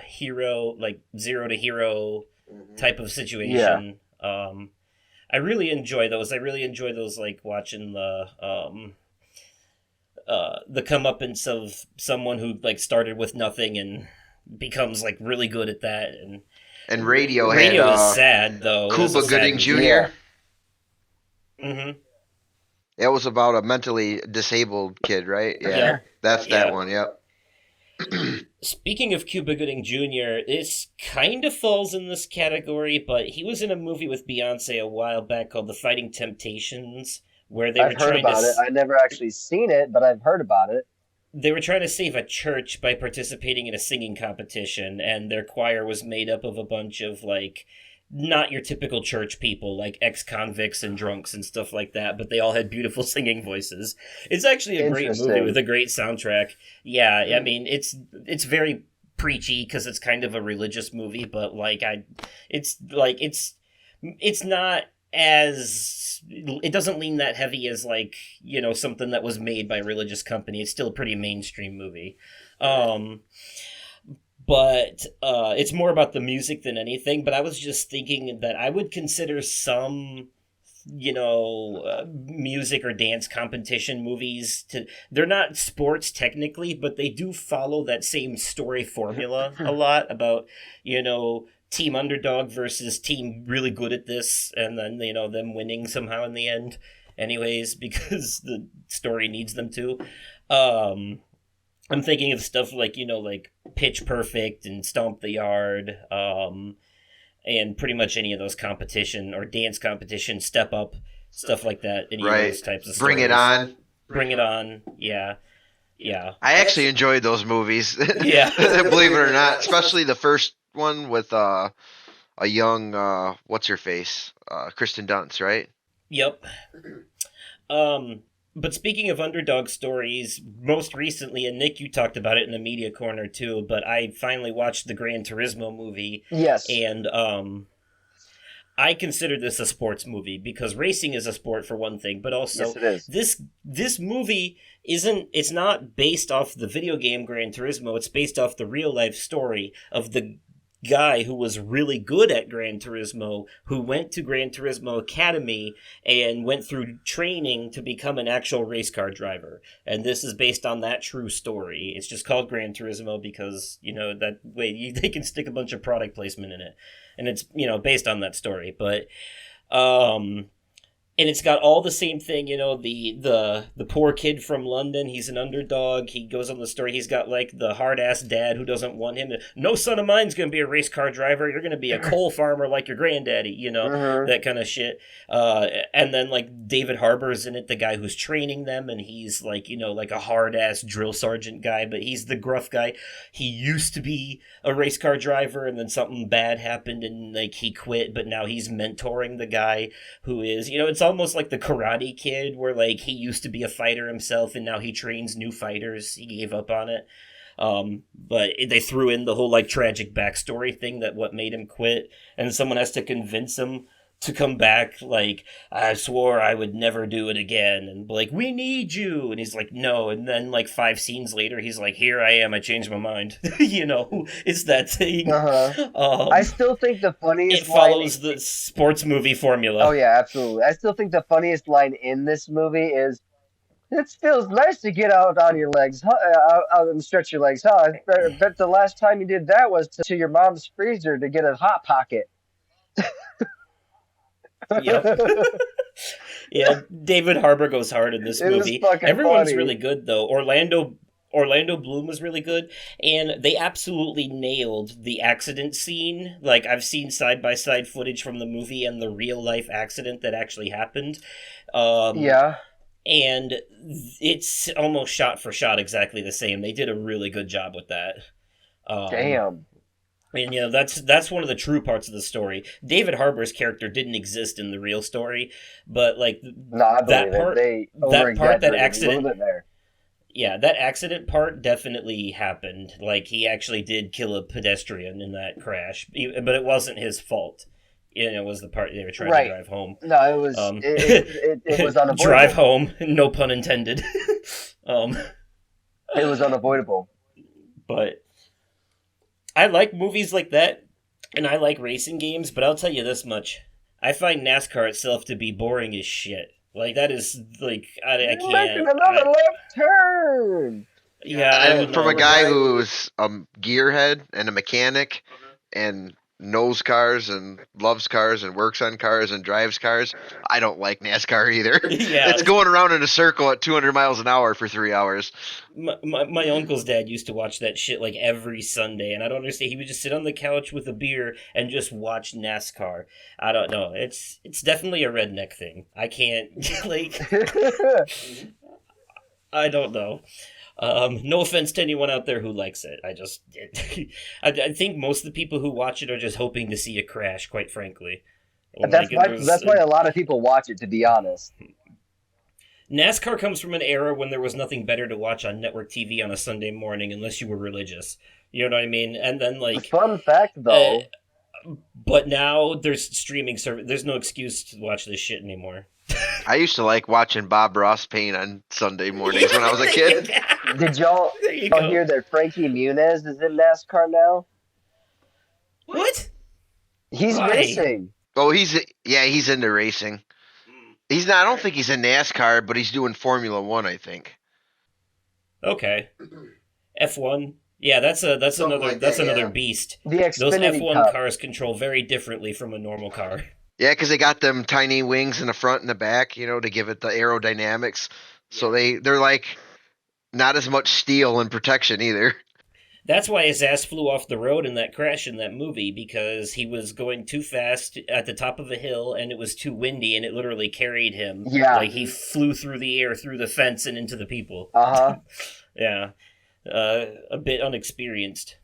hero, like, zero to hero type of situation. I really enjoy those. I really enjoy those, like, watching the comeuppance of someone who, like, started with nothing and becomes, like, really good at that. And Radio Radio had is sad, though. It was Cuba a sad Gooding movie. Jr. Yeah. Mm-hmm. It was about a mentally disabled kid, right? Yeah. That's Yeah. that one, yep. Speaking of Cuba Gooding Jr., this kind of falls in this category, but he was in a movie with Beyonce a while back called The Fighting Temptations, where they were I've heard trying about to it. I never actually seen it, but I've heard about it. they were trying to save a church by participating in a singing competition, and their choir was made up of a bunch of, like, not your typical church people, like ex-convicts and drunks and stuff like that, but they all had beautiful singing voices. It's actually a great movie Interesting. with a great soundtrack. Yeah, I mean, it's very preachy because it's kind of a religious movie, but it's not as, it doesn't lean that heavy as, like, you know, something that was made by a religious company. It's still a pretty mainstream movie. But it's more about the music than anything. But I was just thinking that I would consider some, you know, music or dance competition movies they're not sports technically, but they do follow that same story formula a lot about, you know, team underdog versus team really good at this, and then, you know, them winning somehow in the end anyways, because the story needs them to. I'm thinking of stuff like, you know, like Pitch Perfect and Stomp the Yard, and pretty much any of those competition or dance competition, Step Up, stuff like that. Any of those types of Bring It stories. On. Bring It On, yeah. I actually enjoyed those movies. Yeah. Believe it or not, especially the first one with a young what's her face, Kristen Dunst, right? Yep. But speaking of underdog stories, most recently, and Nick, you talked about it in the media corner too, but I finally watched the Gran Turismo movie. Yes. And I consider this a sports movie because racing is a sport for one thing, but also Yes, it is. this movie it's not based off the video game Gran Turismo, it's based off the real life story of the guy who was really good at Gran Turismo, who went to Gran Turismo Academy and went through training to become an actual race car driver. And this is based on that true story. It's just called Gran Turismo because, that way they can stick a bunch of product placement in it. And it's, based on that story. But, and it's got all the same thing, the poor kid from London, he's an underdog, he goes on the story, he's got, like, the hard-ass dad who doesn't want him to, no son of mine's gonna be a race car driver, you're gonna be a coal farmer like your granddaddy, that kind of shit. And then, like, David Harbour's in it, the guy who's training them, and he's, like, like a hard-ass drill sergeant guy, but he's the gruff guy. He used to be a race car driver, and then something bad happened, and, like, he quit, but now he's mentoring the guy who is, it's almost like the Karate Kid, where, like, he used to be a fighter himself and now he trains new fighters. He gave up on it. But they threw in the whole, like, tragic backstory thing that what made him quit, and someone has to convince him to come back, like, I swore I would never do it again, and, like, we need you, and he's like, no, and then, like, 5 scenes later, he's like, here I am, I changed my mind. It's that thing. I still think the funniest it follows the sports movie formula. Oh, yeah, absolutely. I still think the funniest line in this movie is, it feels nice to get out on your legs, out and stretch your legs, huh? I bet the last time you did that was to your mom's freezer to get a Hot Pocket. Yep. Yeah, David Harbour goes hard in this movie. Everyone's really good, though. Orlando Bloom was really good, and they absolutely nailed the accident scene. Like, I've seen side-by-side footage from the movie and the real-life accident that actually happened. Yeah. And it's almost shot for shot exactly the same. They did a really good job with that. Damn. And, that's one of the true parts of the story. David Harbour's character didn't exist in the real story, but, like, that accident... Yeah, that accident part definitely happened. Like, he actually did kill a pedestrian in that crash, but it wasn't his fault. It was the part they were trying to drive home. No, it was it was unavoidable. Drive home, no pun intended. It was unavoidable. But I like movies like that, and I like racing games, but I'll tell you this much. I find NASCAR itself to be boring as shit. Like, that is, like, I can't... Making another left turn! Yeah, and from a guy who's a gearhead and a mechanic and knows cars and loves cars and works on cars and drives cars, I don't like NASCAR either. Yeah. It's going around in a circle at 200 miles an hour for 3 hours. My uncle's dad used to watch that shit, like, every Sunday, and I don't understand. He would just sit on the couch with a beer and just watch NASCAR. I don't know. It's definitely a redneck thing. I can't, like... I don't know. No offense to anyone out there who likes it. I think most of the people who watch it are just hoping to see a crash, quite frankly. That's why a lot of people watch it, to be honest. NASCAR comes from an era when there was nothing better to watch on network TV on a Sunday morning unless you were religious. You know what I mean? And then, like... Fun fact, though... but now there's streaming service. There's no excuse to watch this shit anymore. I used to like watching Bob Ross paint on Sunday mornings when I was a kid. Did y'all hear that Frankie Muniz is in NASCAR now? What? He's racing. Oh, he's into racing. He's not. I don't think he's in NASCAR, but he's doing Formula One, I think. Okay. F1. Yeah, that's another beast. The Xfinity Those F1 Cup. cars control very differently from a normal car. Yeah, because they got them tiny wings in the front and the back, to give it the aerodynamics. So they're like not as much steel and protection either. That's why his ass flew off the road in that crash in that movie, because he was going too fast at the top of a hill and it was too windy and it literally carried him. Yeah. Like, he flew through the air, through the fence, and into the people. Uh-huh. Yeah. A bit inexperienced.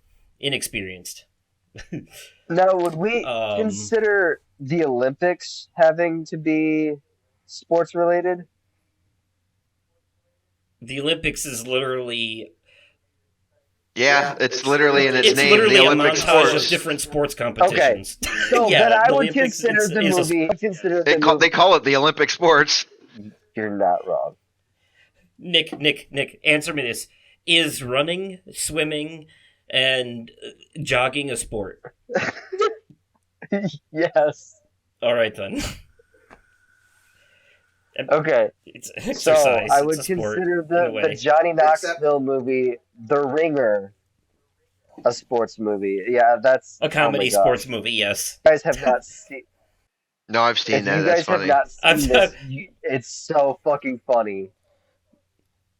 Now, would we consider the Olympics having to be sports related? The Olympics is literally... Yeah, it's literally in its name. It's literally the a Olympic montage sports. of different sports competitions. Okay. So yeah, then I would Olympics consider the movie... They call it the Olympic sports. You're not wrong. Nick, answer me this. Is running, swimming, and jogging a sport. Yes. All right then. Okay. It's So exercise. I it's would a sport, consider in a the way. Johnny Knoxville movie, The Ringer, a sports movie. Yeah, that's A oh comedy my sports gosh. movie, yes. You guys have not seen. No, I've seen If that. you That's guys have funny. not I've seen this, it's so fucking funny.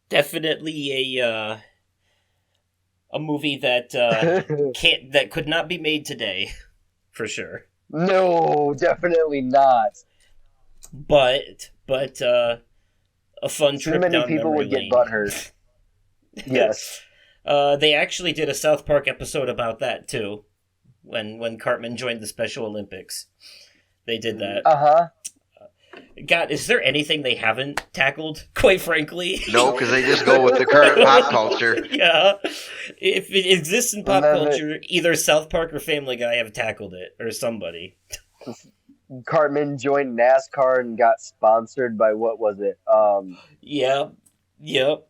definitely a movie that that could not be made today, for sure. No, definitely not. But a fun Too trip many down people memory would get lane. butthurt. Yes. They actually did a South Park episode about that too, when Cartman joined the Special Olympics. They did that. Uh-huh. God, is there anything they haven't tackled? Quite frankly, No, because they just go with the current pop culture. Yeah, if it exists in pop And then culture, either South Park or Family Guy have tackled it, or somebody. Cartman joined NASCAR and got sponsored by what was it? Yep.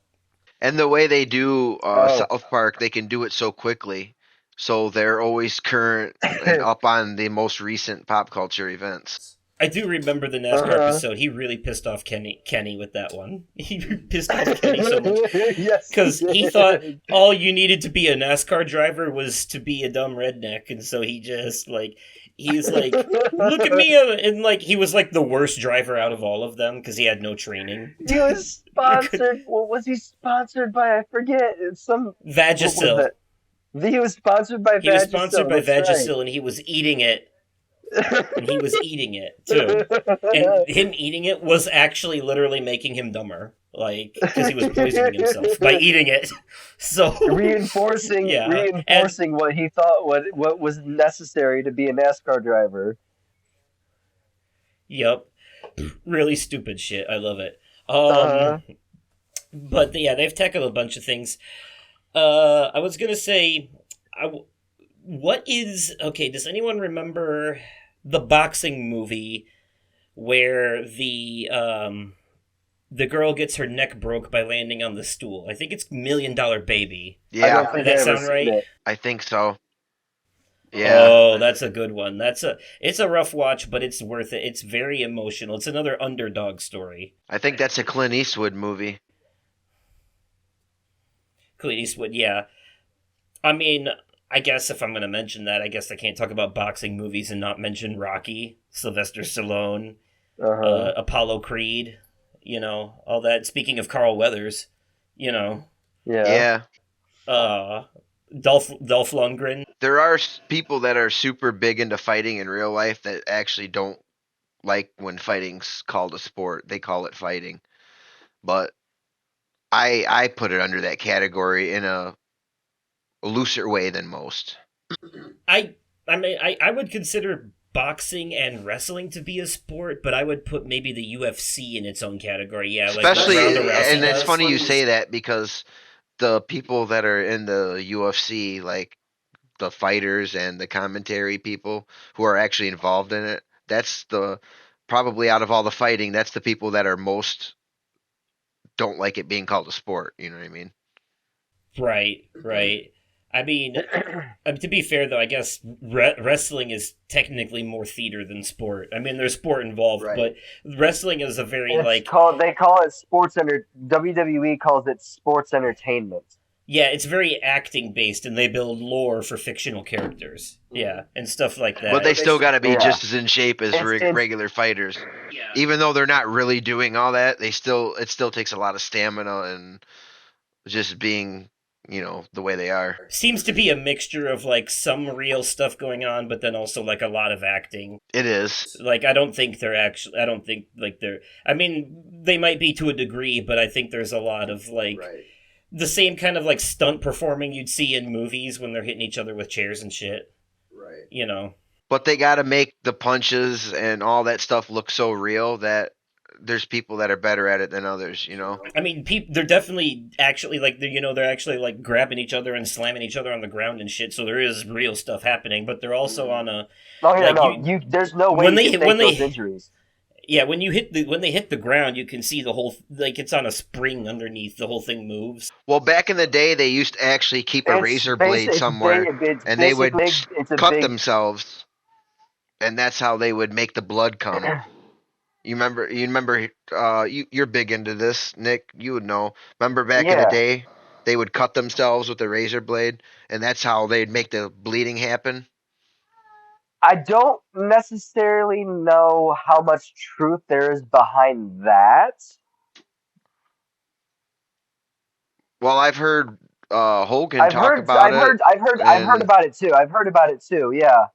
And the way they do Oh. South Park, they can do it so quickly. So they're always current and up on the most recent pop culture events. I do remember the NASCAR episode. He really pissed off Kenny with that one. He pissed off Kenny so much. Yes, Because he thought all you needed to be a NASCAR driver was to be a dumb redneck, and so he just he's like, look at me, and like he was like the worst driver out of all of them because he had no training. He was sponsored. What was he sponsored by? I forget. It's some Vagisil. what was it? He was sponsored by Vagisil. He was sponsored by that's Vagisil, right. and he was eating it. And he was eating it too. And him eating it was actually literally making him dumber, like because he was poisoning himself by eating it. So reinforcing what he thought what was necessary to be a NASCAR driver. Yep, really stupid shit. I love it. But yeah, they've tackled a bunch of things. I was gonna say, does anyone remember the boxing movie where the girl gets her neck broke by landing on the stool? I think it's $1 Million Baby. Yeah, I don't think Does that I ever sound seen right? it. I think so. Yeah. Oh, that's a good one. It's a rough watch, but it's worth it. It's very emotional. It's another underdog story. I think that's a Clint Eastwood movie. Clint Eastwood, yeah. I mean, I guess if I'm going to mention that, I guess I can't talk about boxing movies and not mention Rocky, Sylvester Stallone, Apollo Creed, all that. Speaking of Carl Weathers, Yeah. Dolph Lundgren. There are people that are super big into fighting in real life that actually don't like when fighting's called a sport. They call it fighting. But I put it under that category in a looser way than most. I mean, I would consider boxing and wrestling to be a sport, but I would put maybe the UFC in its own category. Yeah, Especially, like Ronda Rousey and it's does. funny you say that because the people that are in the UFC, like the fighters and the commentary people who are actually involved in it, that's probably out of all the fighting, that's the people that are most don't like it being called a sport. You know what I mean? Right. I mean, to be fair though, I guess wrestling is technically more theater than sport. I mean, there's sport involved, Right. but wrestling is a very They call it sports WWE calls it sports entertainment. yeah, it's very acting based, and they build lore for fictional characters. Yeah, and stuff like that. But they still got to be Yeah. just as in shape as regular fighters. Yeah. Even though they're not really doing all that, it still takes a lot of stamina and just being, the way they are. Seems to be a mixture of like some real stuff going on, but then also like a lot of acting. It is. Like I don't think I mean, they might be to a degree, but I think there's a lot of like the same kind of like stunt performing you'd see in movies when they're hitting each other with chairs and shit. Right. But they got to make the punches and all that stuff look so real that there's people that are better at it than others, I mean, they're definitely actually like they're actually like grabbing each other and slamming each other on the ground and shit. So there is real stuff happening, but they're also on a. Oh yeah, like, there's no way when you they- can fake when they- those injuries. Yeah, when they hit the ground, you can see the whole, like, it's on a spring underneath. The whole thing moves. Well, back in the day, they used to actually keep a It's razor basic. blade It's somewhere, big. It's and they would basically it's a cut big. themselves, and that's how they would make the blood come. You remember? You remember? You're big into this, Nick. You would know. Remember back in the Yeah, day, they would cut themselves with a razor blade, and that's how they'd make the bleeding happen. I don't necessarily know how much truth there is behind that. Well, I've heard Hogan talk about it, I've heard and about it too. I've heard about it too. Yeah.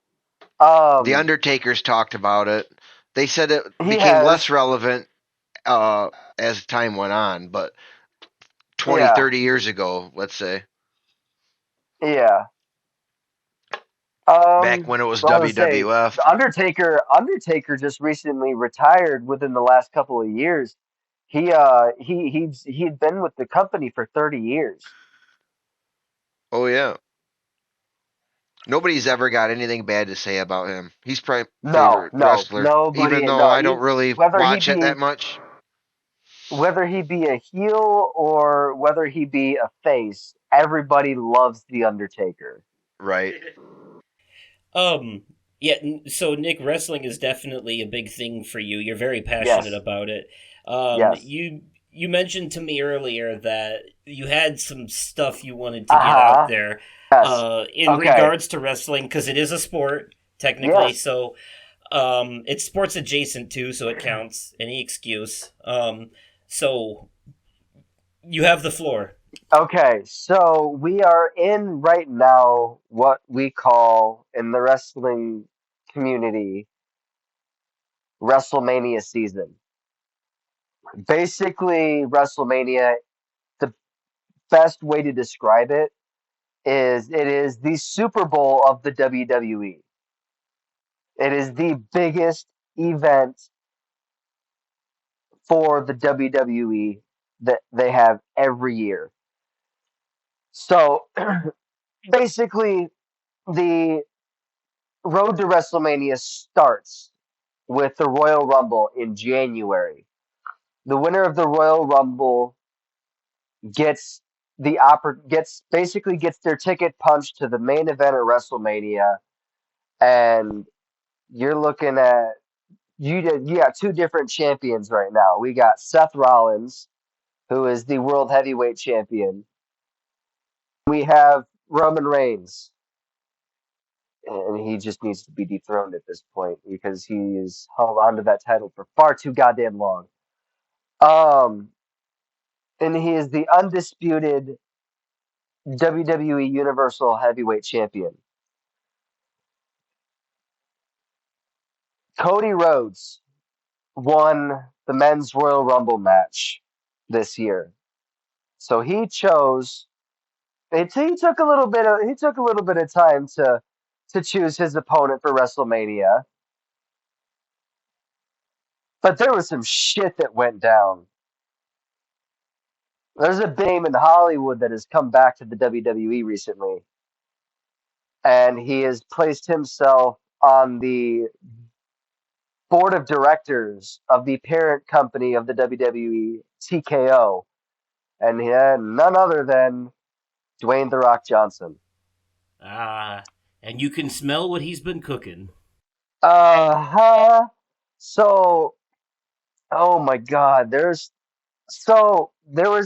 the Um, Undertaker's talked about it. They said it he became less has. relevant uh, as time went on, but 20, Yeah. 30 years ago, let's say, Yeah. back when it was Well, I was gonna say WWF. the Undertaker just recently retired within the last couple of years. He'd been with the company for 30 years. Oh yeah, nobody's ever got anything bad to say about him. He's probably my No, favorite no, wrestler, even nobody, though no. I don't really Whether he watch it be that much. whether he be a heel or whether he be a face, everybody loves the Undertaker. Right. Um, yeah. So Nick, wrestling is definitely a big thing for you. You're very passionate Yes, about it. yes. You mentioned to me earlier that you had some stuff you wanted to Uh get out huh. there, Yes. in Okay. regards to wrestling, because it is a sport technically. Yes. So, it's sports adjacent too, so it counts. Any excuse. So you have the floor. Okay, so we are in right now what we call in the wrestling community WrestleMania season. Basically, WrestleMania, the best way to describe it is it is the Super Bowl of the WWE. It is the biggest event for the WWE that they have every year. So basically, the road to WrestleMania starts with the Royal Rumble in January. The winner of the Royal Rumble gets gets their ticket punched to the main event of WrestleMania, and you're looking at you got two different champions right now. We got Seth Rollins, who is the World Heavyweight Champion. We have Roman Reigns, and he just needs to be dethroned at this point because he's held on to that title for far too goddamn long. Um, and he is the undisputed WWE Universal Heavyweight Champion. Cody Rhodes won the men's Royal Rumble match this year, so he chose. He took a little bit of time to choose his opponent for WrestleMania, but there was some shit that went down. There's a big name in Hollywood that has come back to the WWE recently, and he has placed himself on the board of directors of the parent company of the WWE, TKO, and he had none other than Dwayne The Rock Johnson. Ah, and you can smell what he's been cooking. Uh-huh. So, oh my God, there was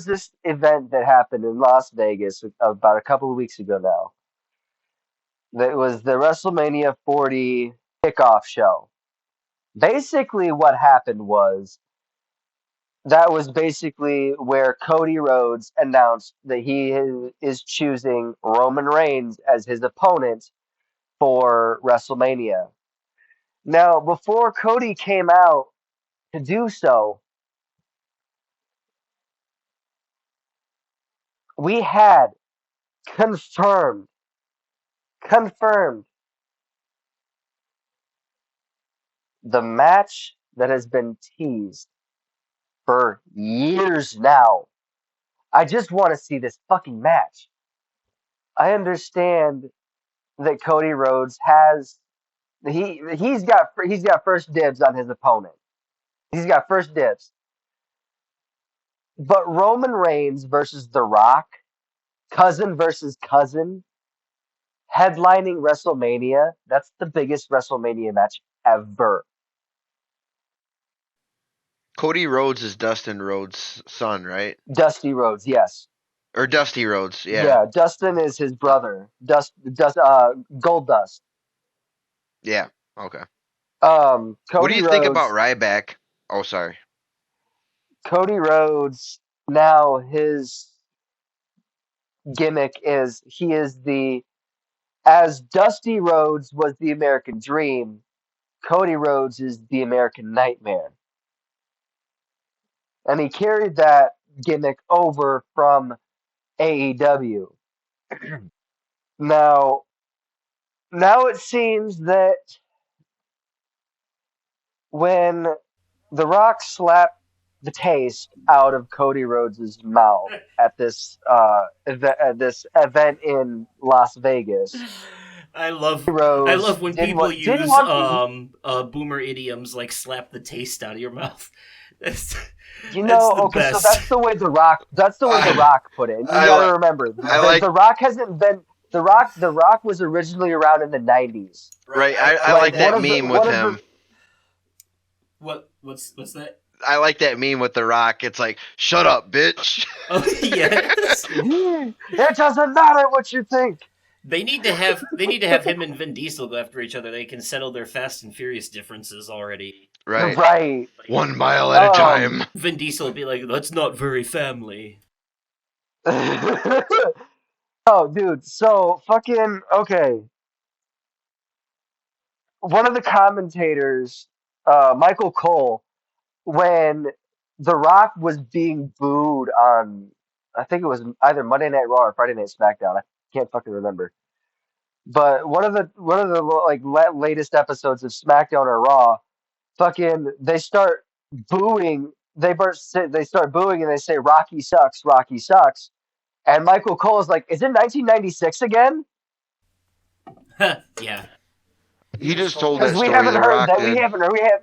this event that happened in Las Vegas about a couple of weeks ago now. That was the WrestleMania 40 kickoff show. Basically, what happened was that was basically where Cody Rhodes announced that he is choosing Roman Reigns as his opponent for WrestleMania. Now, before Cody came out to do so, we had confirmed, confirmed the match that has been teased for years now. I just want to see this fucking match. I understand that Cody Rhodes has he's got first dibs on his opponent. He's got first dibs. But Roman Reigns versus The Rock, cousin versus cousin, headlining WrestleMania. That's the biggest WrestleMania match ever. Cody Rhodes is Dustin Rhodes' son, right? Dusty Rhodes, yes. Or Dusty Rhodes, yeah. Yeah, Dustin is his brother. Gold Dust. Yeah. Okay. Cody What do you Rhodes. think about Ryback? Oh, sorry. Cody Rhodes, now his gimmick is he is as Dusty Rhodes was the American Dream, Cody Rhodes is the American Nightmare. And he carried that gimmick over from AEW. Now it seems that when The Rock slapped the taste out of Cody Rhodes' mouth at this event in Las Vegas. I love Rhodes when didn't people want- didn't use want- boomer idioms like slap the taste out of your mouth. That's You know, the okay, best. so that's the way The Rock put it. And you I gotta li- remember, I like- The Rock hasn't been The Rock was originally around in the 90s. Right. I Like, like that one of the- meme one with of him. What's that? I like that meme with The Rock. It's like, shut up, bitch. Oh yes. It doesn't matter what you think. They need to have him and Vin Diesel go after each other. They can settle their Fast and Furious differences already. Right. Right. 1 mile at a time. Vin Diesel would be like, "That's not very family." Oh, dude. So fucking okay. One of the commentators, Michael Cole, when The Rock was being booed on, I think it was either Monday Night Raw or Friday Night SmackDown. I can't fucking remember. But one of the like latest episodes of SmackDown or Raw, fucking they start booing. They start booing and they say Rocky sucks, Rocky sucks. And Michael Cole is like, "Is it 1996 again?" Yeah. He just told that Because we story. haven't The heard Rock that. did.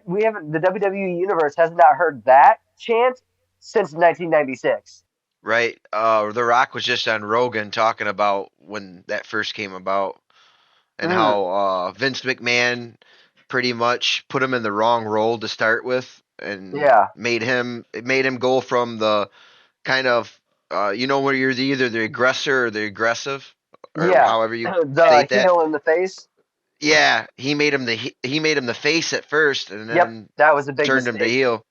We haven't. The WWE universe has not heard that chant since 1996. Right. The Rock was just on Rogan talking about when that first came about and how Vince McMahon pretty much put him in the wrong role to start with and made him go from the kind of where you're either the aggressor or the aggressive or however you the state that. heel in the face. Yeah, he made him the face at first and then that was a big turned mistake. him to heel.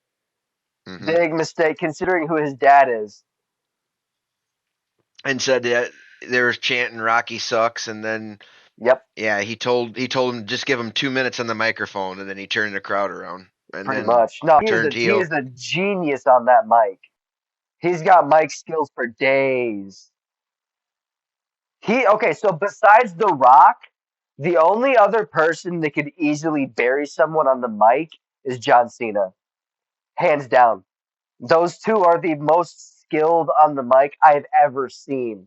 Mhm. Big mistake considering who his dad is. And said that they were chanting Rocky sucks, and then he told him just give him 2 minutes on the microphone, and then he turned the crowd around and Pretty then much. No, turned he heel. is a genius on that mic. He's got mic skills for days. So besides The Rock, the only other person that could easily bury someone on the mic is John Cena. Hands down. Those two are the most skilled on the mic I've ever seen.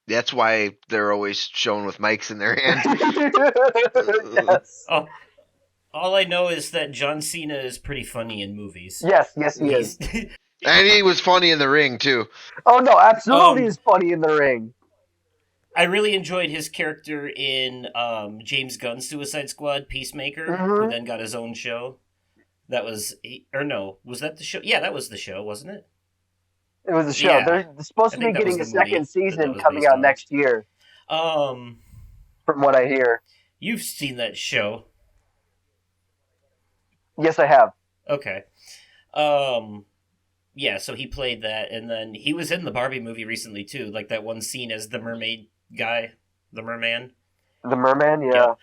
That's why they're always shown with mics in their hand. Yes. Oh, all I know is that John Cena is pretty funny in movies. Yes, he is. And he was funny in the ring too. Oh no, absolutely is funny in the ring. I really enjoyed his character in James Gunn's Suicide Squad, Peacemaker, who then got his own show. That was, was that the show? Yeah, that was the show, wasn't it? It was a show. Yeah. They're supposed to be getting a second season coming out next year. From what I hear. You've seen that show. Yes, I have. Okay. Yeah, so he played that, and then he was in the Barbie movie recently, too. Like that one scene as the mermaid guy. The merman. The merman, yeah.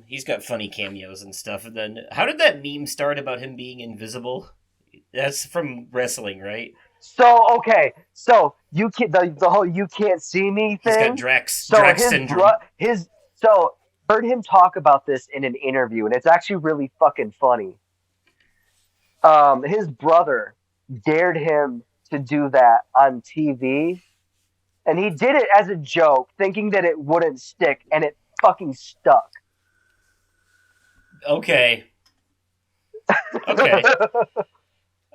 He's got funny cameos and stuff. And then, how did that meme start about him being invisible? That's from wrestling, right? So you can't the whole "you can't see me" thing. He's got Drax syndrome. Heard him talk about this in an interview, and it's actually really fucking funny. His brother dared him to do that on TV, and he did it as a joke, thinking that it wouldn't stick, and it fucking stuck. Okay. Okay.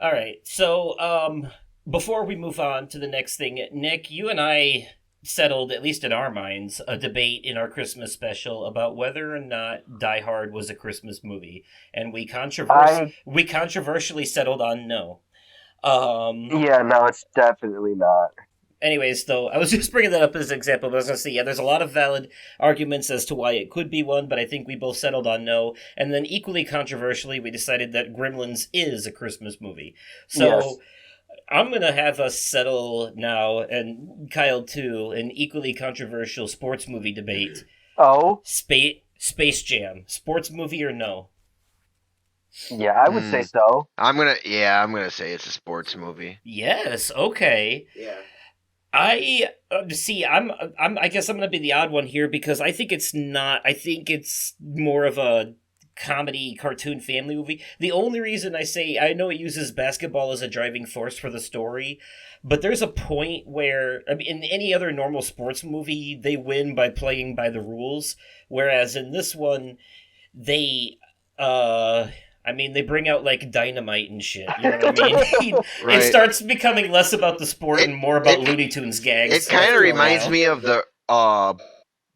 All right. So, before we move on to the next thing, Nick, you and I settled, at least in our minds, a debate in our Christmas special about whether or not Die Hard was a Christmas movie, and we controversially settled on no. Yeah, no, it's definitely not. Anyways, though, I was just bringing that up as an example, but I was going to say, yeah, there's a lot of valid arguments as to why it could be one, but I think we both settled on no. And then equally controversially, we decided that Gremlins is a Christmas movie. So Yes. I'm going to have us settle now, and Kyle too, an equally controversial sports movie debate. Oh? Space Jam. Sports movie or no? Yeah, I would say so. I'm gonna say it's a sports movie. Yes, okay. Yeah. I see. I guess I'm gonna be the odd one here because I think it's not. I think it's more of a comedy cartoon family movie. The only reason I know it uses basketball as a driving force for the story, but there's a point where in any other normal sports movie they win by playing by the rules, whereas in this one they they bring out like dynamite and shit. You know what I mean? Right. It starts becoming less about the sport and more about Looney Tunes gags. It kind of reminds me of the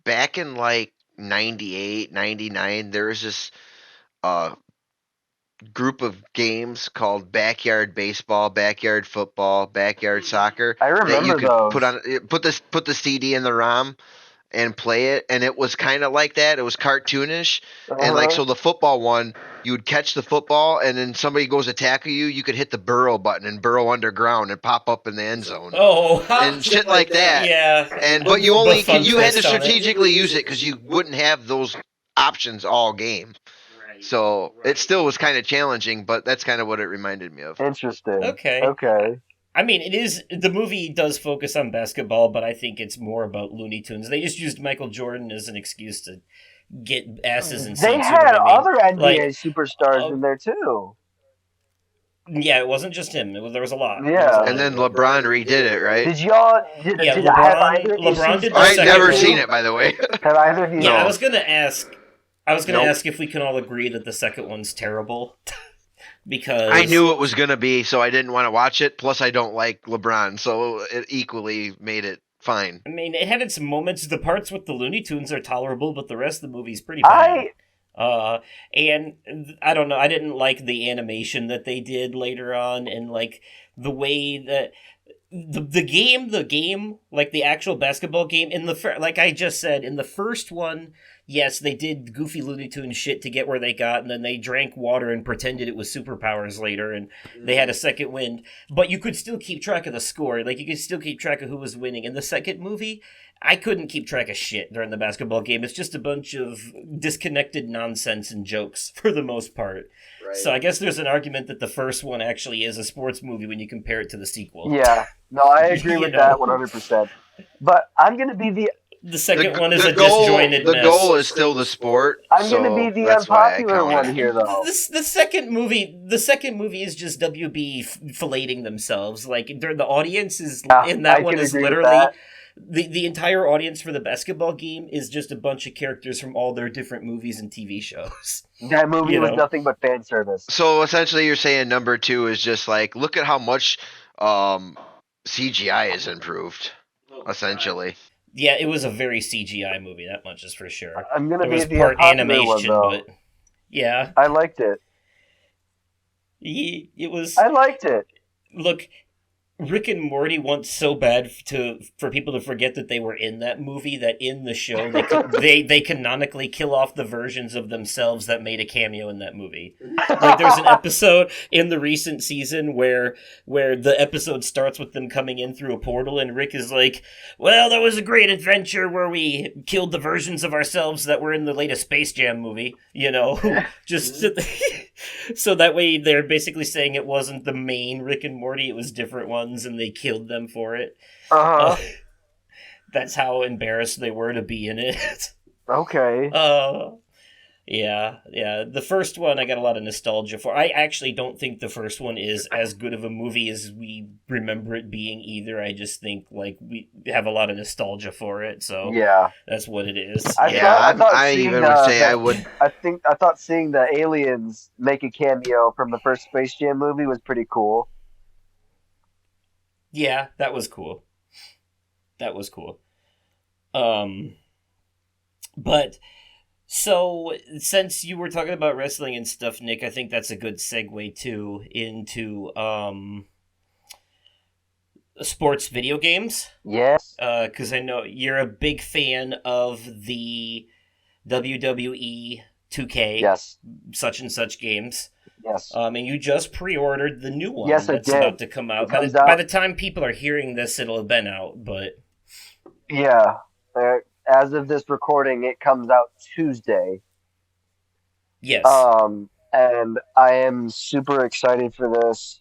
back in like 98, 99, there was this group of games called backyard baseball, backyard football, backyard soccer. I remember that you could those. put the CD in the ROM and play it, and it was kind of like that. It was cartoonish, and like so the football one, you would catch the football, and then somebody goes to tackle you, you could hit the burrow button and burrow underground and pop up in the end zone. Oh, and shit like that. Yeah, and but you had to strategically use it because you wouldn't have those options all game. So it still was kind of challenging, but that's kind of what it reminded me of. Interesting. Okay. I mean, the movie does focus on basketball, but I think it's more about Looney Tunes. They just used Michael Jordan as an excuse to get asses in seats. They had other NBA like, superstars in there too. Yeah, it wasn't just him. There was a lot. Yeah. And then LeBron redid it, right? Did y'all? Yeah, LeBron did. I've never seen it, by the way. Have either of you? Yeah, I was gonna ask if we can all agree that the second one's terrible. Because I knew it was gonna be, so I didn't want to watch it. Plus, I don't like LeBron, so it equally made it fine. I mean, it had its moments. The parts with the Looney Tunes are tolerable, but the rest of the movie's pretty bad. And I don't know. I didn't like the animation that they did later on, and like the way that the game, like the actual basketball game like I just said in the first one. Yes, they did goofy Looney Tunes shit to get where they got, and then they drank water and pretended it was superpowers later, and they had a second wind. But you could still keep track of the score. Like, you could still keep track of who was winning. In the second movie, I couldn't keep track of shit during the basketball game. It's just a bunch of disconnected nonsense and jokes, for the most part. Right. So I guess there's an argument that the first one actually is a sports movie when you compare it to the sequel. Yeah. No, I agree with that 100%. But I'm going to be the second one is a disjointed mess. The goal is still the sport. I'm going to be the unpopular one here, though. The second movie is just WB filleting themselves. Like the audience is in that one is literally the entire audience for the basketball game is just a bunch of characters from all their different movies and TV shows. That movie was nothing but fan service. So essentially, you're saying number 2 is just like, look at how much CGI is improved. Essentially. Yeah, it was a very CGI movie. That much is for sure. I'm gonna be the part animation, one, but yeah, I liked it. It was. I liked it. Look, Rick and Morty wants so bad for people to forget that they were in that movie that in the show they canonically kill off the versions of themselves that made a cameo in that movie. Like there's an episode in the recent season where the episode starts with them coming in through a portal and Rick is like, "Well, that was a great adventure where we killed the versions of ourselves that were in the latest Space Jam movie." You know, just so that way they're basically saying it wasn't the main Rick and Morty, it was different ones. And they killed them for it. That's how embarrassed they were to be in it. Okay. Yeah. The first one I got a lot of nostalgia for. I actually don't think the first one is as good of a movie as we remember it being either. I just think like we have a lot of nostalgia for it, so Yeah. that's what it is. I Yeah, thought I thought I seeing even would say I would. I thought seeing the aliens make a cameo from the first Space Jam movie was pretty cool. Yeah, that was cool. That was cool. Um, but so since you were talking about wrestling and stuff, Nick, I think that's a good segue too into sports video games. Yes. Because I know you're a big fan of the WWE 2K, Yes. such and such games. Yes. And you just pre-ordered the new one Yes, I that's did. about to come out. It comes By out- the time people are hearing this, it'll have been out. But Yeah. As of this recording, it comes out Tuesday. yes, And I am super excited for this.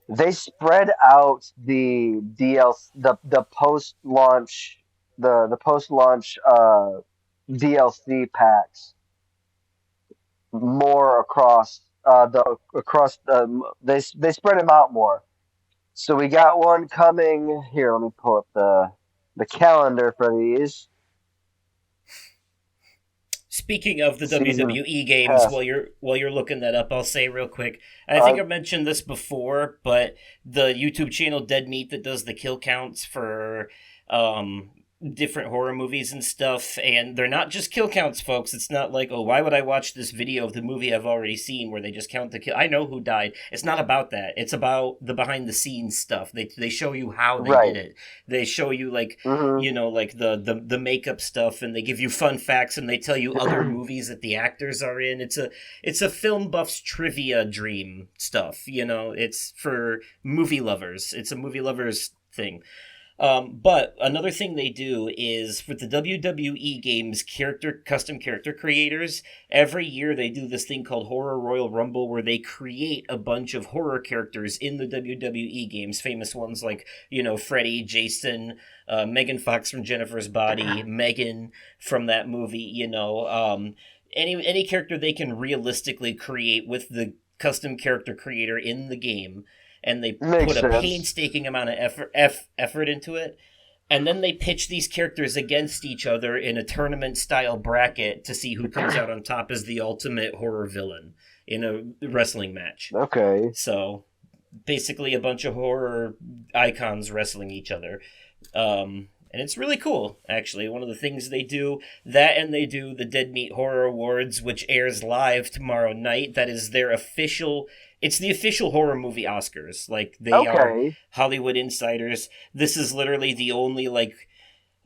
They spread out the DLC, the post launch, the post launch DLC packs more across they spread them out more. So we got one coming here. Let me pull up the calendar for these. speaking of the Season WWE games, pass. while you're looking that up, I'll say real quick. I think I mentioned this before, but the YouTube channel Dead Meat that does the kill counts for different horror movies and stuff, and they're not just kill counts, folks. It's not like, oh, why would I watch this video of the movie I've already seen where they just count the kill? I know who died. It's not about that. It's about the behind the scenes stuff. They show you how they Right. did it. They show you like Mhm. you know, like the makeup stuff, and they give you fun facts, and they tell you other movies that the actors are in. It's a film buff's trivia dream stuff. You know, it's for movie lovers. It's a movie lovers thing. But another thing they do is for the WWE games custom character creators, every year they do this thing called Horror Royal Rumble where they create a bunch of horror characters in the WWE games, famous ones like, you know, Freddy, Jason, Megan Fox from Jennifer's Body, Megan from that movie, you know, any character they can realistically create with the custom character creator in the game, and they Makes put a sense. painstaking amount of effort into it, and then they pitch these characters against each other in a tournament style bracket to see who comes out on top as the ultimate horror villain in a wrestling match. Okay. So basically a bunch of horror icons wrestling each other. And it's really cool, actually. One of the things they do, that and they do the Dead Meat Horror Awards, which airs live tomorrow night. That is their official, it's the official horror movie Oscars. Like, they are Okay. Hollywood insiders. This is literally the only, like,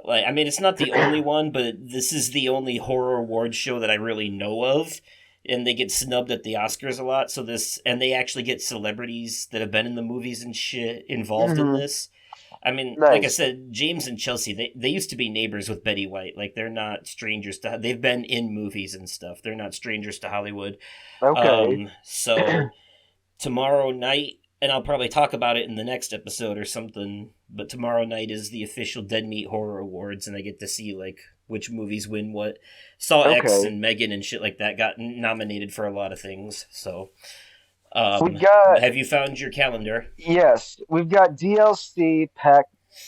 I mean, it's not the only one, but this is the only horror award show that I really know of. And they get snubbed at the Oscars a lot. So and they actually get celebrities that have been in the movies and shit involved in Mhm. this. I mean, like I Nice. said, James and Chelsea, they used to be neighbors with Betty White. Like, they're not strangers to, they've been in movies and stuff. They're not strangers to Hollywood. Okay. So tomorrow night, and I'll probably talk about it in the next episode or something, but tomorrow night is the official Dead Meat Horror Awards, and I get to see, like, which movies win what. Saw X Okay. and Megan and shit like that got nominated for a lot of things, so... We got have you found your calendar? Yes, we've got DLC pack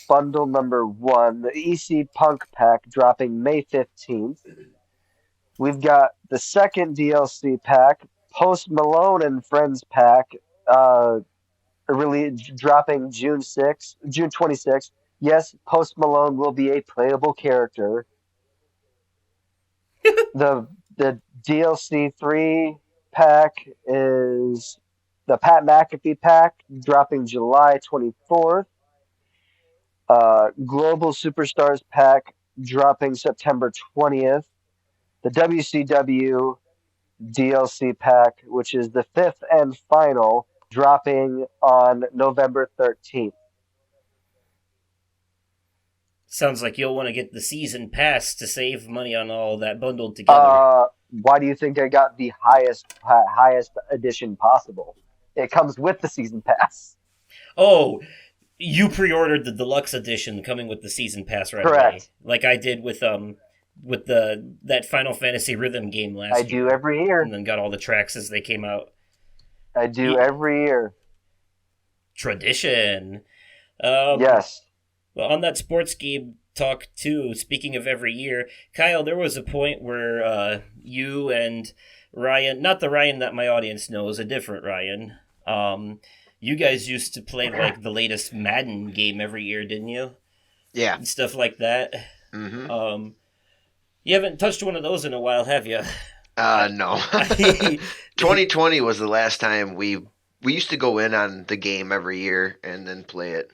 bundle number 1, the EC Punk pack dropping May 15th. We've got the second DLC pack, Post Malone and Friends pack, really dropping June 26th. Yes, Post Malone will be a playable character. the DLC 3 pack is the Pat McAfee pack, dropping July 24th. Global Superstars pack, dropping September 20th. The WCW DLC pack, which is the 5th and final, dropping on November 13th. Sounds like you'll want to get the season pass to save money on all that bundled together. Why do you think I got the highest edition possible? It comes with the season pass. Oh, you pre-ordered the deluxe edition coming with the season pass right Correct. away, like I did with with that Final Fantasy rhythm game last I year. do every year. And then got all the tracks as they came out. I do every year. Tradition. Yes. Well, on that sports game talk too, speaking of every year, Kyle, there was a point where you and Ryan, not the Ryan that my audience knows, a different Ryan, you guys used to play like the latest Madden game every year, didn't you? Yeah. And stuff like that. Mm-hmm. You haven't touched one of those in a while, have you? No. 2020 was the last time we used to go in on the game every year and then play it.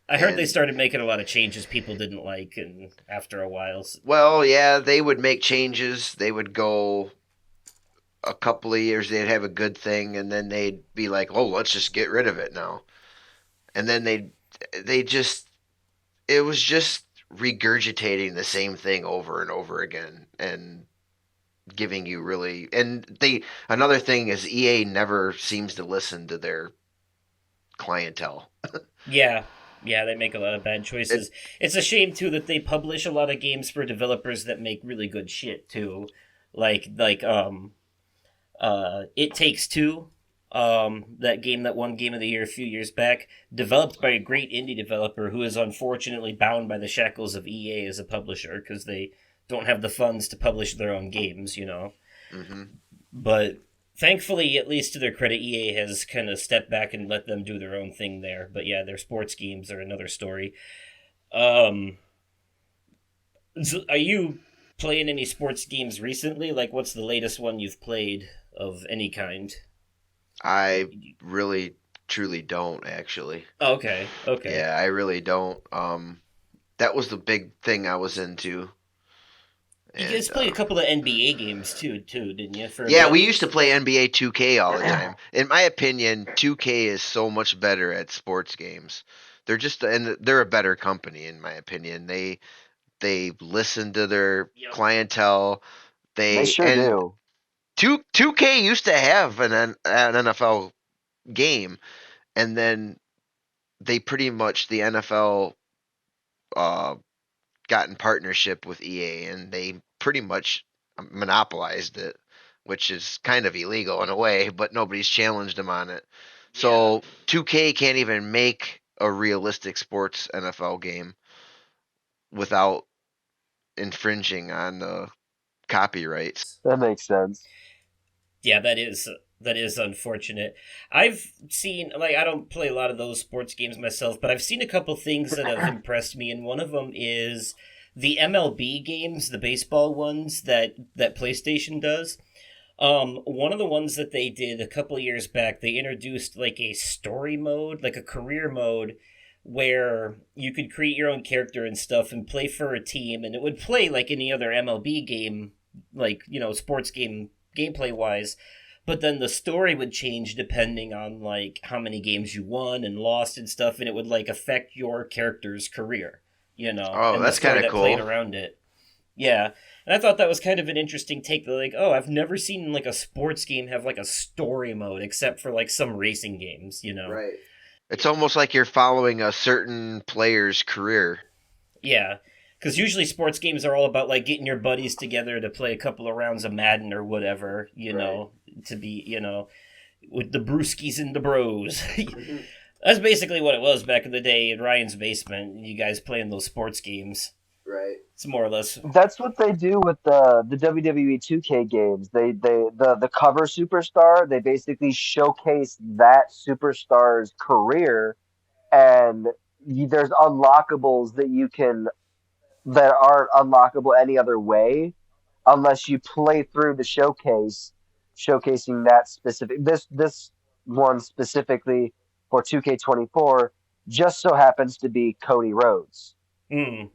I heard they started making a lot of changes people didn't like, and after a while. Well, yeah, they would make changes. They would go a couple of years, they'd have a good thing, and then they'd be like, "Oh, let's just get rid of it now." And then they just it was just regurgitating the same thing over and over again, and giving you really another thing is EA never seems to listen to their clientele. Yeah, they make a lot of bad choices. It's a shame too that they publish a lot of games for developers that make really good shit too, like It Takes Two, that game that won Game of the Year a few years back, developed by a great indie developer who is unfortunately bound by the shackles of EA as a publisher because they don't have the funds to publish their own games, you know. Mm-hmm. But thankfully, at least to their credit, EA has kind of stepped back and let them do their own thing there. But yeah, their sports games are another story. So are you playing any sports games recently? Like, what's the latest one you've played of any kind? I really, truly don't, actually. Okay. Yeah, I really don't. That was the big thing I was into. You guys played a couple of NBA games too, didn't you? Yeah, we used to play NBA 2K all the time. In my opinion, 2K is so much better at sports games. They're a better company in my opinion. They listen to their clientele. They sure do. 2K used to have an NFL game, and then they pretty much the NFL got in partnership with EA, and they pretty much monopolized it, which is kind of illegal in a way, but nobody's challenged them on it. So 2K can't even make a realistic sports NFL game without infringing on the copyrights. That makes sense. Yeah, that is unfortunate. I've seen, like, I don't play a lot of those sports games myself, but I've seen a couple things that have impressed me, and one of them is the MLB games, the baseball ones that PlayStation does. One of the ones that they did a couple years back, they introduced like a story mode, like a career mode, where you could create your own character and stuff and play for a team, and it would play like any other MLB game, like, you know, sports game gameplay wise, but then the story would change depending on like how many games you won and lost and stuff, and it would like affect your character's career, you know. Oh, that's kind of cool. Played around it. Yeah, and I thought that was kind of an interesting take. Like, oh, I've never seen like a sports game have like a story mode except for like some racing games, you know. Right. It's almost like you're following a certain player's career. Yeah, because usually sports games are all about like getting your buddies together to play a couple of rounds of Madden or whatever, you know, to be, you know, with the brewskis and the bros. That's basically what it was back in the day in Ryan's basement. You guys playing those sports games. Right. It's more or less. That's what they do with the WWE 2K games. The cover superstar, they basically showcase that superstar's career, and there's unlockables that aren't unlockable any other way unless you play through the showcase, showcasing that specific this one specifically for 2K24 just so happens to be Cody Rhodes. Mm.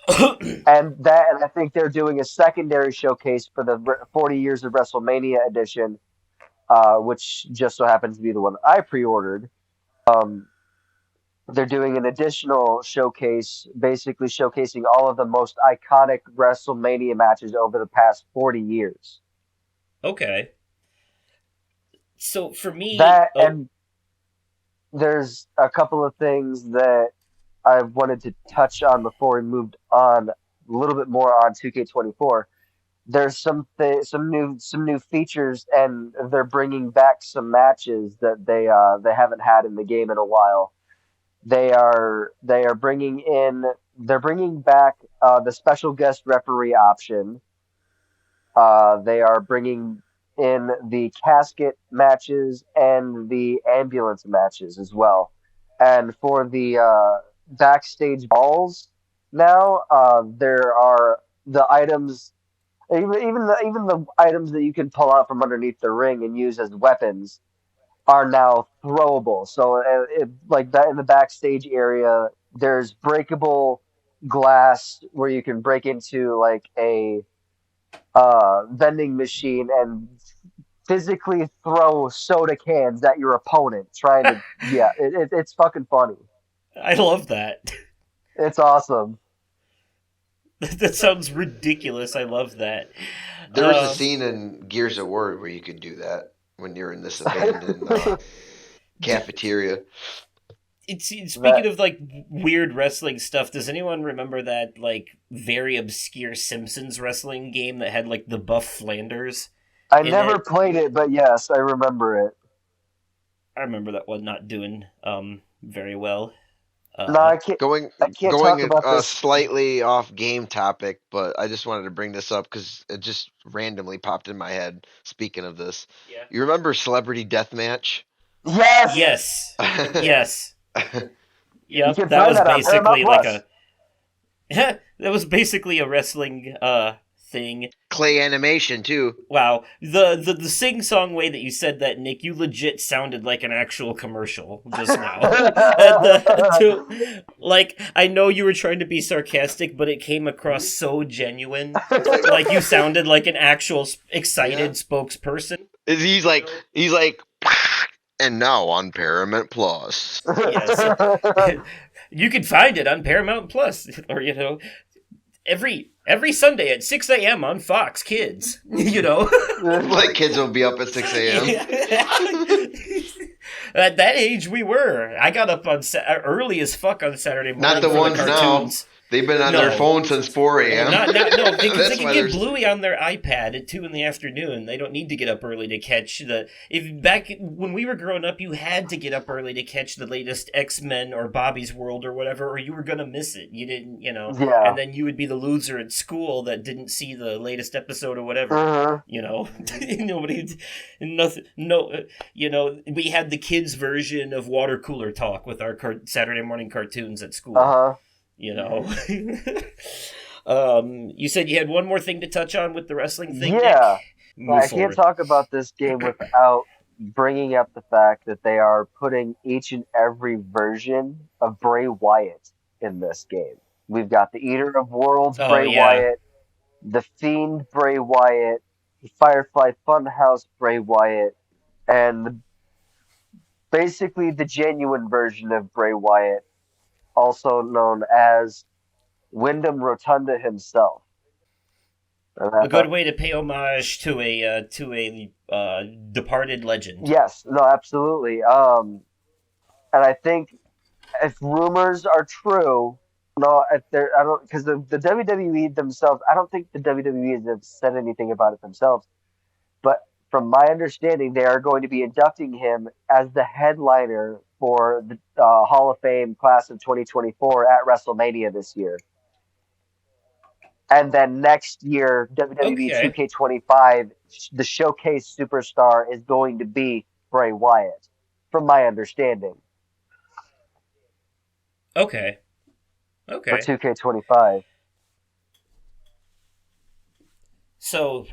and I think they're doing a secondary showcase for the 40 years of WrestleMania edition, which just so happens to be the one I pre-ordered. They're doing an additional showcase, basically showcasing all of the most iconic WrestleMania matches over the past 40 years. Okay. So for me, and there's a couple of things that I wanted to touch on before we moved on little bit more on 2K24. There's some new features, and they're bringing back some matches that they haven't had in the game in a while. They are bringing back the special guest referee option. They are bringing in the casket matches and the ambulance matches as well. And for the backstage balls now, there are the items, even the items that you can pull out from underneath the ring and use as weapons are now throwable. So, like that in the backstage area, there's breakable glass where you can break into like a vending machine and physically throw soda cans at your opponent, trying to it's fucking funny. I love that. It's awesome. That sounds ridiculous. I love that. There was a scene in Gears of War where you could do that when you're in this abandoned cafeteria. Speaking of like weird wrestling stuff, does anyone remember that like very obscure Simpsons wrestling game that had like the Buff Flanders? I never played it, but yes, I remember it. I remember that one not doing very well. No, I can't. Going talk about this. Slightly off game topic, but I just wanted to bring this up because it just randomly popped in my head. Speaking of this, you remember Celebrity Deathmatch? Yes. Yes. Yep. That was basically like a. That was basically a wrestling thing. Clay animation too. Wow, the sing-song way that you said that, Nick, you legit sounded like an actual commercial just now. Like, I know you were trying to be sarcastic, but it came across so genuine. Like you sounded like an actual excited spokesperson. He's like, and now on Paramount Plus. Yes. You can find it on Paramount Plus, or every Sunday at 6 a.m. on Fox Kids, Like kids will be up at 6 a.m. At that age, we were. I got up on early as fuck on Saturday morning. Not the ones now. They've been on their phone since 4 a.m. No, because they can get Bluey on their iPad at 2 in the afternoon. They don't need to get up early to catch back when we were growing up, you had to get up early to catch the latest X-Men or Bobby's World or whatever, or you were going to miss it. You didn't, Yeah. And then you would be the loser at school that didn't see the latest episode or whatever, Nobody, nothing, we had the kids' version of Water Cooler Talk with our Saturday morning cartoons at school. You said you had one more thing to touch on with the wrestling thing, Yeah. Nick? I can't talk about this game without bringing up the fact that they are putting each and every version of Bray Wyatt in this game. We've got the Eater of Worlds Bray Wyatt, the Fiend Bray Wyatt, the Firefly Funhouse Bray Wyatt, and basically the genuine version of Bray Wyatt, also known as Wyndham Rotunda himself. A good way to pay homage to a departed legend. Yes, no, absolutely. And I think if rumors are true, because the WWE themselves, I don't think the WWE has said anything about it themselves. But from my understanding, they are going to be inducting him as the headliner for the Hall of Fame class of 2024 at WrestleMania this year. And then next year, WWE 2K25, the showcase superstar is going to be Bray Wyatt, from my understanding. Okay. For 2K25. So,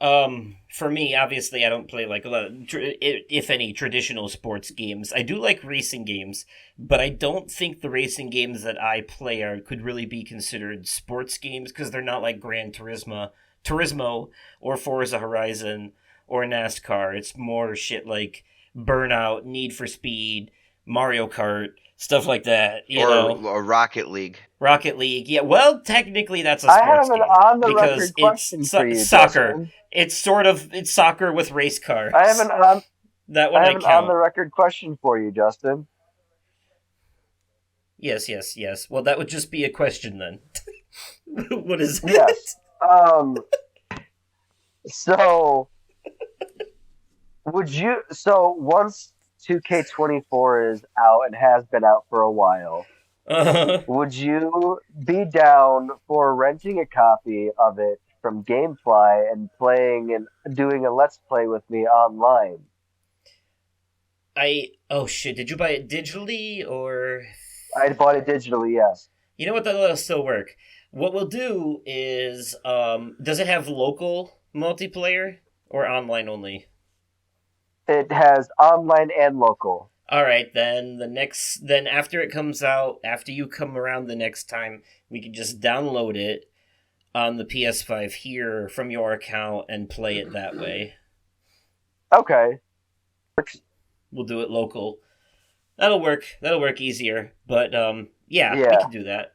for me, obviously, I don't play like a lot of, if any, traditional sports games. I do like racing games, but I don't think the racing games that I play could really be considered sports games because they're not like Gran Turismo, or Forza Horizon, or NASCAR. It's more shit like Burnout, Need for Speed, Mario Kart, stuff like that. Or Rocket League. Rocket League, yeah. Well, technically, that's a sports game. I have an on-the-record question for you, soccer. Justin. It's soccer with race cars. I have an count. on-the-record question for you, Justin. Yes. Well, that would just be a question then. What is it? Yes. So once 2K24 is out and has been out for a while, would you be down for renting a copy of it from GameFly and playing and doing a Let's Play with me online? Oh shit, did you buy it digitally or? I bought it digitally, yes. You know what, that'll still work. What we'll do is, does it have local multiplayer or online only? It has online and local. Alright, then after it comes out, after you come around the next time, we can just download it on the PS5 here from your account and play it that way. Okay. We'll do it local. That'll work easier, but yeah,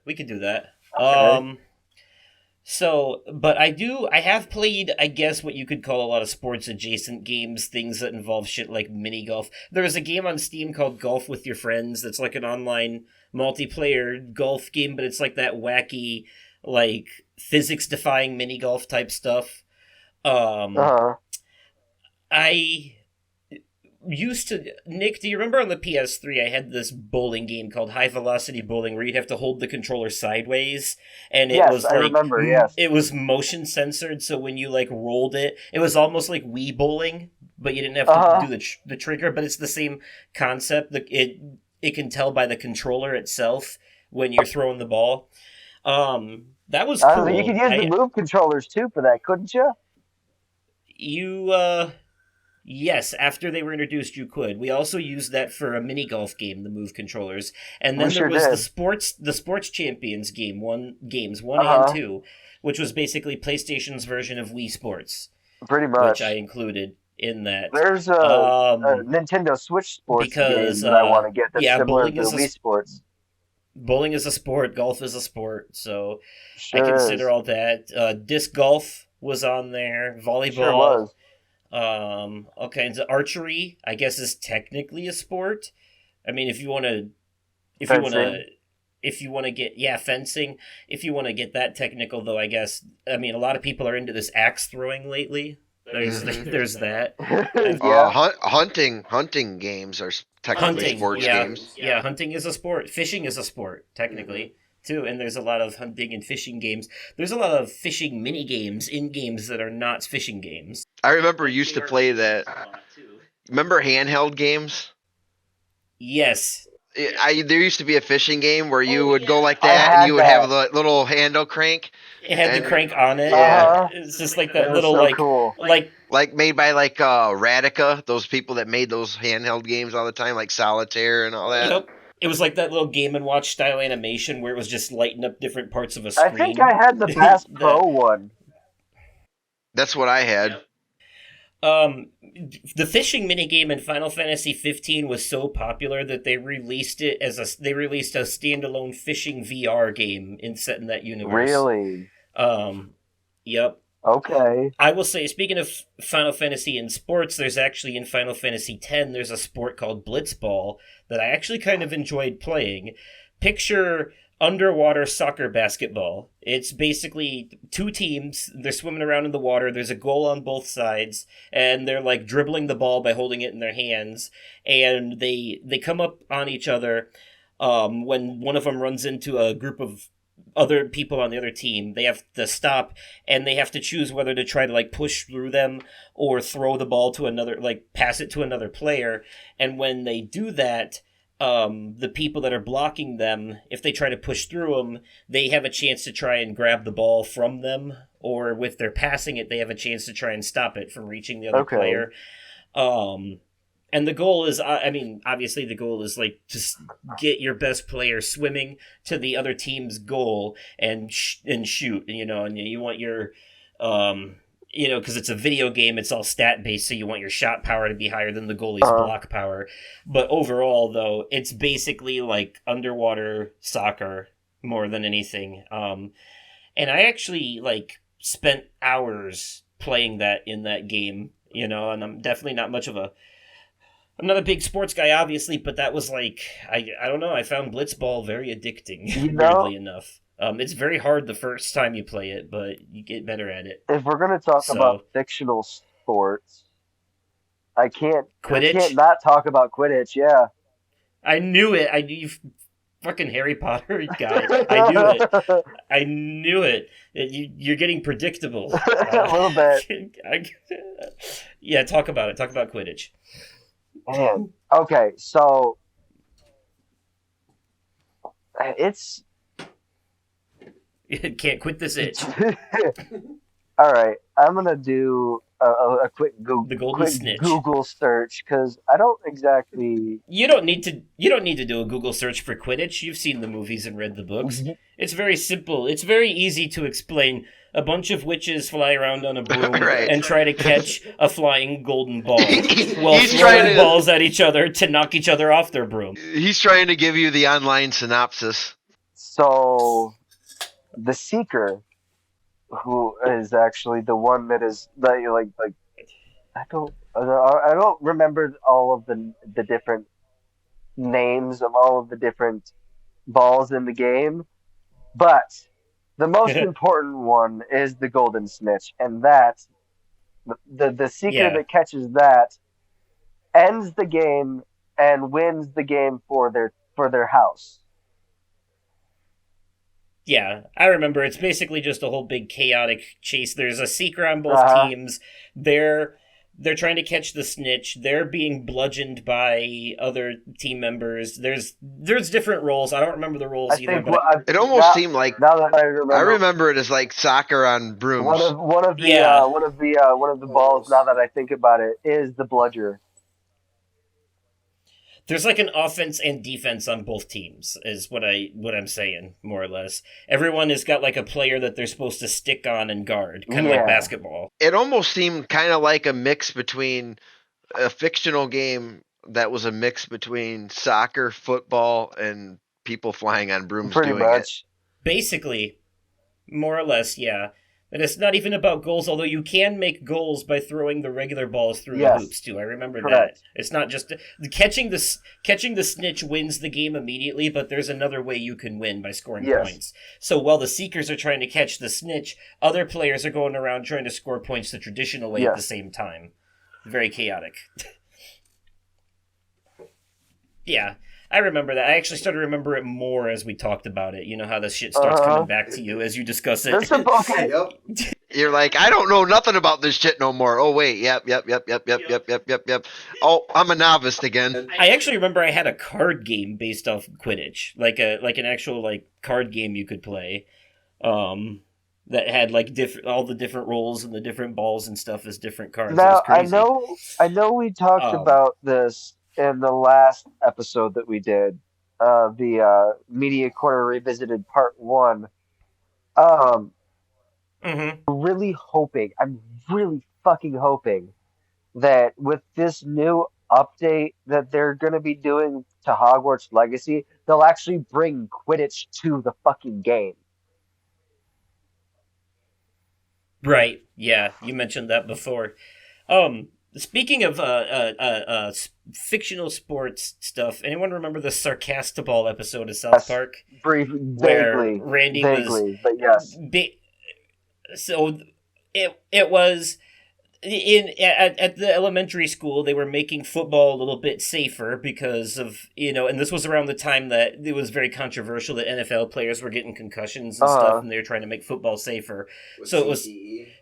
we can do that. Okay. But I have played, I guess, what you could call a lot of sports adjacent games, things that involve shit like mini golf. There was a game on Steam called Golf with Your Friends that's like an online multiplayer golf game, but it's like that wacky, like physics defying mini golf type stuff. I used to, Nick, do you remember on the PS3 I had this bowling game called High Velocity Bowling where you'd have to hold the controller sideways, and it was like, I remember, yes. It was motion censored, so when you like rolled it, it was almost like Wii bowling, but you didn't have to do the trigger, but it's the same concept. It can tell by the controller itself when you're throwing the ball. That was cool. You could use the Move controllers too for that, couldn't you? Yes, after they were introduced, you could. We also used that for a mini golf game, the Move controllers, and then there was the sports champions games 1 and 2, which was basically PlayStation's version of Wii Sports. Pretty much, which I included in that. There's a Nintendo Switch sports game that I want to get that's similar to Wii Sports. Bowling is a sport, golf is a sport, so I consider all that. Disc golf was on there, volleyball. Sure was. All kinds of archery, I guess, is technically a sport. I mean, if you want to get fencing. If you want to get that technical, though, I guess. I mean, a lot of people are into this axe throwing lately. There's that. Hunting games are technically sports games. Yeah, hunting is a sport. Fishing is a sport, technically. Too, and there's a lot of hunting and fishing games. There's a lot of fishing mini games in games that are not fishing games. I remember used to play that. Remember handheld games? Yes. There used to be a fishing game where you would go like that, and you would have the little handle crank. It had the crank on it. Yeah, it's just like that little like made by like Radica, those people that made those handheld games all the time, like Solitaire and all that. Yep. It was like that little Game & Watch style animation where it was just lighting up different parts of a screen. I think I had the Bass Pro one. That's what I had. The fishing minigame in Final Fantasy 15 was so popular that they released it they released a standalone fishing VR game set in that universe. Really? Yep. Okay. I will say, speaking of Final Fantasy and sports, there's actually in Final Fantasy X, there's a sport called Blitzball that I actually kind of enjoyed playing. Picture underwater soccer basketball. It's basically two teams. They're swimming around in the water. There's a goal on both sides, and they're like dribbling the ball by holding it in their hands. And they come up on each other when one of them runs into a group of other people on the other team. They have to stop, and they have to choose whether to try to like push through them or throw the ball to another, like pass it to another player. And when they do that, the people that are blocking them, if they try to push through them, they have a chance to try and grab the ball from them, or if they're passing it, they have a chance to try and stop it from reaching the other player. And the goal is, I mean, obviously the goal is like to get your best player swimming to the other team's goal and shoot, and you want your, because it's a video game, it's all stat based, so you want your shot power to be higher than the goalie's block power. But overall, though, it's basically like underwater soccer more than anything. And I actually spent hours playing that in that game, and I'm definitely I'm not a big sports guy, obviously, but that was I don't know, I found Blitzball very addicting, weirdly enough. It's very hard the first time you play it, but you get better at it. If we're gonna talk So, about fictional sports, I can't Quidditch. not talk about Quidditch. Yeah. I knew it. I knew you, fucking Harry Potter guy. I knew it. I knew it. You're getting predictable. A little bit. Yeah, talk about it. Talk about Quidditch. Man. Okay, so it's Can't quit this itch. all right. I'm gonna do a quick The golden snitch. Google search because I don't exactly. You don't need to. You don't need to do a Google search for Quidditch. You've seen the movies and read the books. It's very simple. It's very easy to explain. A bunch of witches fly around on a broom Right. and try to catch a flying golden ball while He's trying throwing to- balls at each other to knock each other off their broom. He's trying to give you the online synopsis. So, the Seeker, who is actually the one that is like I don't remember all of the different names of all of the different balls in the game, but the most important one is the golden snitch, and that the Seeker Yeah. that catches that ends the game and wins the game for their house. Yeah, I remember. It's basically just a whole big chaotic chase. There's a seeker on both Uh-huh. teams. They're trying to catch the snitch. They're being bludgeoned by other team members. There's different roles. I don't remember the roles I either. think But It almost seemed like now that I I remember it as like soccer on brooms. one of the Yeah. one of the balls. Now that I think about it, is the bludger. there's like an offense and defense on both teams. Is what I'm saying, more or less. Everyone has got like a player that they're supposed to stick on and guard, kind of Yeah. like basketball. It almost seemed kind of like a mix between a fictional game that was a mix between soccer, football, and people flying on brooms Pretty doing much. Basically, more or less, yeah. And it's not even about goals, although you can make goals by throwing the regular balls through Yes. the hoops too. I remember Correct. that. It's not just catching the snitch wins the game immediately, but there's another way you can win by scoring Yes. points. So while the seekers are trying to catch the snitch, other players are going around trying to score points the traditional way at the Yes. same time. Very chaotic. Yeah. I remember that. I actually started to remember it more as we talked about it. You know how this shit starts Uh-huh. coming back to you as you discuss it. There's some okay. it. You're like, I don't know nothing about this shit no more. Oh wait, yep. Oh, I'm a novice again. I actually remember I had a card game based off Quidditch, like an actual like card game you could play, that had like all the different roles and the different balls and stuff as different cards. It Now was crazy. I know we talked about this in the last episode that we did, the Media Corner Revisited Part 1. Mhm. I'm really fucking hoping that with this new update that they're going to be doing to Hogwarts Legacy, they'll actually bring Quidditch to the fucking game. Right? Yeah, you mentioned that before. Speaking of fictional sports stuff, anyone remember the Sarcastable episode of South Yes. Park? Where Where Randy vaguely, but yes. So it was at the elementary school. They were making football a little bit safer because of, and this was around the time that it was very controversial that NFL players were getting concussions and stuff, and they were trying to make football safer. So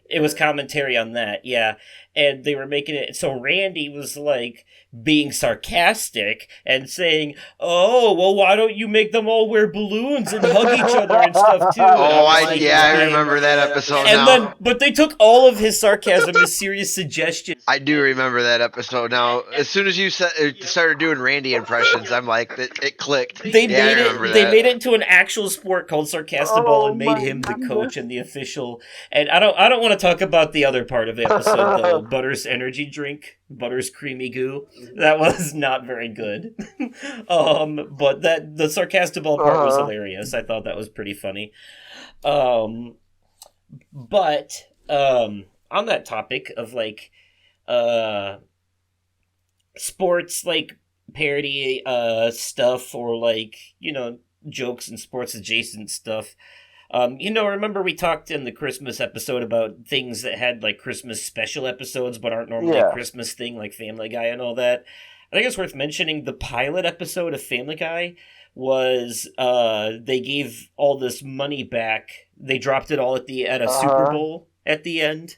it was commentary on that, yeah. And they were making it so Randy was like being sarcastic and saying, "Oh, well, why don't you make them all wear balloons and hug each other and stuff too?" And Oh, was I like, remember that episode And now. then, but they took all of his sarcasm as serious suggestions. I do remember that episode now. As soon as you started doing Randy impressions, I'm like, it clicked. They Yeah, I made remember it. They that. made it into an actual sport called Sarcastable Oh and made my him the goodness. coach and the official. And I don't want to talk about the other part of the episode though. Butter's energy drink, Butter's creamy goo. That was not very good. But the Sarcastable part was hilarious. I thought that was pretty funny. But on that topic of like sports like parody stuff or like jokes and sports adjacent stuff, Remember we talked in the Christmas episode about things that had like Christmas special episodes but aren't normally a Yeah. Christmas thing, like Family Guy and all that. I think it's worth mentioning the pilot episode of Family Guy was they gave all this money back. They dropped it all at a Super Bowl at the end.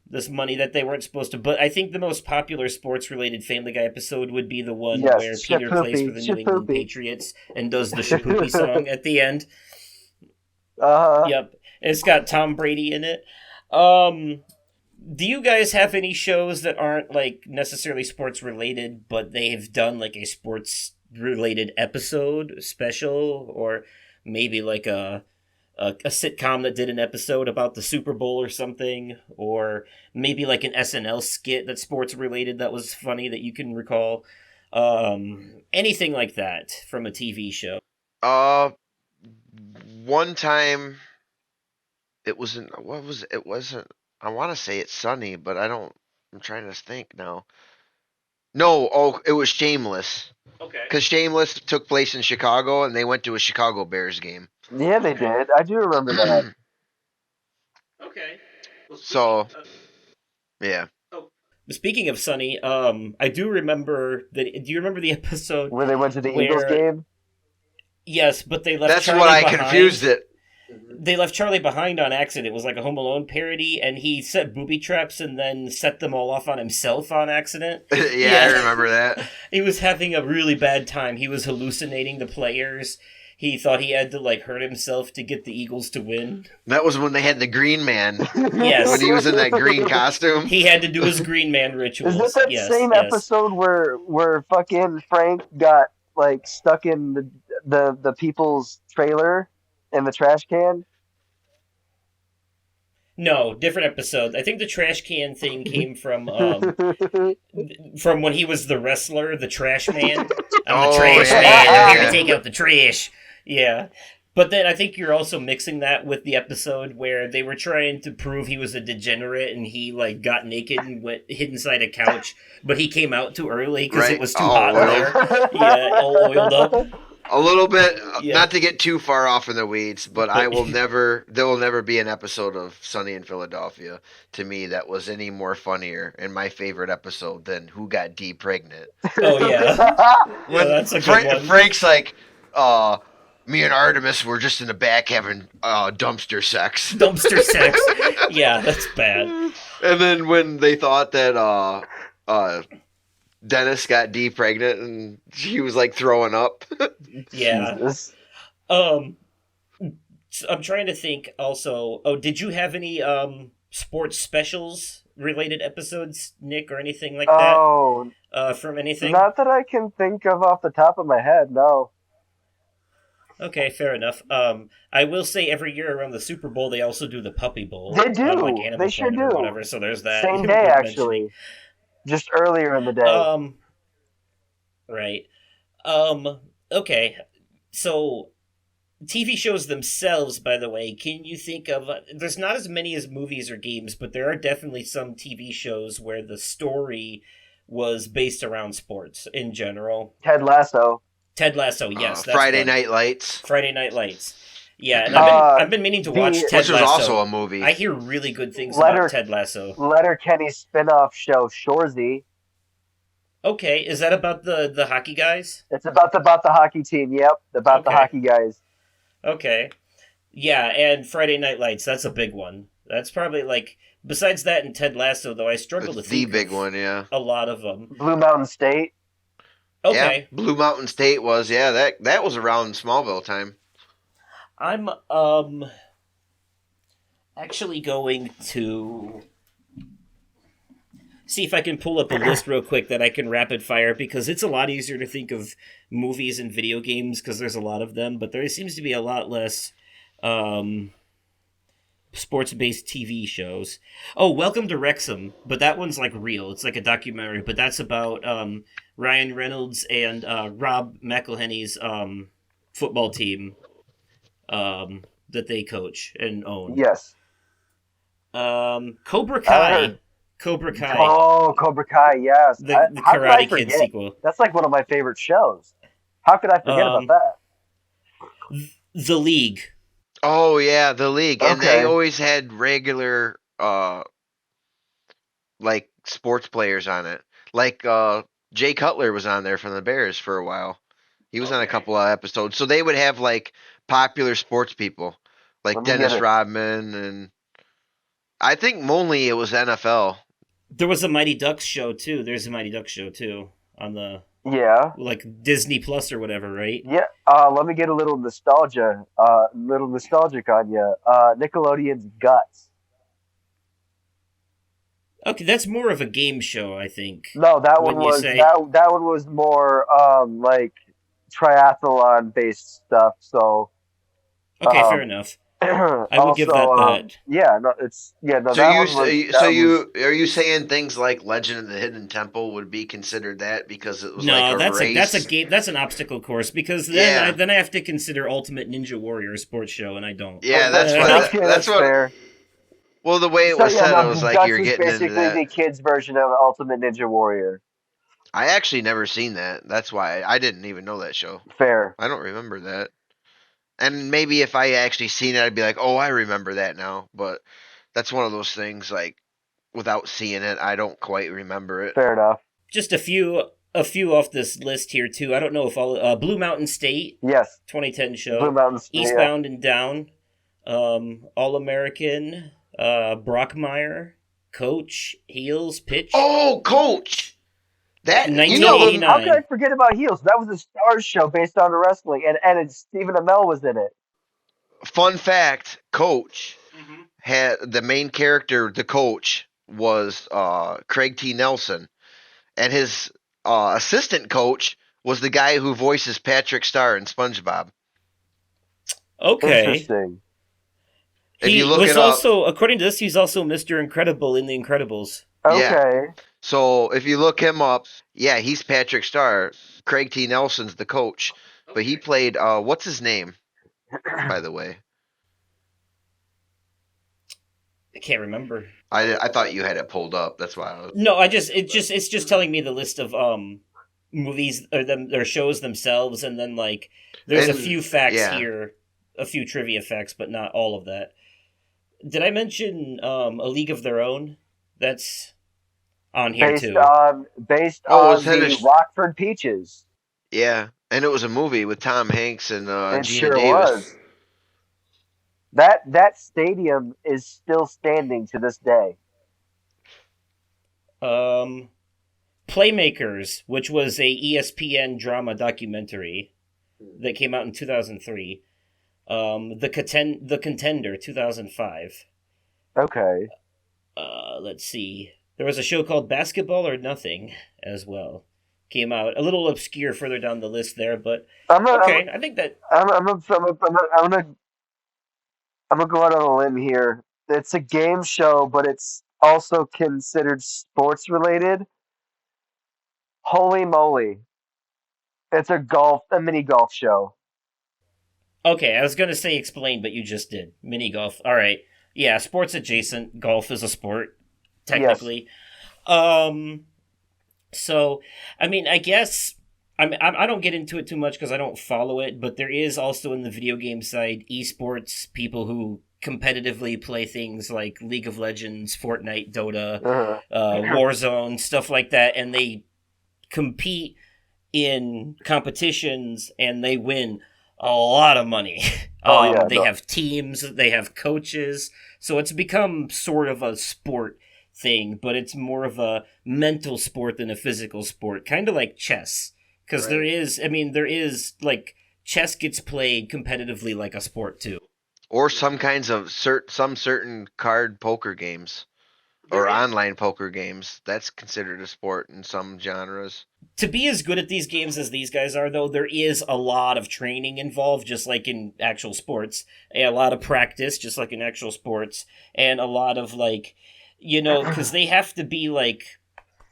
This money that they weren't supposed to. But I think the most popular sports related Family Guy episode would be the one Yes, where Peter plays for the New England Shapoopy. Patriots and does the Shapoopy song at the end. Uh-huh. Yep. It's got Tom Brady in it. Do you guys have any shows that aren't like necessarily sports related, but they've done like a sports related episode special, or maybe like a sitcom that did an episode about the Super Bowl or something, or maybe like an SNL skit that's sports related that was funny that you can recall? Anything like that from a TV show? One time, it wasn't. What was it? It wasn't. I want to say it's Sunny, but I don't. I'm trying to think now. No, it was Shameless. Okay. Because Shameless took place in Chicago, and they went to a Chicago Bears game. Yeah, they did. I do remember that. Okay. Well, So, yeah. Speaking of Sunny, I do remember that. Do you remember the episode Where they went to the Eagles game? Yes, but they left. That's Charlie what I behind. confused it. They left Charlie behind on accident. It was like a Home Alone parody, and he set booby traps and then set them all off on himself on accident. Yeah, I remember that. He was having a really bad time. He was hallucinating the players. He thought he had to like hurt himself to get the Eagles to win. That was when they had the Green Man. Yes. When he was in that green costume. He had to do his Green Man rituals. Is this that same episode where fucking Frank got like stuck in the people's trailer in the trash can? No, different episode. I think the trash can thing came from when he was the wrestler, the trash man. I'm the trash man. I'm here to take out the trash. Yeah. But then I think you're also mixing that with the episode where they were trying to prove he was a degenerate and he like got naked and hid inside a couch, but he came out too early because it was too hot in there. Yeah, all oiled up. A little bit, Yeah. not to get too far off in the weeds, but there will never be an episode of Sunny in Philadelphia to me that was any more funnier and my favorite episode than Who Got D Pregnant. Oh, yeah. When that's a good one. Frank's like, me and Artemis were just in the back having dumpster sex. Dumpster sex. Yeah, that's bad. And then when they thought that Dennis got D pregnant and she was like throwing up. Yeah. Jesus. So I'm trying to think also. Oh, did you have any sports specials related episodes, Nick, or anything like that? Oh, From anything? not that I can think of off the top of my head, no. Okay, fair enough. I will say every year around the Super Bowl they also do the Puppy Bowl. They do. On, like, Animal They sure Planet or do. whatever. So there's that. Same worth day, mentioning. actually. Just earlier in the day. Right. Okay. So, TV shows themselves, by the way, can you think of... there's not as many as movies or games, but there are definitely some TV shows where the story was based around sports in general. Ted Lasso. Ted Lasso, yes. That's Friday one. Night Lights. Friday Night Lights. Yeah, and I've been meaning to watch Ted Which was Lasso. also a movie. I hear really good things about Ted Lasso. Letterkenny's spin-off show, Shoresy. Okay, is that about the hockey guys? It's about the hockey team, yep. About the Okay. hockey guys. Okay. Yeah, and Friday Night Lights, that's a big one. That's probably like, besides that and Ted Lasso, though, I struggle to It's the think big of one, yeah. a lot of them. Blue Mountain State. Okay. Yeah, Blue Mountain State was, that was around Smallville time. I'm actually going to see if I can pull up a list real quick that I can rapid fire, because it's a lot easier to think of movies and video games because there's a lot of them, but there seems to be a lot less sports-based TV shows. Oh, Welcome to Wrexham, but that one's like real. It's like a documentary, but that's about Ryan Reynolds and Rob McElhenney's football team that they coach and own. Yes. Cobra Kai. Cobra Kai. Oh, Cobra Kai, yes. The How could I Karate Kid forget? sequel. That's like one of my favorite shows. How could I forget about that? The League. Oh yeah, the league, and they Okay. always had regular like sports players on it. Like Jay Cutler was on there from the Bears for a while. He was on a couple of episodes. So they would have like popular sports people, like Let me get Dennis it. Rodman, and I think mainly it was NFL. There was a Mighty Ducks show too. There's a Mighty Ducks show too on the Yeah. like Disney Plus or whatever, right? Yeah. Let me get a little nostalgia. Little nostalgic on you. Nickelodeon's Guts. Okay, that's more of a game show, I think. No, that one Wouldn't you was say? that one was more like triathlon based stuff. So Okay, fair um, enough. I will give also that. yeah, no, it's yeah, no, So that you one was so that was you are you saying things like Legend of the Hidden Temple would be considered that because it was like No, a that's race? a game. That's an obstacle course because Yeah. then I have to consider Ultimate Ninja Warrior a sports show, and I don't. Yeah, that's what okay, that's what. fair. Well, the way it So was yeah, said, it no, was like Guts you're is getting into basically that. the kids' version of Ultimate Ninja Warrior. I actually never seen that. That's why I didn't even know that show. Fair. I don't remember that. And maybe if I actually seen it, I'd be like, oh, I remember that now. But that's one of those things like without seeing it, I don't quite remember it. Fair enough. Just a few off this list here too. I don't know if all Blue Mountain State Yes. 2010 show, Blue Mountain State, yeah. Eastbound and Down, All American, Brockmire, Coach, Heels, Pitch. Oh, Coach! That you know, 1989. How could I forget about Heels? That was a Stars show based on wrestling, and Stephen Amell was in it. fun fact: Coach had the main character. The coach was Craig T. Nelson, and his assistant coach was the guy who voices Patrick Star in SpongeBob. Okay. Interesting. If He you look was it up, also, according to this, he's also Mr. Incredible in The Incredibles. Yeah. Okay. so if you look him up, yeah, he's Patrick Star. Craig T. Nelson's the coach, but he played what's his name, by the way? I can't remember. I thought you had it pulled up. That's why I was. No, it's just telling me the list of movies or their shows themselves, and then like there's a And- few facts yeah. here, a few trivia facts, but not all of that. Did I mention A League of Their Own? That's on here Based too. based Oh, on was that the a- Rockford Peaches. Yeah, and it was a movie with Tom Hanks and It Gina sure Davis. was. That stadium is still standing to this day. Playmakers, which was a ESPN drama documentary that came out in 2003. The Contender, 2005. Okay. Let's see. There was a show called Basketball or Nothing as well. Came out a little obscure further down the list there, but okay. I think that I'm gonna go out on a limb here. It's a game show, but it's also considered sports related. Holy moly! It's a mini golf show. okay. I was gonna say explain, but you just did mini golf. All right, yeah, sports adjacent. Golf is a sport, technically. So, I mean, I guess I don't get into it too much because I don't follow it, but there is also in the video game side esports people who competitively play things like League of Legends, Fortnite, Dota, Warzone, stuff like that, and they compete in competitions and they win a lot of money. They have teams, they have coaches, so it's become sort of a sport thing, but it's more of a mental sport than a physical sport, kind of like chess. Because there is like chess gets played competitively like a sport too. Or some kinds of certain card poker games or online poker games. That's considered a sport in some genres. To be as good at these games as these guys are, though, there is a lot of training involved, just like in actual sports. A lot of practice, just like in actual sports. And a lot of, like, because they have to be, like,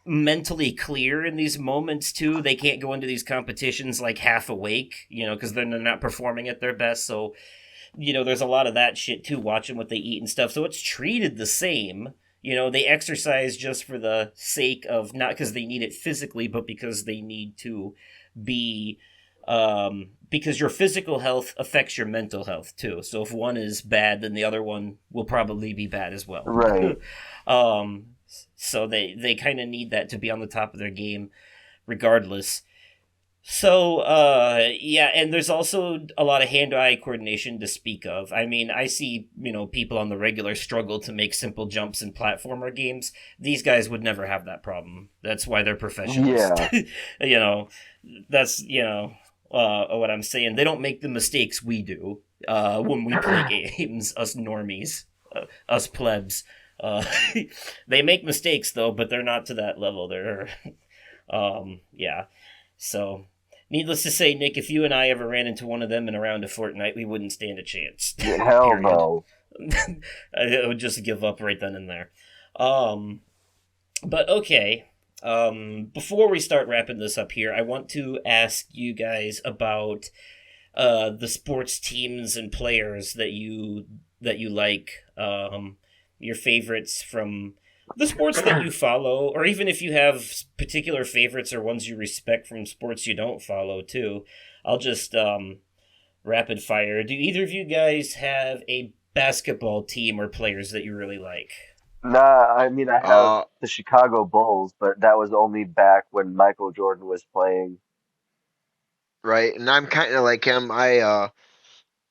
mentally clear in these moments, too. They can't go into these competitions, like, half awake, because they're not performing at their best. So, there's a lot of that shit, too, watching what they eat and stuff. So it's treated the same. They exercise just for the sake of, not because they need it physically, but because they need to be because your physical health affects your mental health too. So if one is bad, then the other one will probably be bad as well. Right. So they kind of need that to be on the top of their game, regardless. So, yeah, and there's also a lot of hand-eye coordination to speak of. I mean, I see, people on the regular struggle to make simple jumps in platformer games. These guys would never have that problem. That's why they're professionals. Yeah. That's, what I'm saying. They don't make the mistakes we do, when we play games, us normies, us plebs. They make mistakes, though, but they're not to that level. They're, yeah. So, needless to say, Nick, if you and I ever ran into one of them in a round of Fortnite, we wouldn't stand a chance. Hell no. I would just give up right then and there. But okay. Before we start wrapping this up here, I want to ask you guys about the sports teams and players that you like. Your favorites from the sports that you follow, or even if you have particular favorites or ones you respect from sports you don't follow too. I'll just rapid fire. Do either of you guys have a basketball team or players that you really like? Nah, I mean, I have the Chicago Bulls, but that was only back when Michael Jordan was playing. Right, and I'm kind of like him. I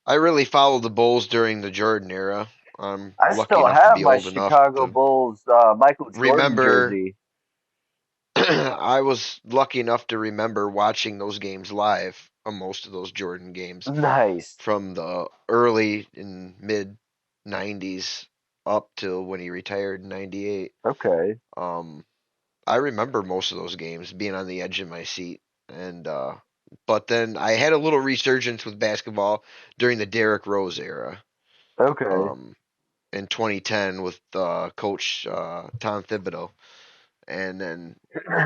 really followed the Bulls during the Jordan era. I'm I lucky still enough to have be my old enough Chicago to Bulls Michael Jordan remember. jersey. I was lucky enough to remember watching those games live, most of those Jordan games Nice. from the early and mid '90s up till when he retired in '98. Okay. I remember most of those games being on the edge of my seat, and but then I had a little resurgence with basketball during the Derrick Rose era. Okay. In 2010 with Coach Tom Thibodeau, and then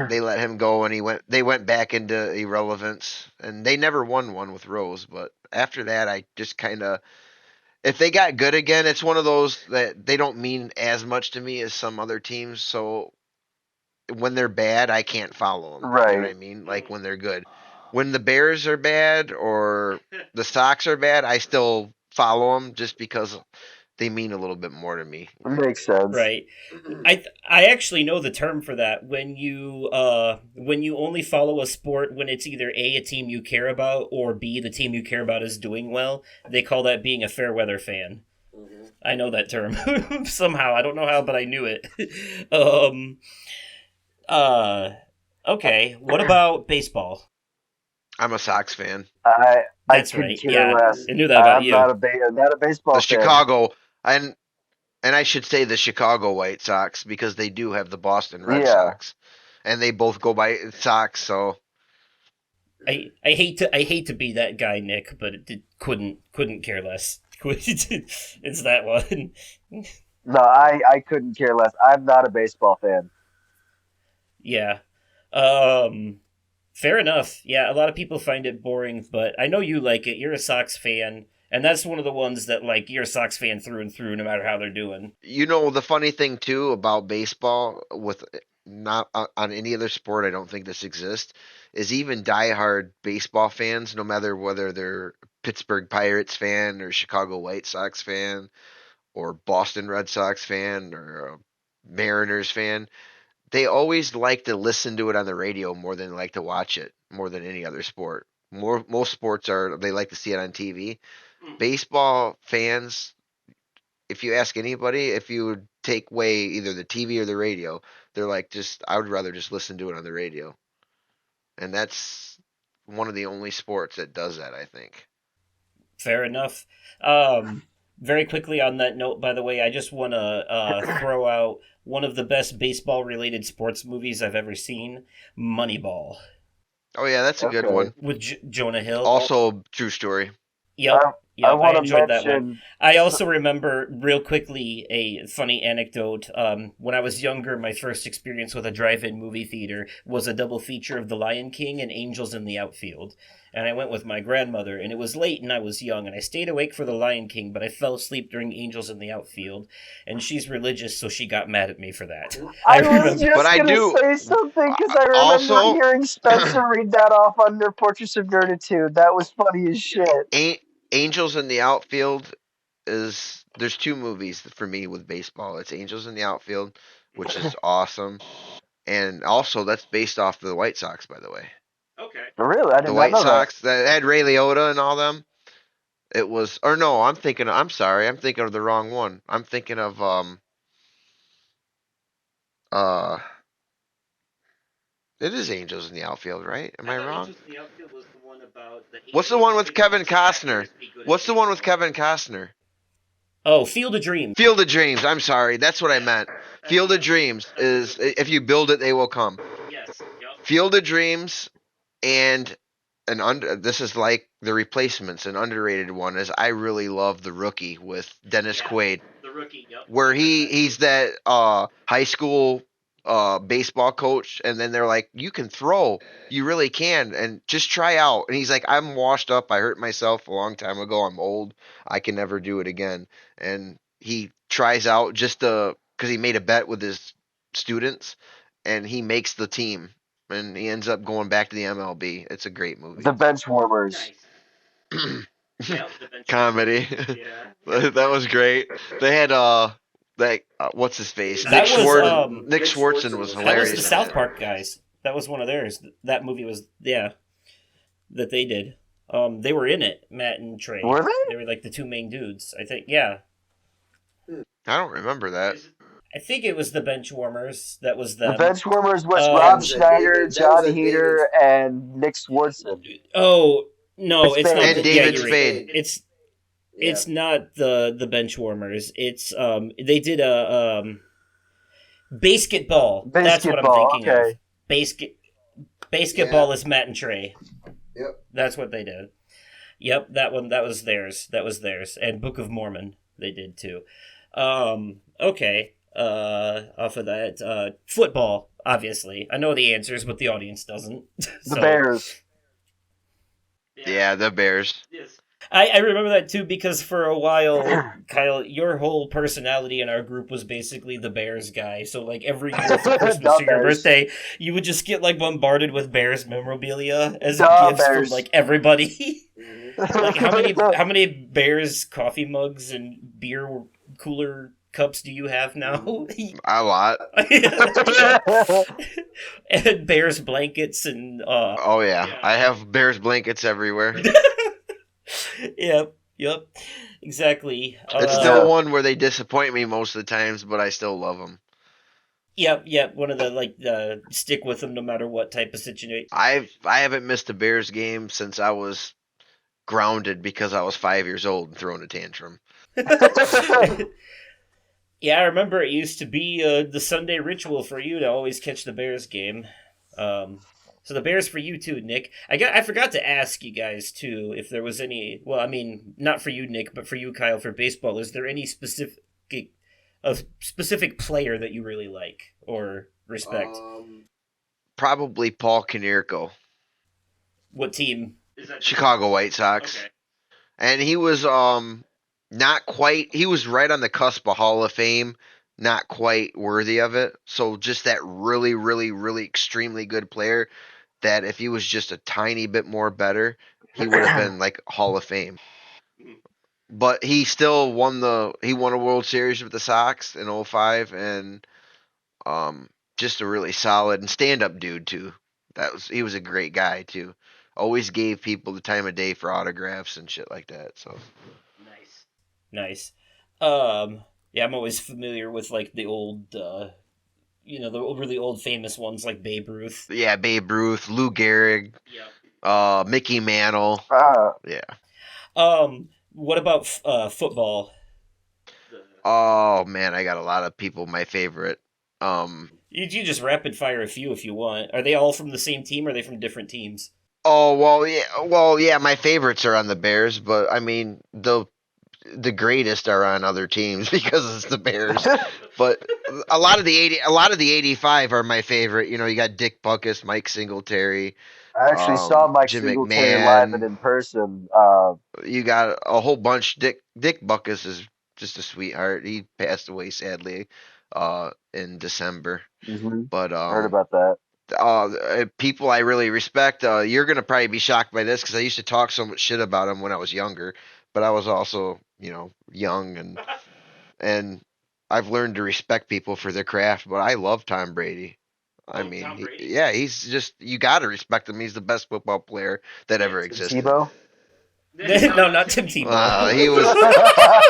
they let him go, and they went back into irrelevance, and they never won one with Rose. But after that, I just kind of, if they got good again, it's one of those that they don't mean as much to me as some other teams. So when they're bad, I can't follow them. You know what I Right. mean? Like when they're good. When the Bears are bad or the Sox are bad, I still follow them just because they mean a little bit more to me. Makes sense. Right. I actually know the term for that. When you only follow a sport when it's either A team you care about, or B, the team you care about is doing well, they call that being a fair weather fan. Mm-hmm. I know that term somehow. I don't know how, but I knew it. Okay. What about baseball? I'm a Sox fan. I That's could right. care Yeah, less. I knew that about I'm you. not a baseball The fan. Chicago and I should say the Chicago White Sox because they do have the Boston Red Sox, and they both go by Sox. So I hate to be that guy, Nick, but couldn't care less. It's that one. No, I couldn't care less. I'm not a baseball fan. Yeah. Fair enough. Yeah, a lot of people find it boring, but I know you like it. You're a Sox fan, and that's one of the ones that, like, you're a Sox fan through and through, no matter how they're doing. you know the funny thing too about baseball with not on any other sport, I don't think this exists, is even diehard baseball fans, no matter whether they're Pittsburgh Pirates fan or Chicago White Sox fan or Boston Red Sox fan or a Mariners fan, they always like to listen to it on the radio more than like to watch it, more than any other sport. Most sports are they like to see it on TV. Baseball fans, if you ask anybody, if you would take away either the TV or the radio, they're like, just I would rather just listen to it on the radio. And that's one of the only sports that does that, I think. Fair enough. Very quickly on that note, by the way, I just want to throw out one of the best baseball-related sports movies I've ever seen, Moneyball. Oh yeah, that's a good one. With Jonah Hill. Also, true story. Yep. Yep, I I want to enjoyed that one. mention. I also remember, real quickly, a funny anecdote. When I was younger, my first experience with a drive-in movie theater was a double feature of The Lion King and Angels in the Outfield. And I went with my grandmother, and it was late and I was young, and I stayed awake for The Lion King, but I fell asleep during Angels in the Outfield. And she's religious, so she got mad at me for that. I I was remember. But just I gonna do say something because I remember also hearing Spencer read that off under Portraits of Nerditude. That was funny as shit. Angels in the Outfield is there's two movies for me with baseball. It's Angels in the Outfield, which is awesome, and also that's based off the White Sox, by the way. Okay. Really, I The did not White know that. Sox that had Ray Liotta and all them. It was, or no, I'm sorry, I'm thinking of the wrong one. I'm thinking of uh, it is Angels in the Outfield, right? Am I wrong? Angels in the Outfield was the one about the What's the one with Kevin Costner? What's the one with Kevin Costner? Oh, Field of Dreams. Field of Dreams. I'm sorry, that's what I meant. Field of Dreams is if you build it, they will come. Yes. Yep. Field of Dreams and this is like the replacements. An underrated one is I really love The Rookie with Dennis Quaid, The Rookie. Yep. where he's that high school baseball coach, and then they're like, you can throw, you really can, and just try out. And he's like, I'm washed up, I hurt myself a long time ago, I'm old, I can never do it again. And he tries out just to because he made a bet with his students, and he makes the team, and he ends up going back to the MLB. It's a great movie. The bench warmers. Yep, the bench Comedy. Yeah. That was great. They had what's his face? That was Nick Swartzen was that hilarious. was the in South that. Park guys. That was one of theirs. That movie was that they did. They were in it, Matt and Trey. Were they? They were like the two main dudes. I think. Yeah, I don't remember that. I think it was the bench warmers. That was The them. bench warmers was That Rob was a Schneider, David- that John was a Heater, and Nick Swartzen. Oh no, it's not. Spade. And Yeah, David you're right. Spade. It's not the bench warmers. It's they did a basketball. That's what I'm Basketball, thinking okay. of. Basketball is Matt and Trey. Yep. That's what they did. Yep, that one. That was theirs. That was theirs. And Book of Mormon, they did too. Okay. Off of that, football. Obviously, I know the answers, but the audience doesn't. The Bears. Yeah, the Bears. Yes. I remember that too because for a while, Kyle, your whole personality in our group was basically the Bears guy. So like every year for Christmas The or your Bears. birthday, you would just get like bombarded with Bears memorabilia as The gifts Bears. from like everybody. Like how many Bears coffee mugs and beer cooler cups do you have now? A lot. And Bears blankets and Oh yeah, I have Bears blankets everywhere. Yep, exactly. It's still one where they disappoint me most of the times, but I still love them. Yep. One of the stick with them no matter what type of situation. I haven't missed a Bears game since I was grounded because I was 5 years old and throwing a tantrum. Yeah, I remember it used to be the Sunday ritual for you to always catch the Bears game. So the Bears for you too, Nick. I forgot to ask you guys too if there was any. Well, I mean, not for you, Nick, but for you, Kyle, for baseball. Is there any specific player that you really like or respect? Probably Paul Konerko, What team? Chicago White Sox. Okay. And he was not quite. He was right on the cusp of Hall of Fame, not quite worthy of it. So just that really, really, really extremely good player. That if he was just a tiny bit more better, he would have been like Hall of Fame. But he still won a World Series with the Sox in 05 and just a really solid and stand-up dude too. He was a great guy too. Always gave people the time of day for autographs and shit like that. So Nice. Yeah, I'm always familiar with like the old the really old famous ones like Babe Ruth. yeah, Babe Ruth, Lou Gehrig, Mickey Mantle. Yeah. What about football? Oh man, I got a lot of people. My favorite. You just rapid fire a few if you want. Are they all from the same team or are they from different teams? Oh well, yeah. My favorites are on the Bears, but I mean the greatest are on other teams because it's the Bears. But a lot of the '85 are my favorite. You know, you got Dick Buckus, Mike Singletary, I actually saw Mike Jim Singletary live and McMahon. in person. You got a whole bunch. Dick Buckus is just a sweetheart. He passed away sadly, in December. Mhm. But Heard about that. people I really respect. You're gonna probably be shocked by this because I used to talk so much shit about him when I was younger, but I was also, young and I've learned to respect people for their craft. But I love Tom Brady. I mean, yeah, he's just you got to respect him. He's the best football player that ever Tim existed. Tebow. No, not Tim He was. Tebow.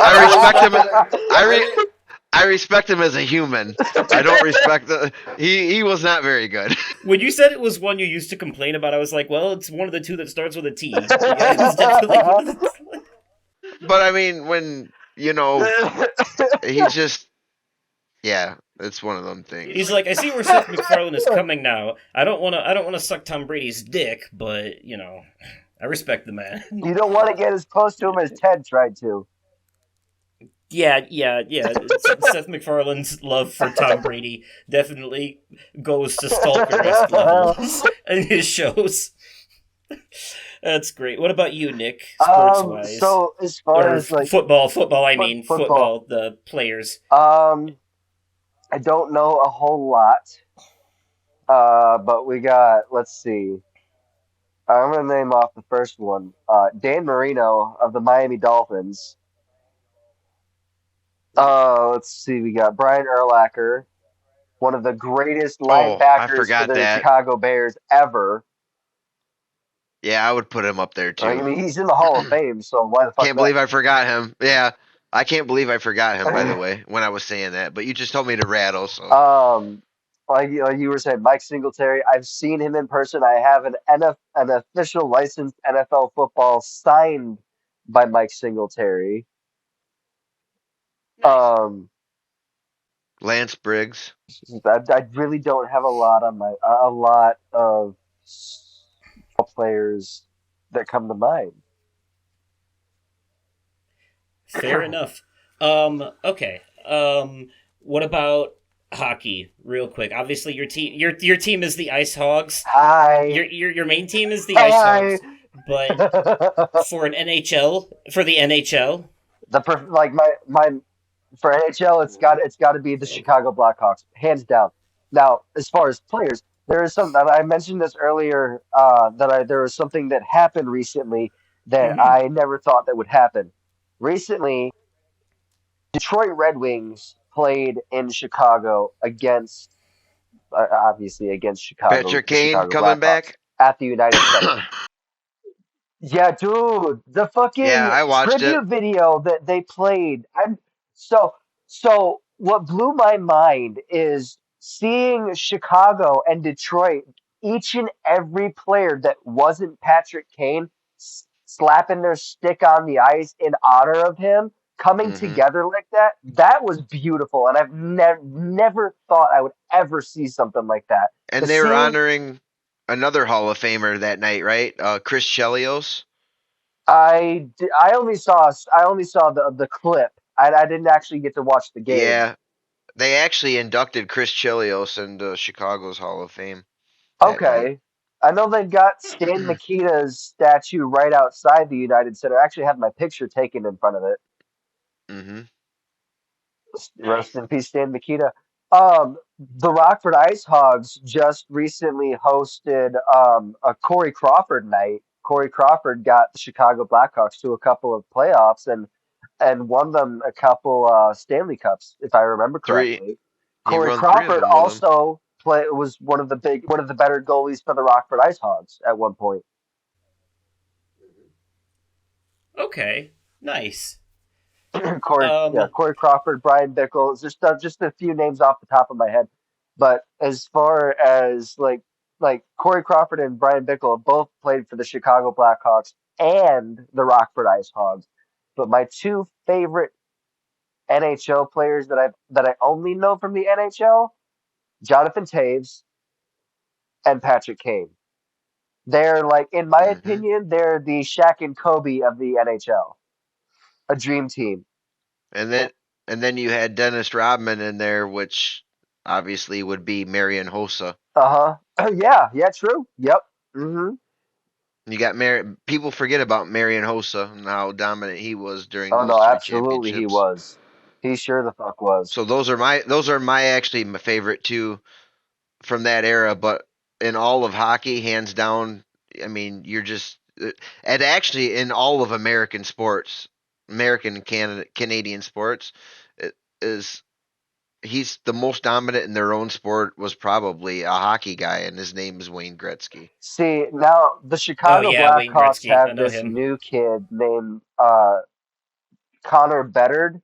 I respect him. I respect him as a human. I don't respect the. He was not very good. When you said it was one you used to complain about, I was like, well, it's one of the two that starts with a T. Yeah, it's definitely one of the... But I mean, when he's just, yeah, it's one of them things. He's like, I see where Seth MacFarlane is coming now. I don't wanna suck Tom Brady's dick, but I respect the man. You don't want to get as close to him as Ted tried to. Yeah. Seth MacFarlane's love for Tom Brady definitely goes to stalker-esque levels in his shows. That's great. What about you, Nick? Sports-wise, So as far or as like football. I mean, football. football. The players. I don't know a whole lot. But we got. Let's see. I'm gonna name off the first one. Dan Marino of the Miami Dolphins. Let's see. We got Brian Urlacher, one of the greatest Oh, I linebackers for forgot the that. Chicago Bears ever. Yeah, I would put him up there I too. mean, he's in the Hall of Fame, so why the fuck Can't believe I forgot him. Yeah, I can't believe I forgot him. By the not? way, when I was saying that, but you just told me to rattle. So Like you were saying, Mike Singletary. I've seen him in person. I have an official licensed NFL football signed by Mike Singletary. Um, Lance Briggs. I really don't have a lot of players that come to mind. Fair enough. Okay. What about hockey? Real quick. Obviously, your team is the Ice Hogs. Hi. Your main team is the Ice Hogs. But for the NHL, my for NHL, it's got to be the Chicago Blackhawks, hands down. Now, as far as players, there is some. I mentioned this earlier. There was something that happened recently that Mhm. I never thought that would happen. Recently, Detroit Red Wings played in Chicago against, obviously against Patrick The Kane Chicago coming Blackhawks back. at the United Center. Yeah, dude, the Yeah, fucking I watched it. tribute video that they played. So so what blew my mind is seeing Chicago and Detroit, each and every player that wasn't Patrick Kane slapping their stick on the ice in honor of him, coming Hmm. together like that. That was beautiful, and I've never thought I would ever see something like that. And Cause they were seeing honoring another Hall of Famer that night, right? Chris Chelios. I only saw the clip. I didn't actually get to watch the game. Yeah, they actually inducted Chris Chelios into Chicago's Hall of Fame that night. Okay. I know they've got Stan Mikita's statue right outside the United Center. I actually have my picture taken in front of it. Hmm. Rest in peace, Stan Mikita. The Rockford Ice Hogs just recently hosted a Corey Crawford night. Corey Crawford got the Chicago Blackhawks to a couple of playoffs and won them a couple Stanley Cups, if I remember Three. correctly. He Corey run three of Crawford them with him. also was one of the better goalies for the Rockford Ice Hogs at one point. okay, nice. Yeah, Um, Corey Crawford, Brian Bickle, just a few names off the top of my head. But as far as like Corey Crawford and Brian Bickle have both played for the Chicago Blackhawks and the Rockford Ice Hogs. But my two favorite NHL players that I only know from the NHL, Jonathan Taves and Patrick Kane. They're like, in my Hmm. opinion, they're the Shaq and Kobe of the NHL, a dream team. And then you had Dennis Rodman in there, which obviously would be Marion Hossa. Uh huh. Yeah, true. Yep. Hmm. You got people forget about Marion Hossa and how dominant he was during Oh those no, three absolutely he championships. was. He sure the fuck was. So those are my actually my favorite two from that era. But in all of hockey, hands down, I mean, you're just and actually in all of American sports, American and Canadian sports, it is he's the most dominant in their own sport was probably a hockey guy, and his name is Wayne Gretzky. See, now the Oh Chicago yeah, Wayne Blackhawks Gretzky. I have know this him. new kid named Connor Bedard,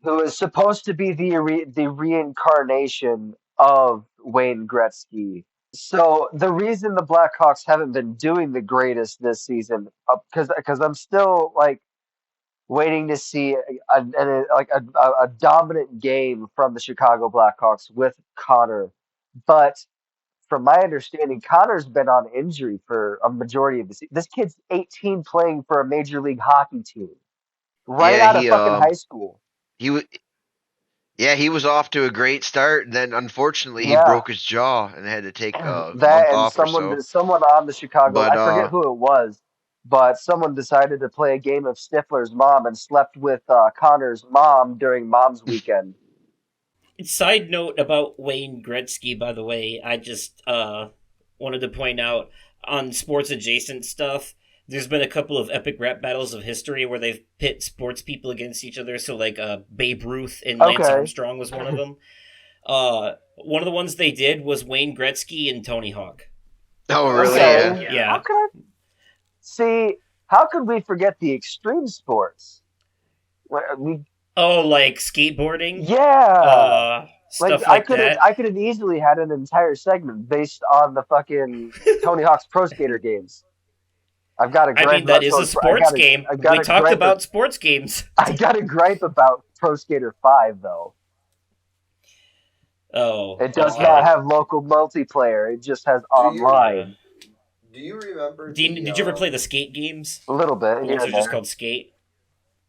who is supposed to be the reincarnation of Wayne Gretzky. So the reason the Blackhawks haven't been doing the greatest this season, because I'm still like waiting to see a dominant game from the Chicago Blackhawks with Connor. But from my understanding, Connor's been on injury for a majority of the season. This kid's 18 playing for a major league hockey team right Yeah, out of fucking high school. he was yeah, he was off to a great start, and then unfortunately he Yeah. broke his jaw and had to take a That month and off or so. someone on the Chicago, But I forget who it was, but someone decided to play a game of Stifler's mom and slept with Connor's mom during mom's weekend. Side note about Wayne Gretzky, by the way, I just wanted to point out on sports adjacent stuff. There's been a couple of epic rap battles of history where they've pit sports people against each other. So like Babe Ruth and Lance Okay. Armstrong was one of them. One of the ones they did was Wayne Gretzky and Tony Hawk. oh, really? Okay. Yeah. Yeah. How could I see? How could we forget the extreme sports? We Oh, like skateboarding, yeah. stuff like that. I could have easily had an entire segment based on the fucking Tony Hawk's Pro Skater games. I've got a I gripe mean, that about is a I sports got a game. I got We a talked gripe about sports games. I got a gripe about Pro Skater 5 though. Oh, It does okay. not have local multiplayer. It just has online. Do you remember? Dean, did you ever play the skate games? A little bit The here ones that are and just there. called skate?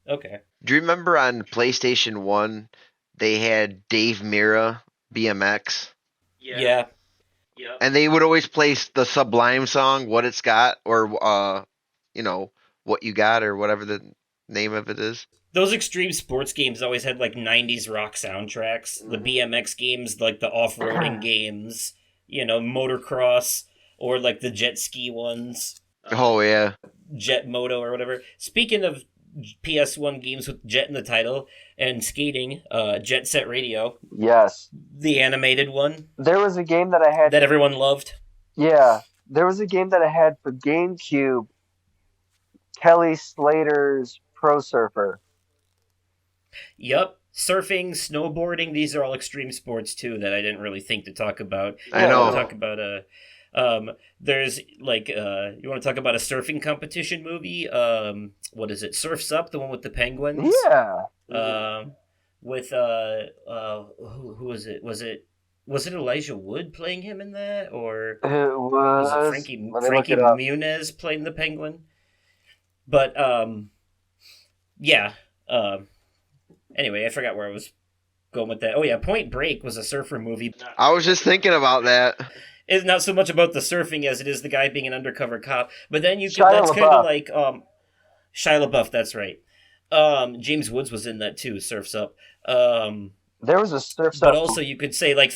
Okay. Do you remember on PlayStation 1 they had Dave Mira BMX? Yeah. And they would always play the Sublime song, What It's Got, or, What You Got, or whatever the name of it is. Those extreme sports games always had like 90s rock soundtracks. The BMX games, like the off roading games, motocross, or like the jet ski ones, Oh, yeah. Jet Moto or whatever. Speaking of PS1 games with Jet in the title and skating, Jet Set Radio, Yes. the animated one There was a game that I had. that everyone loved. Yeah. There was a game that I had for GameCube. Kelly Slater's Pro Surfer. Yup. Surfing, snowboarding, these are all extreme sports too that I didn't really think to talk about. I know. Want to talk about there's like you want to talk about a surfing competition movie? What is it? Surf's Up, the one with the penguins. Yeah. With who was it? Was it Elijah Wood playing him in that, or It was it was. Frankie Let me look it up. Muniz playing the penguin? But yeah. Anyway, I forgot where I was going with that. Oh yeah, Point Break was a surfer movie. I was just thinking about that. It's not so much about the surfing as it is the guy being an undercover cop. But then you can Shia that's kind LaBeouf. of like Shia LaBeouf. That's right. James Woods was in that too. Surfs Up. There was a Surf's But Up. also you could say like,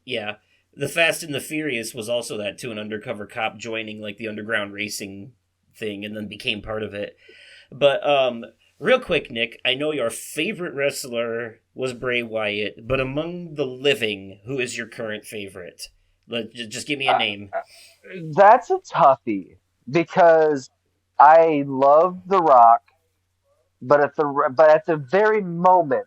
yeah, the Fast and the Furious was also that too. An undercover cop joining like the underground racing thing and then became part of it. But real quick, Nick, I know your favorite wrestler was Bray Wyatt, but among the living, who is your current favorite? Just give me a name. That's a toughie because I love The Rock, but at the very moment,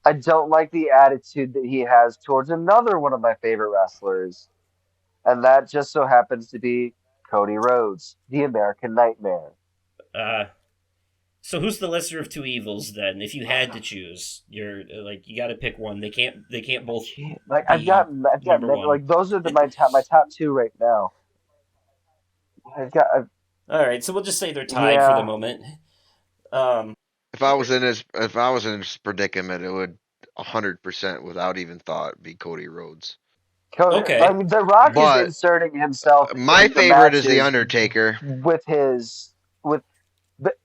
I don't like the attitude that he has towards another one of my favorite wrestlers, and that just so happens to be Cody Rhodes, the American Nightmare. Uh, So who's the lesser of two evils then? If you had to choose, you're like you got to pick one. They can't both Like be I've got number many, one. like those are my top two right now. All right, so we'll just say they're tied for the Yeah. moment. Um, If I was in his predicament, it would 100% without even thought be Cody Rhodes. Okay. I mean, The Rock is But inserting himself my in the favorite is the matches Undertaker. with his with but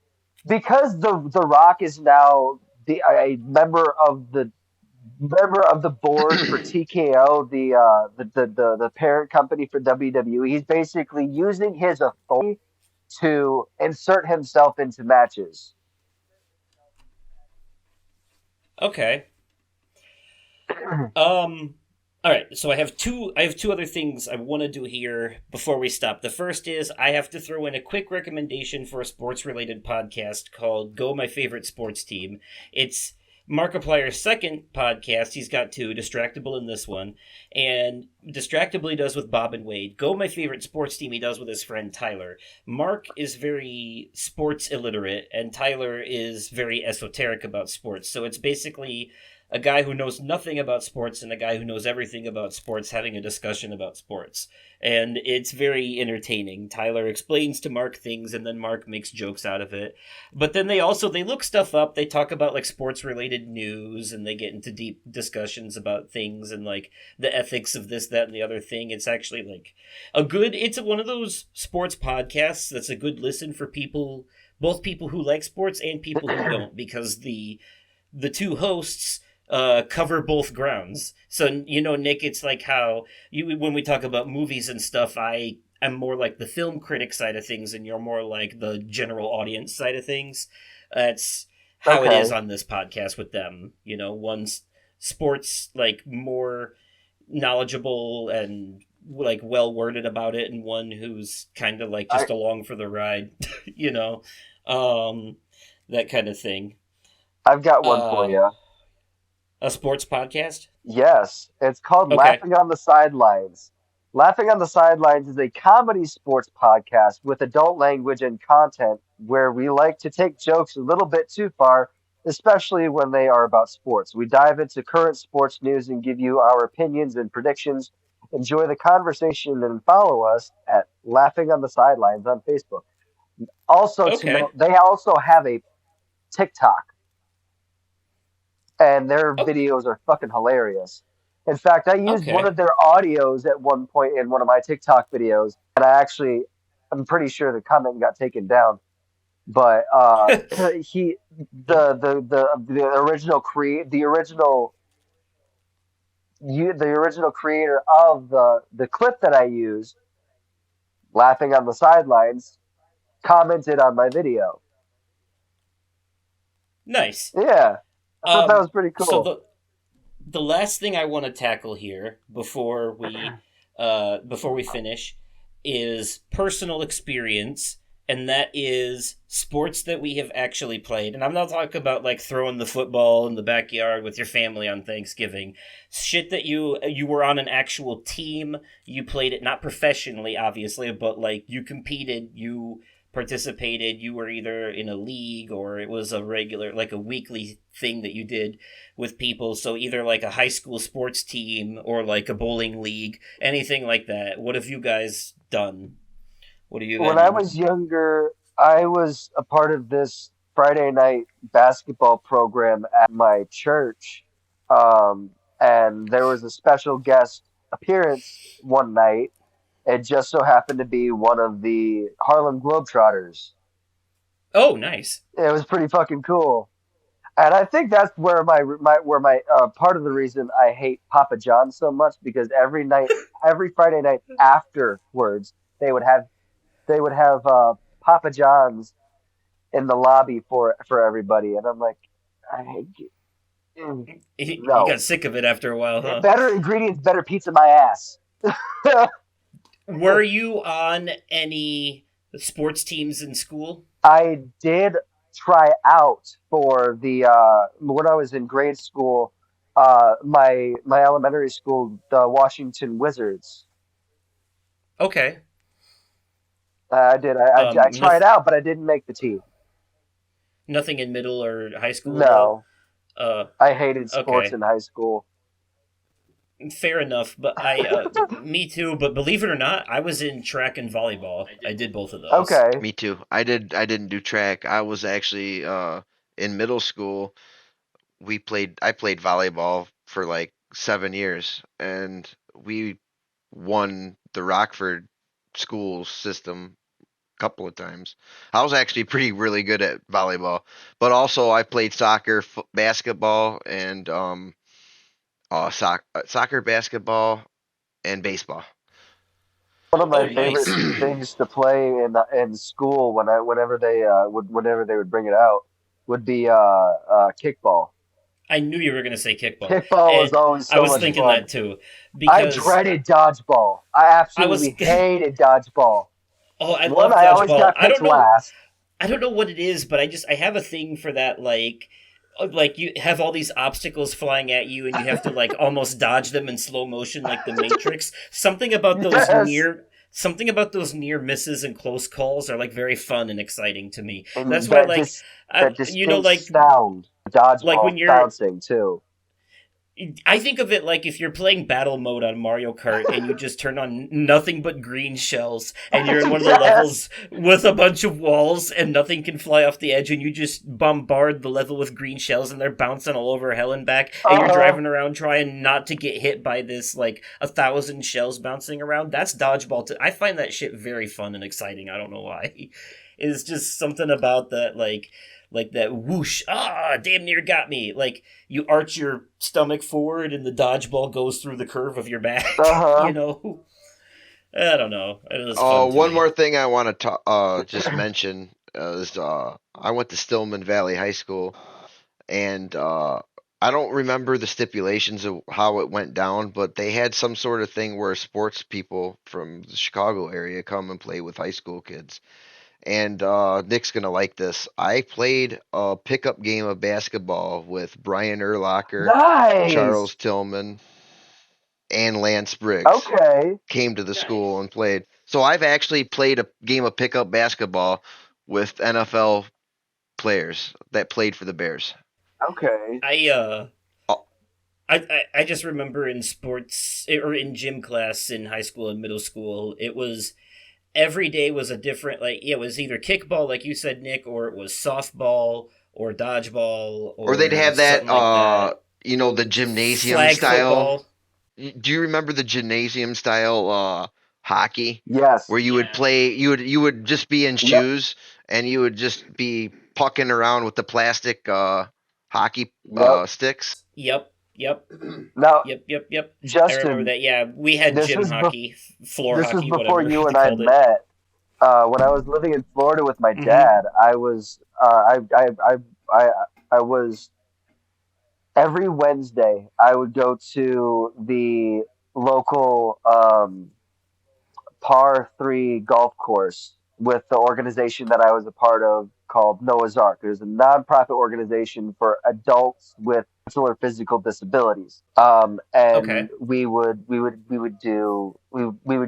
because the Rock is now a member of the board for TKO, the parent company for WWE. He's basically using his authority to insert himself into matches. Okay. All right, so I have two other things I want to do here before we stop. The first is I have to throw in a quick recommendation for a sports related podcast called Go My Favorite Sports Team. It's Markiplier's second podcast. He's got two, Distractable in this one, and Distractable he does with Bob and Wade. Go My Favorite Sports Team he does with his friend Tyler. Mark is very sports illiterate, and Tyler is very esoteric about sports. So it's basically a guy who knows nothing about sports and a guy who knows everything about sports having a discussion about sports. And it's very entertaining. Tyler explains to Mark things and then Mark makes jokes out of it. But then they look stuff up. They talk about like sports related news and they get into deep discussions about things and like the ethics of this, that, and the other thing. It's actually like it's one of those sports podcasts that's a good listen for both people who like sports and people who don't, because the two hosts cover both grounds. So, Nick, it's like how when we talk about movies and stuff, I'm more like the film critic side of things, and you're more like the general audience side of things. That's how it is on this podcast with them. One's sports, like, more knowledgeable and like well worded about it, and one who's kind of like just along for the ride, that kind of thing. I've got one for you. A sports podcast? Yes, it's called Laughing on the Sidelines. Laughing on the Sidelines is a comedy sports podcast with adult language and content where we like to take jokes a little bit too far, especially when they are about sports. We dive into current sports news and give you our opinions and predictions. Enjoy the conversation and follow us at Laughing on the Sidelines on Facebook. Also, to note, they also have a TikTok. And their videos are fucking hilarious. In fact, I used one of their audios at one point in one of my TikTok videos, and I'm pretty sure the comment got taken down. But the original creator of the clip that I used, Laughing on the Sidelines, commented on my video. Nice. Yeah. I thought that was pretty cool. So the last thing I want to tackle here before we finish is personal experience, and that is sports that we have actually played. And I'm not talking about like throwing the football in the backyard with your family on Thanksgiving. Shit that you were on an actual team, you played it not professionally, obviously, but like you competed, you participated, you were either in a league or it was a regular, like a weekly thing that you did with people. So either like a high school sports team or like a bowling league, anything like that. What have you guys done? What do you? When I was younger, I was a part of this Friday night basketball program at my church, and there was a special guest appearance one night. It just so happened to be one of the Harlem Globetrotters. Oh, nice! It was pretty fucking cool, and I think that's where my part of the reason I hate Papa John's so much, because every Friday night afterwards they would have Papa John's in the lobby for everybody, and I'm like, I hate you. You got sick of it after a while, huh? Better ingredients, better pizza, my ass. Were you on any sports teams in school? I did try out for the when I was in grade school. My elementary school, the Washington Wizards. Okay. I did. I tried out, but I didn't make the team. Nothing in middle or high school. No, Uh, I hated sports okay, in high school. fair enough. But me too. But believe it or not, I was in track and volleyball. I did both of those. Okay. Me too. I didn't do track. I was actually in middle school. I played volleyball for like 7 years, and we won the Rockford school system a couple of times. I was actually pretty really good at volleyball, but also I played soccer, basketball, and soccer, basketball, and baseball. One of Oh, my favorite nice. things to play in school whenever they would bring it out would be kickball. I knew you were gonna say kickball, Kickball was and always I so was much thinking fun. that too, I because dreaded dodgeball. I I was. absolutely hated dodgeball. Oh, I One, love I always dodgeball. got picked last. I don't know what it is, but I have a thing for that. Like you have all these obstacles flying at you, and you have to like almost dodge them in slow motion, like the Matrix. Yes, Something about those near misses and close calls are like very fun and exciting to me. That's and why, like, that you know, distinct sound, like dodgeball when you're bouncing too. I think of it like if you're playing battle mode on Mario Kart and you just turn on nothing but green shells and you're in one of the Yes. levels with a bunch of walls and nothing can fly off the edge and you just bombard the level with green shells and they're bouncing all over hell and back and you're Uh-huh. driving around trying not to get hit by this like 1,000 shells bouncing around. That's dodgeball. I find that shit very fun and exciting. I don't know why. It's just something about that like that whoosh, damn near got me. Like you arch your stomach forward and the dodgeball goes through the curve of your back, Uh-huh. you know? I don't know. It was fun to One me. more thing I want to just mention is I went to Stillman Valley High School, and I don't remember the stipulations of how it went down, but they had some sort of thing where sports people from the Chicago area come and play with high school kids. And Nick's gonna like this. I played a pickup game of basketball with Brian Urlacher, Nice. Charles Tillman, and Lance Briggs. Okay. Came to the school and played. So I've actually played a game of pickup basketball with NFL players that played for the Bears. Okay. I Oh, I just remember in sports or in gym class in high school and middle school, it was every day was a different like it was either kickball like you said Nick or it was softball or dodgeball or they'd or have that, something like that. the gymnasium Flag style. football. Do you remember the gymnasium style hockey Yes. where you would play? You would just be in Yep. shoes and you would just be pucking around with the plastic hockey Yep. sticks. Yep. Yep. Now, Yep. I remember Justin, that. Yeah, we had this gym was hockey, floor this was hockey, before whatever you they and I called it. met. When I was living in Florida with my Mm-hmm. dad, I was I I was every Wednesday I would go to the local par three golf course with the organization that I was a part of called Noah's Ark. It was a nonprofit organization for adults with mental or physical disabilities. And Okay. we would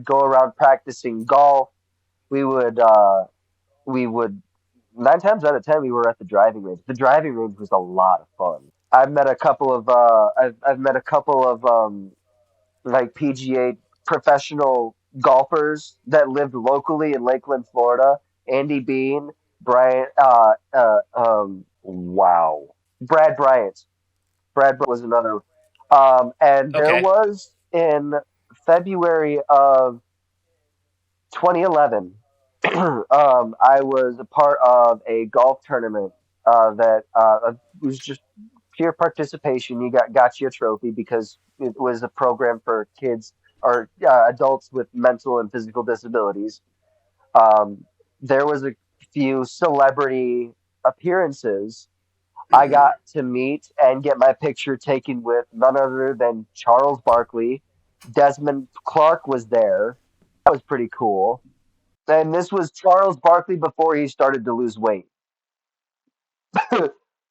go around practicing golf. We would we would 9 times out of 10 we were at the driving range. The driving range was a lot of fun. I've met a couple of like PGA professional golfers that lived locally in Lakeland, Florida. Andy Bean, Brian, wow, Brad Bryant. Brad was another. And there Okay. was in February of 2011. I was a part of a golf tournament that was just pure participation. You got you a trophy because it was a program for kids or adults with mental and physical disabilities. Um, there was a few celebrity appearances. I got to meet and get my picture taken with none other than Charles Barkley. Desmond Clark was there. That was pretty cool. And this was Charles Barkley before he started to lose weight.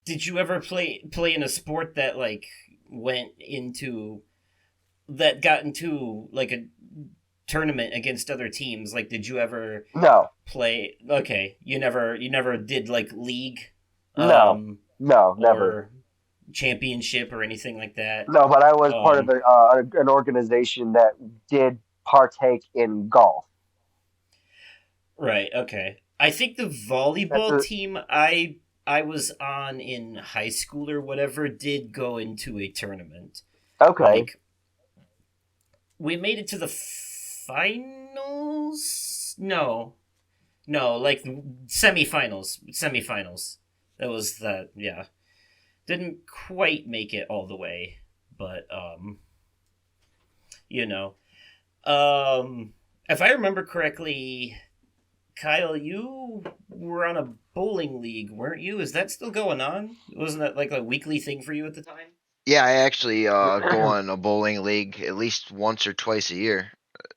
Did you ever play in a sport that like went into that got into like a tournament against other teams? Like, did you ever No, play? Okay, you never did like league. No, never. Or championship or anything like that? No, but I was part of Um, an organization that did partake in golf. right. Okay. I think the That's volleyball a team I was on in high school or whatever did go into a tournament. okay. Like we made it to the finals. No, no, like semifinals. Semifinals. That was that. Yeah, didn't quite make it all the way, but you know, if I remember correctly, Kyle, you were on a bowling league, weren't you? Is that still going on? Wasn't that like a weekly thing for you at the time? Yeah, I actually go on a bowling league at least once or twice a year,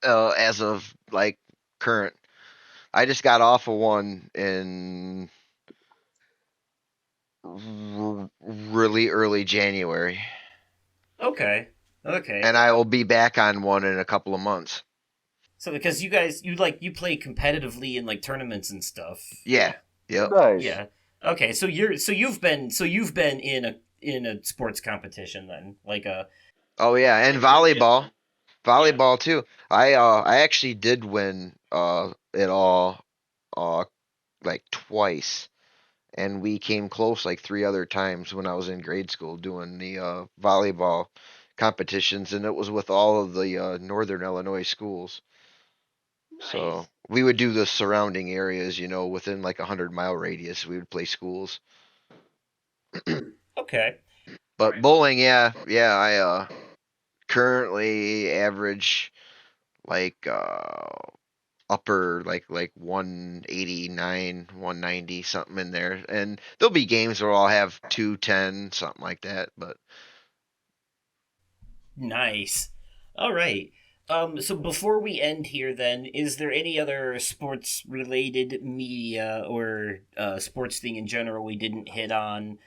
as of like current. I just got off of one in really early January, Okay. Okay. and I will be back on one in a couple of months. So because you guys you play competitively in like tournaments and stuff. Yeah, yep. Nice. Yeah. Okay, so you've been in a sports competition then, like a Oh yeah, and volleyball, yeah. volleyball too. I actually did win it all uh like twice, and we came close like three other times when I was in grade school doing the volleyball competitions, and it was with all of the Northern Illinois schools. So Nice. we would do the surrounding areas, within like 100-mile radius. We would play schools. Okay. But bowling, yeah, I currently average like upper like 189, 190 something in there. And there'll be games where I'll have 210, something like that, but Nice. All right. So before we end here, then, is there any other sports related media or sports thing in general we didn't hit on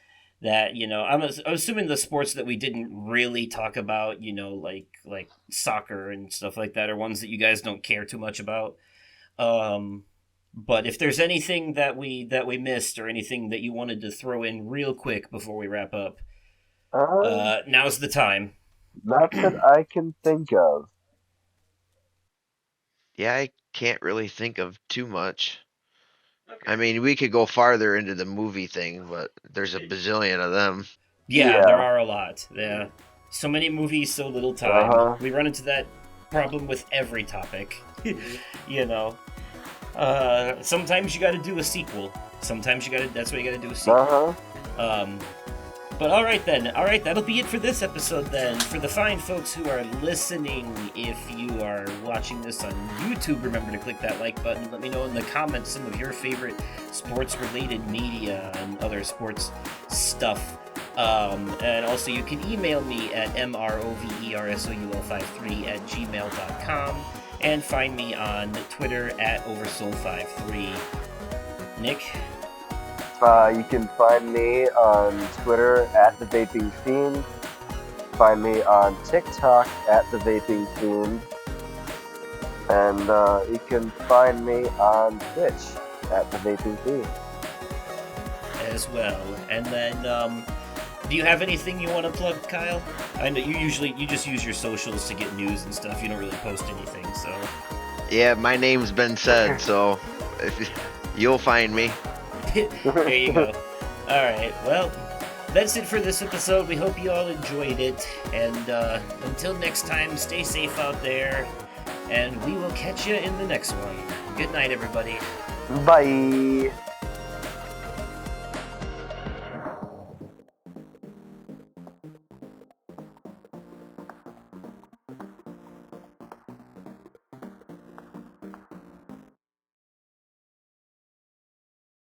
that, I'm assuming the sports that we didn't really talk about, like soccer and stuff like that, are ones that you guys don't care too much about. Um, but if there's anything that we missed or anything that you wanted to throw in real quick before we wrap up, Um, now's the time. not that I can think of. yeah, I can't really think of too much. I Okay. mean, we could go farther into the movie thing, but there's a bazillion of them. Yeah, there Yeah. are a lot. Yeah. So many movies, so little Uh time. huh. We run into that problem with every topic. you know. Sometimes you gotta do a sequel. Sometimes that's why you gotta do a Uh sequel. huh. Um, but all right then. All right, that'll be it for this episode then. For the fine folks who are listening, if you are watching this on YouTube, remember to click that like button. Let me know in the comments some of your favorite sports-related media and other sports stuff. And also, you can email me at mroversoul53@gmail.com and find me on Twitter at Oversoul53. Nick? You can find me on Twitter at the Vaping Fiend. Find me on TikTok at the Vaping Fiend, and you can find me on Twitch at the Vaping Fiend. As well. And then, do you have anything you want to plug, Kyle? I know you just use your socials to get news and stuff. You don't really post anything, so. Yeah, my name's been said, so if you'll find me. There you go. All right. Well, that's it for this episode. We hope you all enjoyed it. And until next time, stay safe out there. And we will catch you in the next one. Good night, everybody. Bye.